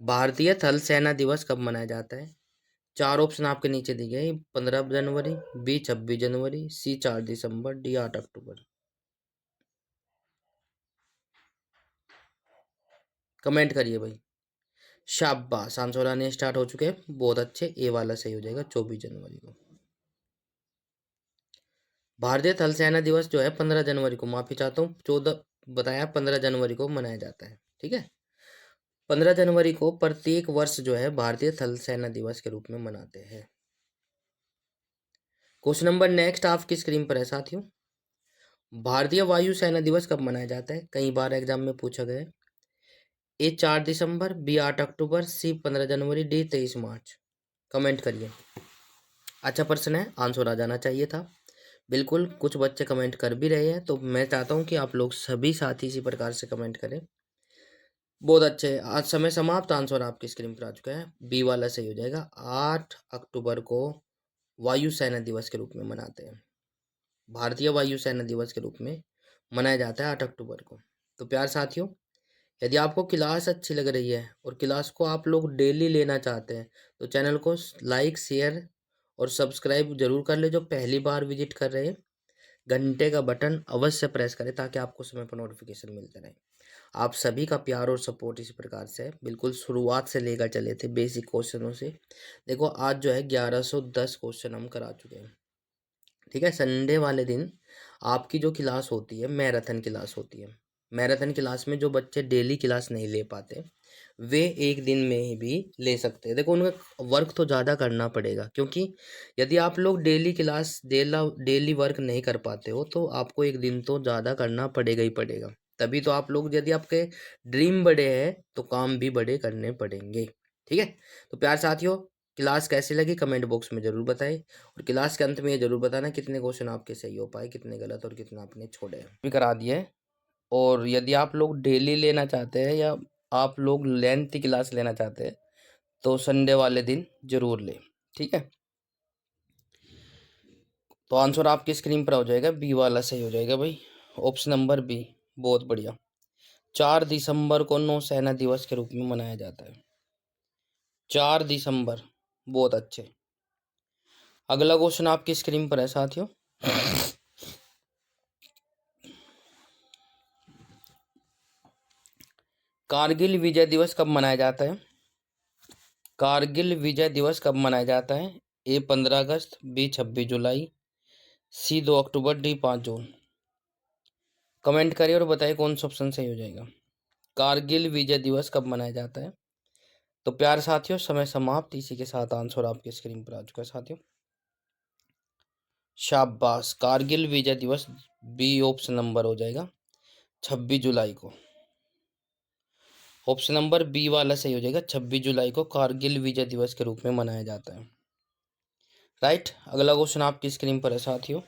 Speaker 1: भारतीय थल सेना दिवस कब मनाया जाता है? चार ऑप्शन आपके नीचे दिए गए, 15 जनवरी, बी 26 जनवरी, सी 4 दिसंबर, डी 8 अक्टूबर। कमेंट करिए भाई, शाबाश, आंसर आने स्टार्ट हो चुके हैं, बहुत अच्छे। ए वाला सही हो जाएगा, 24 जनवरी को। भारतीय थल सेना दिवस जो है 15 जनवरी को, माफी चाहता हूँ, 14 बताया, 15 जनवरी को मनाया जाता है, ठीक है। 15 जनवरी को प्रत्येक वर्ष जो है भारतीय थल सेना दिवस के रूप में मनाते हैं। क्वेश्चन नंबर नेक्स्ट आपकी स्क्रीन पर है साथियों। भारतीय वायु सेना दिवस कब मनाया जाता है? कई बार एग्जाम में पूछा गया है। ए 4 दिसंबर, बी 8 अक्टूबर, सी 15 जनवरी, डी 23 मार्च। कमेंट करिए, अच्छा प्रश्न है, आंसर आ जाना चाहिए था। बिल्कुल, कुछ बच्चे कमेंट कर भी रहे हैं, तो मैं चाहता हूं कि आप लोग सभी साथी इसी प्रकार से कमेंट करें। बहुत अच्छे। आज समय समाप्त। आंसर आपकी स्क्रीन पर आ चुका है, बी वाला सही हो जाएगा। 8 अक्टूबर को वायुसेना दिवस के रूप में मनाते हैं। भारतीय वायुसेना दिवस के रूप में मनाया जाता है 8 अक्टूबर को। तो प्यार साथियों, यदि आपको क्लास अच्छी लग रही है और क्लास को आप लोग डेली लेना चाहते हैं तो चैनल को लाइक, शेयर और सब्सक्राइब जरूर कर ले। जो पहली बार विजिट कर रहे हैं, घंटे का बटन अवश्य प्रेस करें ताकि आपको समय पर नोटिफिकेशन मिलते रहे। आप सभी का प्यार और सपोर्ट इसी प्रकार से है। बिल्कुल शुरुआत से लेकर चले थे बेसिक क्वेश्चनों से। देखो आज जो है 1110 क्वेश्चन हम करा चुके हैं। ठीक है, संडे वाले दिन आपकी जो क्लास होती है मैराथन क्लास होती है। मैराथन क्लास में जो बच्चे डेली क्लास नहीं ले पाते वे एक दिन में ही भी ले सकते हैं। देखो उनका वर्क तो ज़्यादा करना पड़ेगा, क्योंकि यदि आप लोग डेली क्लास डेली वर्क नहीं कर पाते हो तो आपको एक दिन तो ज़्यादा करना पड़ेगा ही पड़ेगा। तभी तो आप लोग, यदि आपके ड्रीम बड़े हैं तो काम भी बड़े करने पड़ेंगे। ठीक है, तो प्यार साथियों, क्लास कैसी लगी कमेंट बॉक्स में ज़रूर बताएं और क्लास के अंत में ये जरूर बताना कितने क्वेश्चन आपके सही हो पाए, कितने गलत और कितना आपने छोड़े भी करा दिए। और यदि आप लोग डेली लेना चाहते हैं या आप लोग लेंथ की क्लास लेना चाहते हैं तो संडे वाले दिन जरूर लें। ठीक है, तो आंसर आपकी स्क्रीन पर हो जाएगा, बी वाला सही हो जाएगा भाई, ऑप्शन नंबर बी। बहुत बढ़िया। 4 दिसंबर को नौसेना दिवस के रूप में मनाया जाता है। 4 दिसंबर, बहुत अच्छे। अगला क्वेश्चन आपकी स्क्रीन पर है साथियों। कारगिल विजय दिवस कब मनाया जाता है? कारगिल विजय दिवस कब मनाया जाता है? ए 15 अगस्त, बी 26 जुलाई, सी 2 अक्टूबर, डी 5 जून। कमेंट करिए और बताइए कौन सा ऑप्शन सही हो जाएगा। कारगिल विजय दिवस कब मनाया जाता है? तो प्यार साथियों, समय समाप्त। इसी के साथ आंसर आपकी स्क्रीन पर आ चुका है साथियों। शाबाश, कारगिल विजय दिवस बी ऑप्शन नंबर हो जाएगा 26 जुलाई को। ऑप्शन नंबर बी वाला सही हो जाएगा। 26 जुलाई को कारगिल विजय दिवस के रूप में मनाया जाता है। राइट, अगला क्वेश्चन आपकी स्क्रीन पर है साथियों।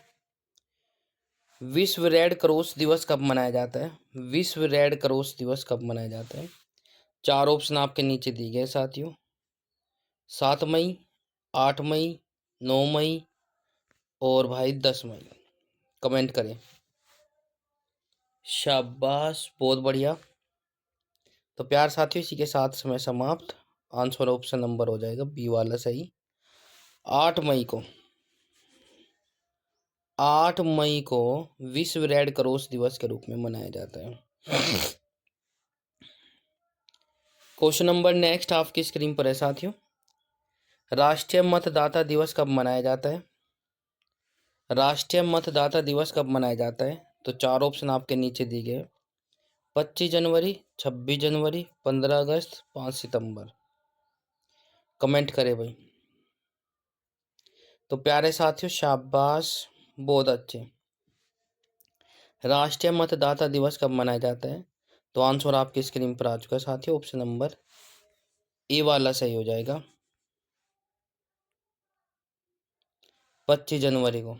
Speaker 1: विश्व रेड क्रॉस दिवस कब मनाया जाता है? विश्व रेड क्रॉस दिवस कब मनाया जाता है? 4 ऑप्शन आपके नीचे दिए गए साथियों। 7 मई, 8 मई, 9 मई और भाई 10 मई। कमेंट करें। शाबाश, बहुत बढ़िया। तो प्यार साथियों, इसी के साथ समय समाप्त। आंसर ऑप्शन नंबर हो जाएगा बी वाला सही। 8 मई को 8 मई को विश्व रेड क्रॉस दिवस के रूप में मनाया जाता है। क्वेश्चन नंबर नेक्स्ट आपकी स्क्रीन पर है साथियों। राष्ट्रीय मतदाता दिवस कब मनाया जाता है? राष्ट्रीय मतदाता दिवस कब मनाया जाता है? तो 4 ऑप्शन आपके नीचे दिए गए। 25 जनवरी, 26 जनवरी, 15 अगस्त, 5 सितंबर। कमेंट करें भाई। तो प्यारे साथियों, शाबाश, बहुत अच्छे। राष्ट्रीय मतदाता दिवस कब मनाया जाता है? तो आंसर आपकी स्क्रीन पर आ चुका है साथियों। ऑप्शन नंबर ए वाला सही हो जाएगा, 25 जनवरी को।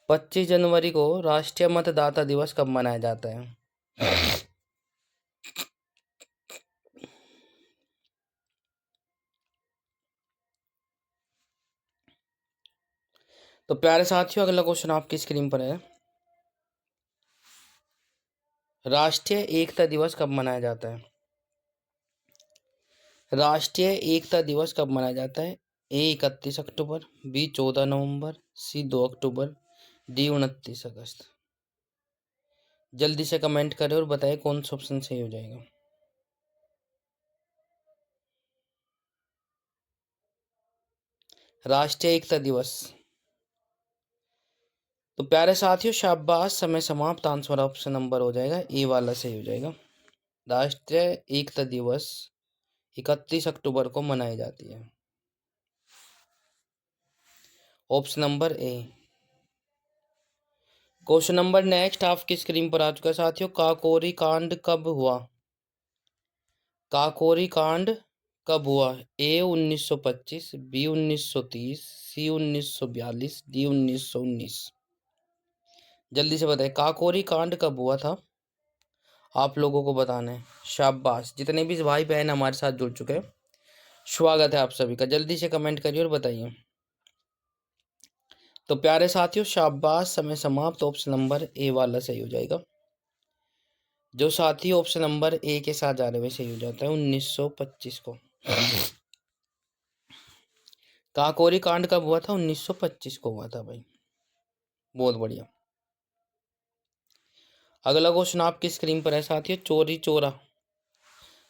Speaker 1: 25 जनवरी को राष्ट्रीय मतदाता दिवस कब मनाया जाता है? तो प्यारे साथियों, अगला क्वेश्चन आपकी स्क्रीन पर है। राष्ट्रीय एकता दिवस कब मनाया जाता है? राष्ट्रीय एकता दिवस कब मनाया जाता है? ए 31 अक्टूबर, बी 14 नवंबर, सी 2 अक्टूबर, डी 29 अगस्त। जल्दी से कमेंट करें और बताएं कौन सा ऑप्शन सही हो जाएगा। राष्ट्रीय एकता दिवस। तो प्यारे साथियों, शाबाश, समय समाप्त। आंसर ऑप्शन नंबर हो जाएगा ए वाला सही हो जाएगा। राष्ट्रीय एकता दिवस 31 अक्टूबर को मनाई जाती है। Option number A. Question number next आपकी स्क्रीन पर आ चुका है साथियों। काकोरी कांड कब हुआ? काकोरी कांड कब हुआ? ए 1925, बी 1930, सी 1942, डी 1919। जल्दी से बताएं काकोरी कांड कब हुआ था? आप लोगों को बताना है। शाबाश, जितने भी भाई बहन हमारे साथ जुड़ चुके हैं, स्वागत है आप सभी का। जल्दी से कमेंट करिए और बताइए। तो प्यारे साथियों, शाबाश, समय समाप्त। ऑप्शन नंबर ए वाला सही हो जाएगा। जो साथी ऑप्शन नंबर ए के साथ जा रहे हैं सही हो जाता है 1925 को। काकोरी कांड कब हुआ था? 1925 को हुआ था भाई। बहुत बढ़िया। अगला क्वेश्चन आपकी स्क्रीन पर है साथियों।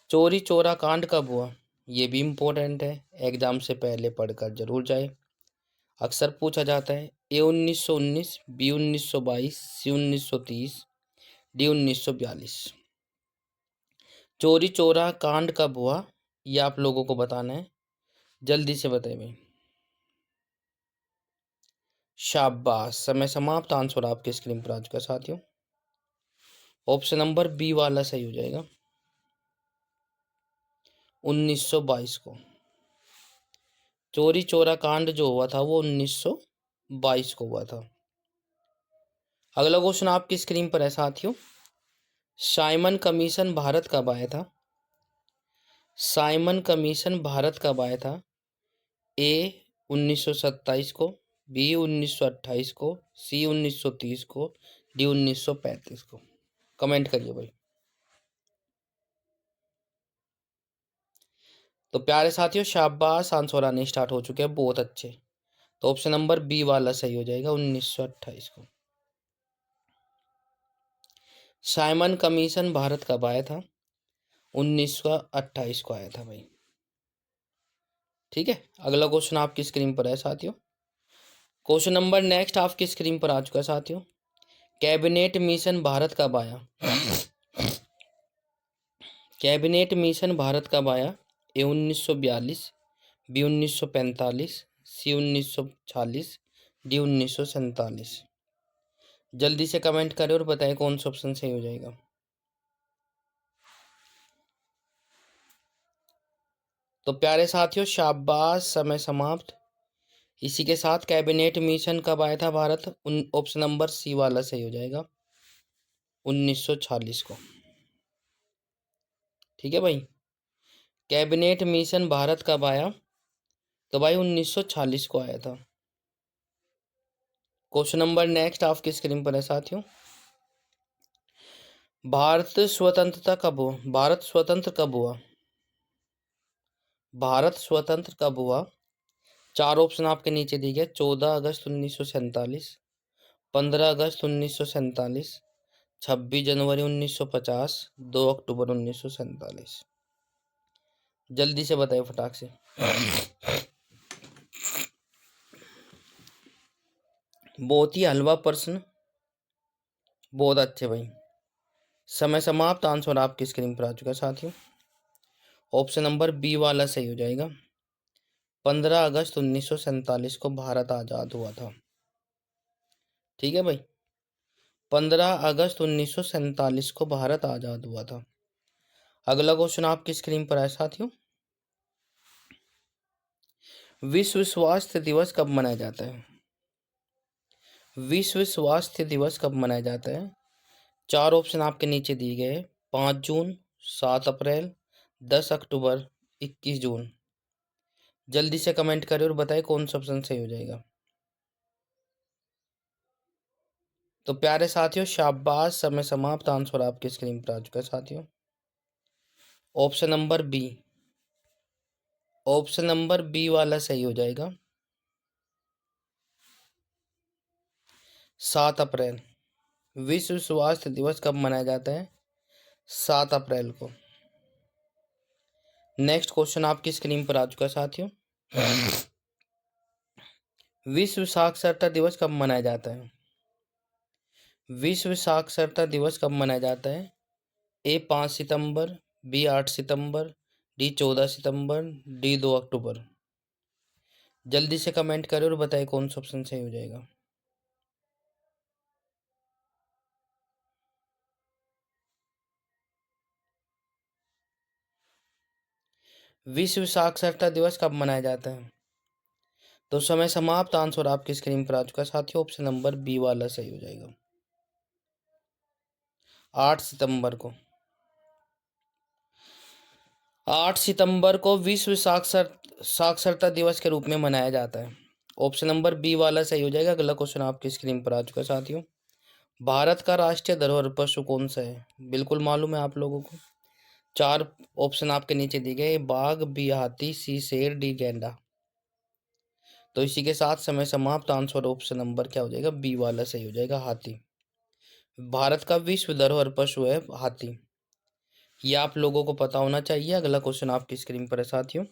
Speaker 1: चोरी चोरा कांड कब हुआ? ये भी इम्पोर्टेंट है, एग्जाम से पहले पढ़कर जरूर जाए, अक्सर पूछा जाता है। ए 1919, बी 1922, सी 1930, डी 1942। चोरी चोरा कांड कब हुआ, ये आप लोगों को बताना है। जल्दी से बताइए भाई। शाबाश, समय समाप्त। आंसर आपके स्क्रीन पर आ चुका साथियों। ऑप्शन नंबर बी वाला सही हो जाएगा, 1922 को। चोरी चोरा कांड जो हुआ था वो 1922 को हुआ था। अगला क्वेश्चन आपकी स्क्रीन पर है साथियों। साइमन कमीशन भारत कब आया था? साइमन कमीशन भारत कब आया था? ए 1927 को, बी 1928 को, सी 1930 को, डी 1935 को। कमेंट करिए भाई। तो प्यारे साथियों, शाबाश, आंसर आने स्टार्ट हो चुके हैं, बहुत अच्छे। तो ऑप्शन नंबर बी वाला सही हो जाएगा, 1928 को। साइमन कमीशन भारत कब आया था? 1928 को आया था भाई। ठीक है, अगला क्वेश्चन आपकी स्क्रीन पर है साथियों। क्वेश्चन नंबर नेक्स्ट आपकी स्क्रीन पर आ चुका है साथियों। कैबिनेट मिशन भारत कब आया? कैबिनेट मिशन भारत कब आया? ए 1942, बी 1945, सी 1946, डी 1947। जल्दी से कमेंट करें और बताएं कौन सा ऑप्शन सही हो जाएगा। तो प्यारे साथियों, शाबाश, समय समाप्त। इसी के साथ कैबिनेट मिशन कब आया था भारत? ऑप्शन नंबर सी वाला सही हो जाएगा, 1946 को। ठीक है भाई। कैबिनेट मिशन भारत कब आया? तो भाई 1946 को आया था। क्वेश्चन नंबर नेक्स्ट आपकी स्क्रीन पर है साथियों। भारत स्वतंत्रता कब हुआ? भारत स्वतंत्र कब हुआ? भारत स्वतंत्र कब हुआ? चार ऑप्शन आपके नीचे दिए गए। 14 अगस्त 1947, 15 अगस्त 1947, 26 जनवरी 1950, 2 अक्टूबर 1947। जल्दी से बताइए फटाक से। बहुत ही हलवा प्रश्न, बहुत अच्छे भाई। समय समाप्त। आंसर आपकी स्क्रीन पर आ चुका है साथियों। ऑप्शन नंबर बी वाला सही हो जाएगा, 15 अगस्त 1947 को भारत आजाद हुआ था। ठीक है भाई, 15 अगस्त 1947 को भारत आजाद हुआ था। अगला क्वेश्चन आपकी स्क्रीन पर है साथियों। विश्व स्वास्थ्य दिवस कब मनाया जाता है? विश्व स्वास्थ्य दिवस कब मनाया जाता है? चार ऑप्शन आपके नीचे दिए गए। 5 जून, 7 अप्रैल, 10 अक्टूबर, 21 जून। जल्दी से कमेंट करें और बताएं कौन सा ऑप्शन सही हो जाएगा। तो प्यारे साथियों, शाबाश, समय समाप्त। आंसर आपकी स्क्रीन पर आ चुका है साथियों। Option number B, option number B वाला सही हो जाएगा, 7 अप्रैल। विश्व स्वास्थ्य दिवस कब मनाया जाता है? 7 अप्रैल को। नेक्स्ट क्वेश्चन आपकी स्क्रीन पर आ चुका है साथियों। विश्व साक्षरता दिवस कब मनाया जाता है? विश्व साक्षरता दिवस कब मनाया जाता है? ए 5 सितंबर, बी 8 सितंबर, डी 14 सितंबर, डी 2 अक्टूबर। जल्दी से कमेंट करें और बताएं कौन सा ऑप्शन सही हो जाएगा। विश्व साक्षरता दिवस कब मनाया जाता है? तो समय समाप्त। आंसर आपकी स्क्रीन पर आ चुका है साथियों। ऑप्शन नंबर बी वाला सही हो जाएगा, 8 सितंबर को। 8 सितंबर को विश्व साक्षरता दिवस के रूप में मनाया जाता है। ऑप्शन नंबर बी वाला सही हो जाएगा। अगला क्वेश्चन आपकी स्क्रीन पर आ चुका है साथियों। भारत का राष्ट्रीय धरोहर पशु कौन सा है? बिल्कुल मालूम है आप लोगों को। 4 ऑप्शन आपके नीचे दिए गए, बाघ, बी हाथी, सी शेर, डी गैंडा। तो इसी के साथ समय समाप्त। आंसर ऑप्शन नंबर क्या हो जाएगा? बी वाला सही हो जाएगा, हाथी। भारत का विश्व धरोहर पशु है हाथी। ये आप लोगों को पता होना चाहिए। अगला क्वेश्चन आपकी स्क्रीन पर है साथियों।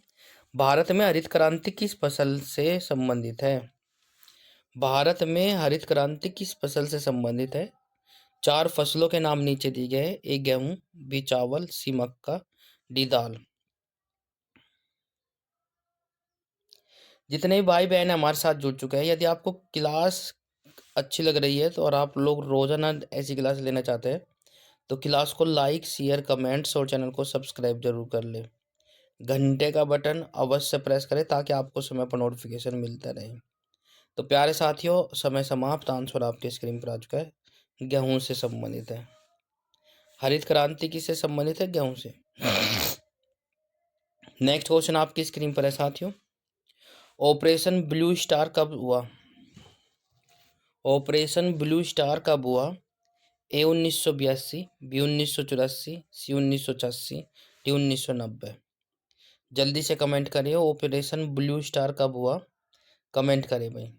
Speaker 1: भारत में हरित क्रांति किस फसल से संबंधित है? भारत में हरित क्रांति किस फसल से संबंधित है? 4 फसलों के नाम नीचे दिए गए हैं। ए गेहूं, बी चावल, सी मक्का, डी दाल। जितने भी भाई बहन हमारे साथ जुड़ चुके हैं, यदि आपको क्लास अच्छी लग रही है तो और आप लोग रोजाना ऐसी क्लास लेना चाहते हैं तो क्लास को लाइक, शेयर, कमेंट्स और चैनल को सब्सक्राइब जरूर कर ले। घंटे का बटन अवश्य प्रेस करें ताकि आपको समय पर नोटिफिकेशन मिलता रहे। तो प्यारे साथियों, समय समाप्त। आंसर आपके स्क्रीन पर आ चुका है, गेहूं से संबंधित है। हरित क्रांति किससे संबंधित है? गेहूं से। नेक्स्ट क्वेश्चन आपकी स्क्रीन पर है साथियों। ऑपरेशन ब्लू स्टार कब हुआ? ऑपरेशन ब्लू स्टार कब हुआ? ए 1982, बी 1984, सी 1986, डी 1990। जल्दी से कमेंट करिए, ऑपरेशन ब्लू स्टार कब हुआ? कमेंट करें भाई।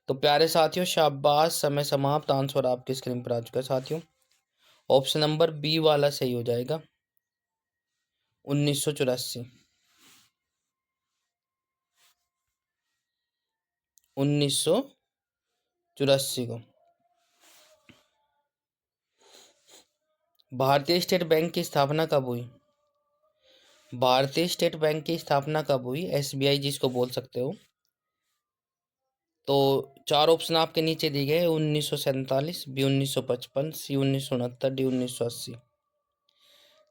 Speaker 1: तो प्यारे साथियों, शाबाश, समय समाप्त। आंसर आपकी स्क्रीन पर आ चुका है साथियों। ऑप्शन नंबर बी वाला सही हो जाएगा, 1984। 1984 को। भारतीय स्टेट बैंक की स्थापना कब हुई? भारतीय स्टेट बैंक की स्थापना कब हुई? एसबीआई जिसको बोल सकते हो। तो 4 ऑप्शन आपके नीचे दिए गए, 1947, बी 1955, सी 1969, डी 1980।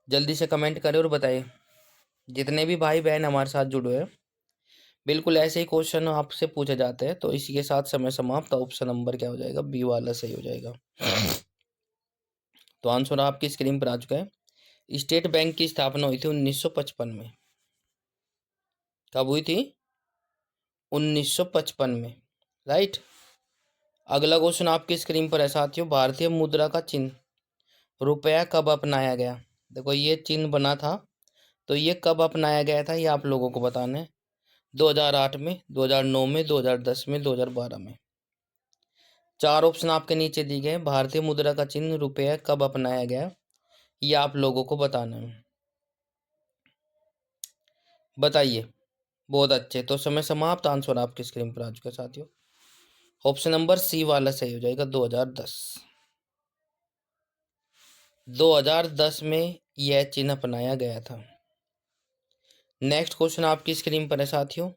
Speaker 1: जल्दी से कमेंट करें और बताइए। जितने भी भाई बहन हमारे साथ जुड़े हैं, बिल्कुल ऐसे ही क्वेश्चन आपसे पूछे जाते हैं। तो इसी के साथ समय समाप्त। ऑप्शन नंबर क्या हो जाएगा? बी वाला सही हो जाएगा। तो आंसर आपकी स्क्रीन पर आ चुका है। स्टेट बैंक की स्थापना हुई थी 1955 में। कब हुई थी? 1955 में, राइट। अगला क्वेश्चन आपकी स्क्रीन पर है साथियों। भारतीय मुद्रा का चिन्ह रुपया कब अपनाया गया? देखो ये चिन्ह बना था, तो ये कब अपनाया गया था ये आप लोगों को बताना है। 2008 में, 2009 में, 2010 में, 2012 में। 4 ऑप्शन आपके नीचे दिए गए। भारतीय मुद्रा का चिन्ह रुपया कब अपनाया गया ये आप लोगों को बताना है। बताइए। बहुत अच्छे। तो समय समाप्त। आंसर आपकी स्क्रीन पर आ चुका है साथियों। ऑप्शन नंबर सी वाला सही हो जाएगा, 2010। 2010 में यह चिन्ह अपनाया गया था। नेक्स्ट क्वेश्चन आपकी स्क्रीन पर है साथियों।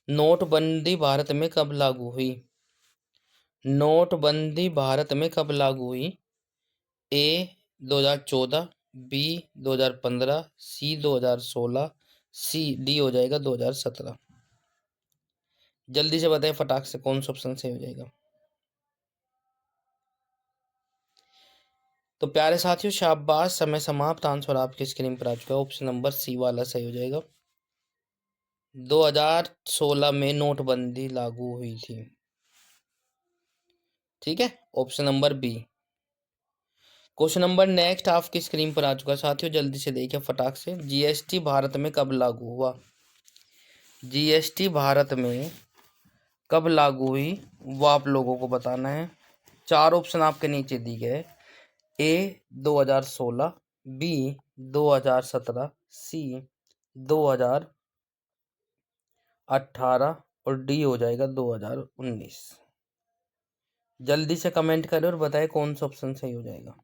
Speaker 1: नोटबंदी भारत में कब लागू हुई? नोटबंदी भारत में कब लागू हुई? ए 2014, बी 2015, सी 2016, सी डी हो जाएगा 2017। जल्दी से बताएं फटाक से कौन सा ऑप्शन सही हो जाएगा। तो प्यारे साथियों, शाबाश, समय समाप्त। आंसर आपकी स्क्रीन पर आ चुका है। ऑप्शन नंबर सी वाला सही हो जाएगा। 2016 में नोटबंदी लागू हुई थी। ठीक है, option number B. Question number next आपकी स्क्रीन पर आ चुका है साथियों। जल्दी से देखिए फटाक से। जीएसटी भारत में कब लागू हुआ? जीएसटी भारत में कब लागू हुई वो आप लोगों को बताना है। 4 ऑप्शन आपके नीचे दिए गए। ए 2016, बी 2017, सी 2018 और डी हो जाएगा 2019। जल्दी से कमेंट करें और बताएं कौन सा ऑप्शन सही हो जाएगा।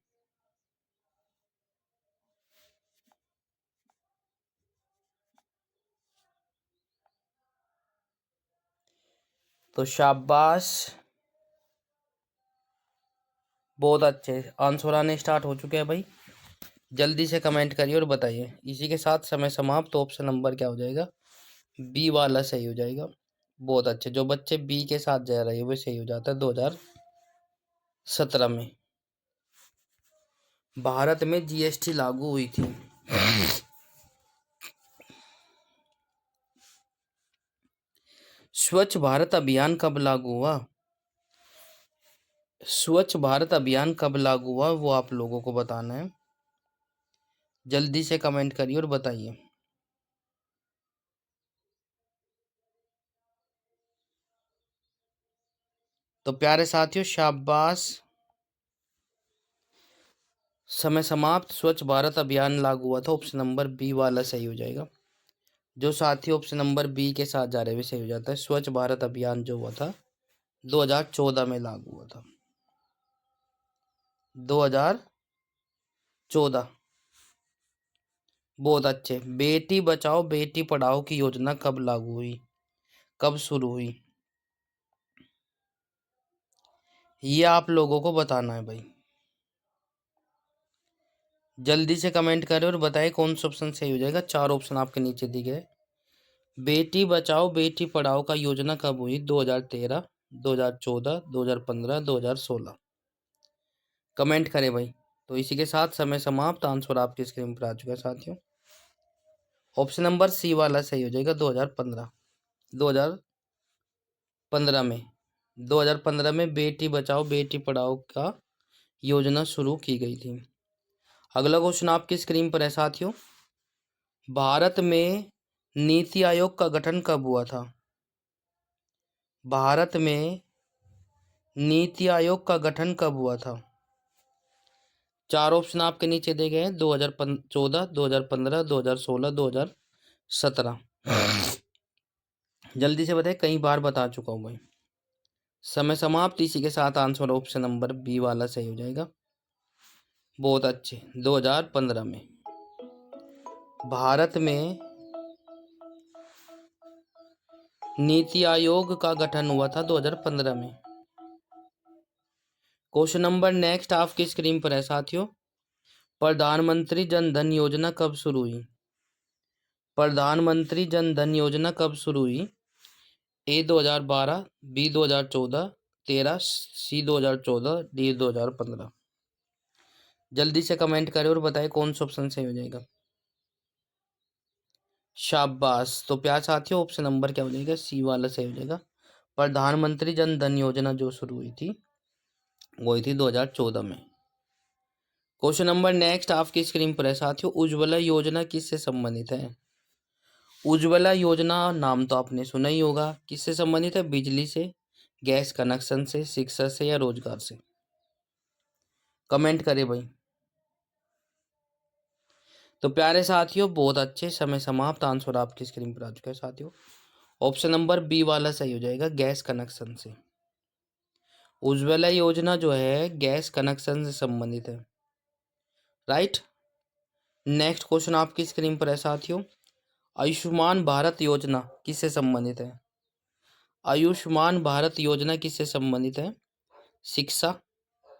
Speaker 1: तो शाबाश, बहुत अच्छे आंसर आने स्टार्ट हो चुके हैं भाई। जल्दी से कमेंट करिए और बताइए। इसी के साथ समय समाप्त। तो ऑप्शन नंबर क्या हो जाएगा? बी वाला सही हो जाएगा। बहुत अच्छे। जो बच्चे बी के साथ जा रहे हैं वो सही हो जाता है। 2017 में भारत में जीएसटी लागू हुई थी। स्वच्छ भारत अभियान कब लागू हुआ? स्वच्छ भारत अभियान कब लागू हुआ वो आप लोगों को बताना है। जल्दी से कमेंट करिए और बताइए। तो प्यारे साथियों शाबाश, समय समाप्त। स्वच्छ भारत अभियान लागू हुआ था, ऑप्शन नंबर बी वाला सही हो जाएगा। जो साथी ऑप्शन नंबर बी के साथ जा रहे हुए सही हो जाता है। स्वच्छ भारत अभियान जो हुआ था 2014 में लागू हुआ था। 2014। बहुत अच्छे। बेटी बचाओ बेटी पढ़ाओ की योजना कब लागू हुई, कब शुरू हुई, ये आप लोगों को बताना है भाई। जल्दी से कमेंट करें और बताएं कौन सा ऑप्शन सही हो जाएगा। 4 ऑप्शन आपके नीचे दिए गए। बेटी बचाओ बेटी पढ़ाओ का योजना कब हुई? 2013, 2014, 2015, 2016। कमेंट करें भाई। तो इसी के साथ समय समाप्त। आंसर आपकी स्क्रीन पर आ चुका है साथियों। ऑप्शन नंबर सी वाला सही हो जाएगा। 2015। 2015 में 2015 में बेटी बचाओ बेटी पढ़ाओ का योजना शुरू की गई थी। अगला क्वेश्चन आपकी स्क्रीन पर है साथियों। भारत में नीति आयोग का गठन कब हुआ था? भारत में नीति आयोग का गठन कब हुआ था? 4 ऑप्शन आपके नीचे दिए गए हैं। 2014, 2015, 2016, 2017। जल्दी से बताइए, कई बार बता चुका हूँ भाई। समय समाप्त। इसी के साथ आंसर ऑप्शन नंबर बी वाला सही हो जाएगा। बहुत अच्छे। 2015 में भारत में नीति आयोग का गठन हुआ था 2015 में। क्वेश्चन नंबर नेक्स्ट आपकी स्क्रीन पर है साथियों। प्रधानमंत्री जन धन योजना कब शुरू हुई? प्रधानमंत्री जन धन योजना कब शुरू हुई? ए 2012, बी 2014, 13, सी 2014, डी 2015। जल्दी से कमेंट करें और बताएं कौन सा ऑप्शन सही हो जाएगा। शाबाश। तो प्यार साथियों ऑप्शन नंबर क्या हो जाएगा? सी वाला सही हो जाएगा। प्रधानमंत्री जन धन योजना जो शुरू हुई थी वो हुई थी 2014 में। क्वेश्चन नंबर नेक्स्ट आपकी स्क्रीन पर है साथियों। उज्ज्वला योजना किससे संबंधित है? उज्ज्वला योजना नाम तो आपने सुना ही होगा। किससे संबंधित है? बिजली से, गैस कनेक्शन से, शिक्षा से या रोजगार से? कमेंट करें भाई। तो प्यारे साथियों बहुत अच्छे। समय समाप्त। आंसर आपकी स्क्रीन पर आ चुका है साथियों। ऑप्शन नंबर बी वाला सही हो जाएगा, गैस कनेक्शन से। उज्ज्वला योजना जो है गैस कनेक्शन से संबंधित है। राइट। नेक्स्ट क्वेश्चन आपकी स्क्रीन पर है साथियों। आयुष्मान भारत योजना किससे संबंधित है? आयुष्मान भारत योजना किससे संबंधित है? शिक्षा,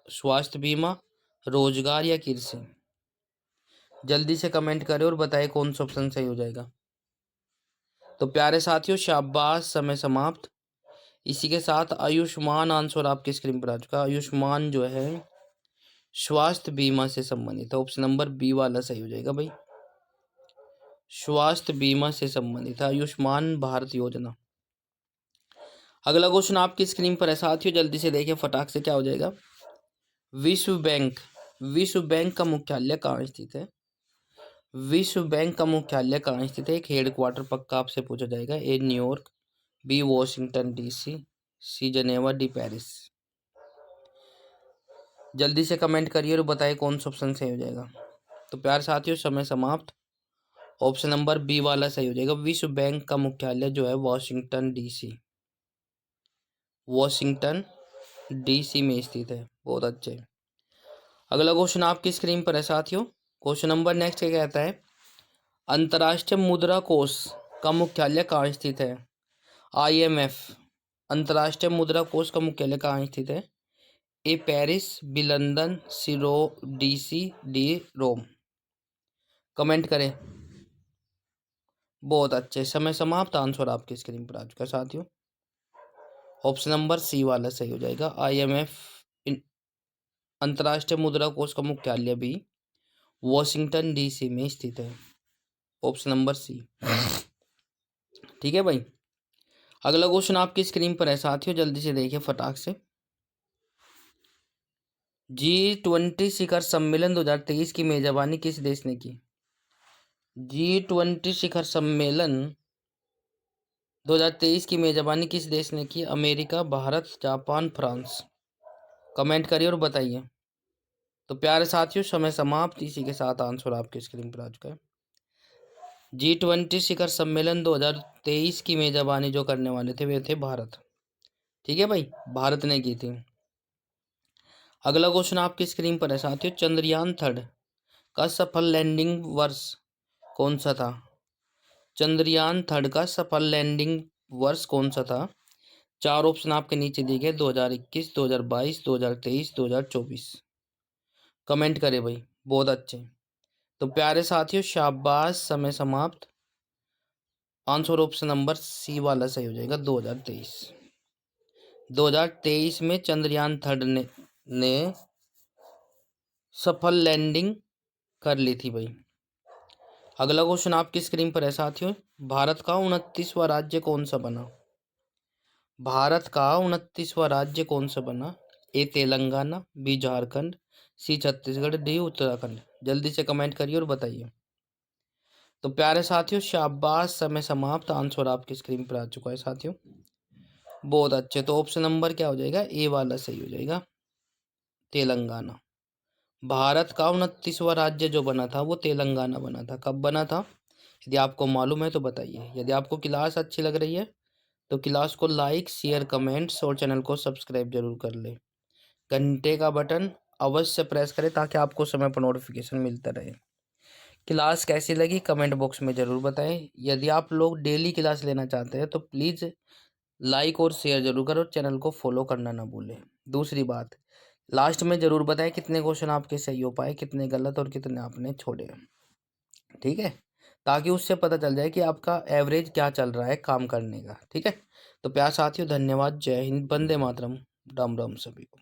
Speaker 1: स्वास्थ्य बीमा, रोजगार या कृषि? जल्दी से कमेंट करें और बताएं कौन सा ऑप्शन सही हो जाएगा। तो प्यारे साथियों शाबाश। समय समाप्त। इसी के साथ आयुष्मान आंसर आपकी स्क्रीन पर आ चुका है। आयुष्मान जो है स्वास्थ्य बीमा से संबंधित है। ऑप्शन नंबर बी वाला सही हो जाएगा भाई। स्वास्थ्य बीमा से संबंधित है आयुष्मान भारत योजना। अगला क्वेश्चन आपकी स्क्रीन पर है साथियों। जल्दी से देखिए फटाक से क्या हो जाएगा। विश्व बैंक का मुख्यालय कहाँ स्थित है? विश्व बैंक का मुख्यालय कहाँ स्थित है? एक हेडक्वार्टर पक्का आपसे पूछा जाएगा। ए न्यूयॉर्क, बी वॉशिंगटन डीसी, सी जनेवा, डी पेरिस। जल्दी से कमेंट करिए और बताइए कौन सा ऑप्शन सही हो जाएगा। तो प्यार साथियों समय समाप्त। ऑप्शन नंबर बी वाला सही हो जाएगा। विश्व बैंक का मुख्यालय जो है वॉशिंगटन डीसी, वॉशिंगटन डीसी में स्थित है। बहुत अच्छे। अगला क्वेश्चन आपकी स्क्रीन पर है साथियों। क्वेश्चन नंबर नेक्स्ट क्या कहता है? अंतर्राष्ट्रीय मुद्रा कोष का मुख्यालय कहाँ स्थित है? IMF। अंतर्राष्ट्रीय मुद्रा कोष का मुख्यालय कहाँ स्थित है? ए पेरिस, बी लंदन, सी डीसी, डी रोम। कमेंट करें। बहुत अच्छे। समय समाप्त। आंसर आपकी स्क्रीन पर आ चुका है साथियों। ऑप्शन नंबर सी वाला सही हो जाएगा। IMF अंतर्राष्ट्रीय मुद्रा कोष का मुख्यालय भी वॉशिंगटन डीसी में स्थित है। Option number C. ठीक है भाई। अगला क्वेश्चन आपकी स्क्रीन पर है साथियों, जल्दी से देखिए फटाक से। G20 शिखर सम्मेलन 2023 की मेजबानी किस देश ने की? G20 शिखर सम्मेलन 2023 की मेजबानी किस देश ने की? America, Bharat, Japan, France. Comment करिए और बताइए। तो प्यारे साथियों, समय समाप्त। इसी के साथ आंसर आपकी स्क्रीन पर आ चुका है। G20 शिखर सम्मेलन 2023 की मेजबानी जो करने वाले थे वे थे भारत। ठीक है भाई, भारत ने की थी। अगला क्वेश्चन आपकी स्क्रीन पर है साथियों, चंद्रयान 3 का सफल लैंडिंग वर्ष कौन सा था? चंद्रयान 3 का सफल लैंडिंग वर्ष कौन सा था? 4 ऑप्शन आपके नीचे दिए गए, 2021, 2022, 2023, 2024। कमेंट करें भाई, बहुत अच्छे। तो प्यारे साथियों, शाबाश, समय समाप्त। आंसर ऑप्शन नंबर सी वाला सही हो जाएगा, 2023। 2023 में चंद्रयान 3 ने सफल लैंडिंग कर ली थी भाई। अगला क्वेश्चन आपकी स्क्रीन पर है साथियों, भारत का 29वां राज्य कौन सा बना? भारत का 29वां राज्य कौन सा बना? ए तेलंगाना, बी झारखंड, सी छत्तीसगढ़, डी उत्तराखंड। जल्दी से कमेंट करिए और बताइए। तो प्यारे साथियों, शाबाश, समय समाप्त। आंसर आपकी स्क्रीन पर आ चुका है साथियों, बहुत अच्छे। तो ऑप्शन नंबर क्या हो जाएगा? ए वाला सही हो जाएगा, तेलंगाना। भारत का 29वां राज्य जो बना था वो तेलंगाना बना था। कब बना था? यदि आपको मालूम है तो बताइए। यदि आपको क्लास अच्छी लग रही है तो क्लास को लाइक, शेयर, कमेंट्स और चैनल को सब्सक्राइब जरूर कर ले। घंटे का बटन अवश्य प्रेस करें ताकि आपको समय पर नोटिफिकेशन मिलता रहे। क्लास कैसी लगी कमेंट बॉक्स में ज़रूर बताएं। यदि आप लोग डेली क्लास लेना चाहते हैं तो प्लीज़ लाइक और शेयर जरूर करो, चैनल को फॉलो करना ना भूलें। दूसरी बात, लास्ट में ज़रूर बताएं कितने क्वेश्चन आपके सही हो पाए, कितने गलत और कितने आपने छोड़े। ठीक है, ताकि उससे पता चल जाए कि आपका एवरेज क्या चल रहा है काम करने का। ठीक है, तो प्यार साथियों, धन्यवाद। जय हिंद, वंदे मातरम, राम राम सभी को।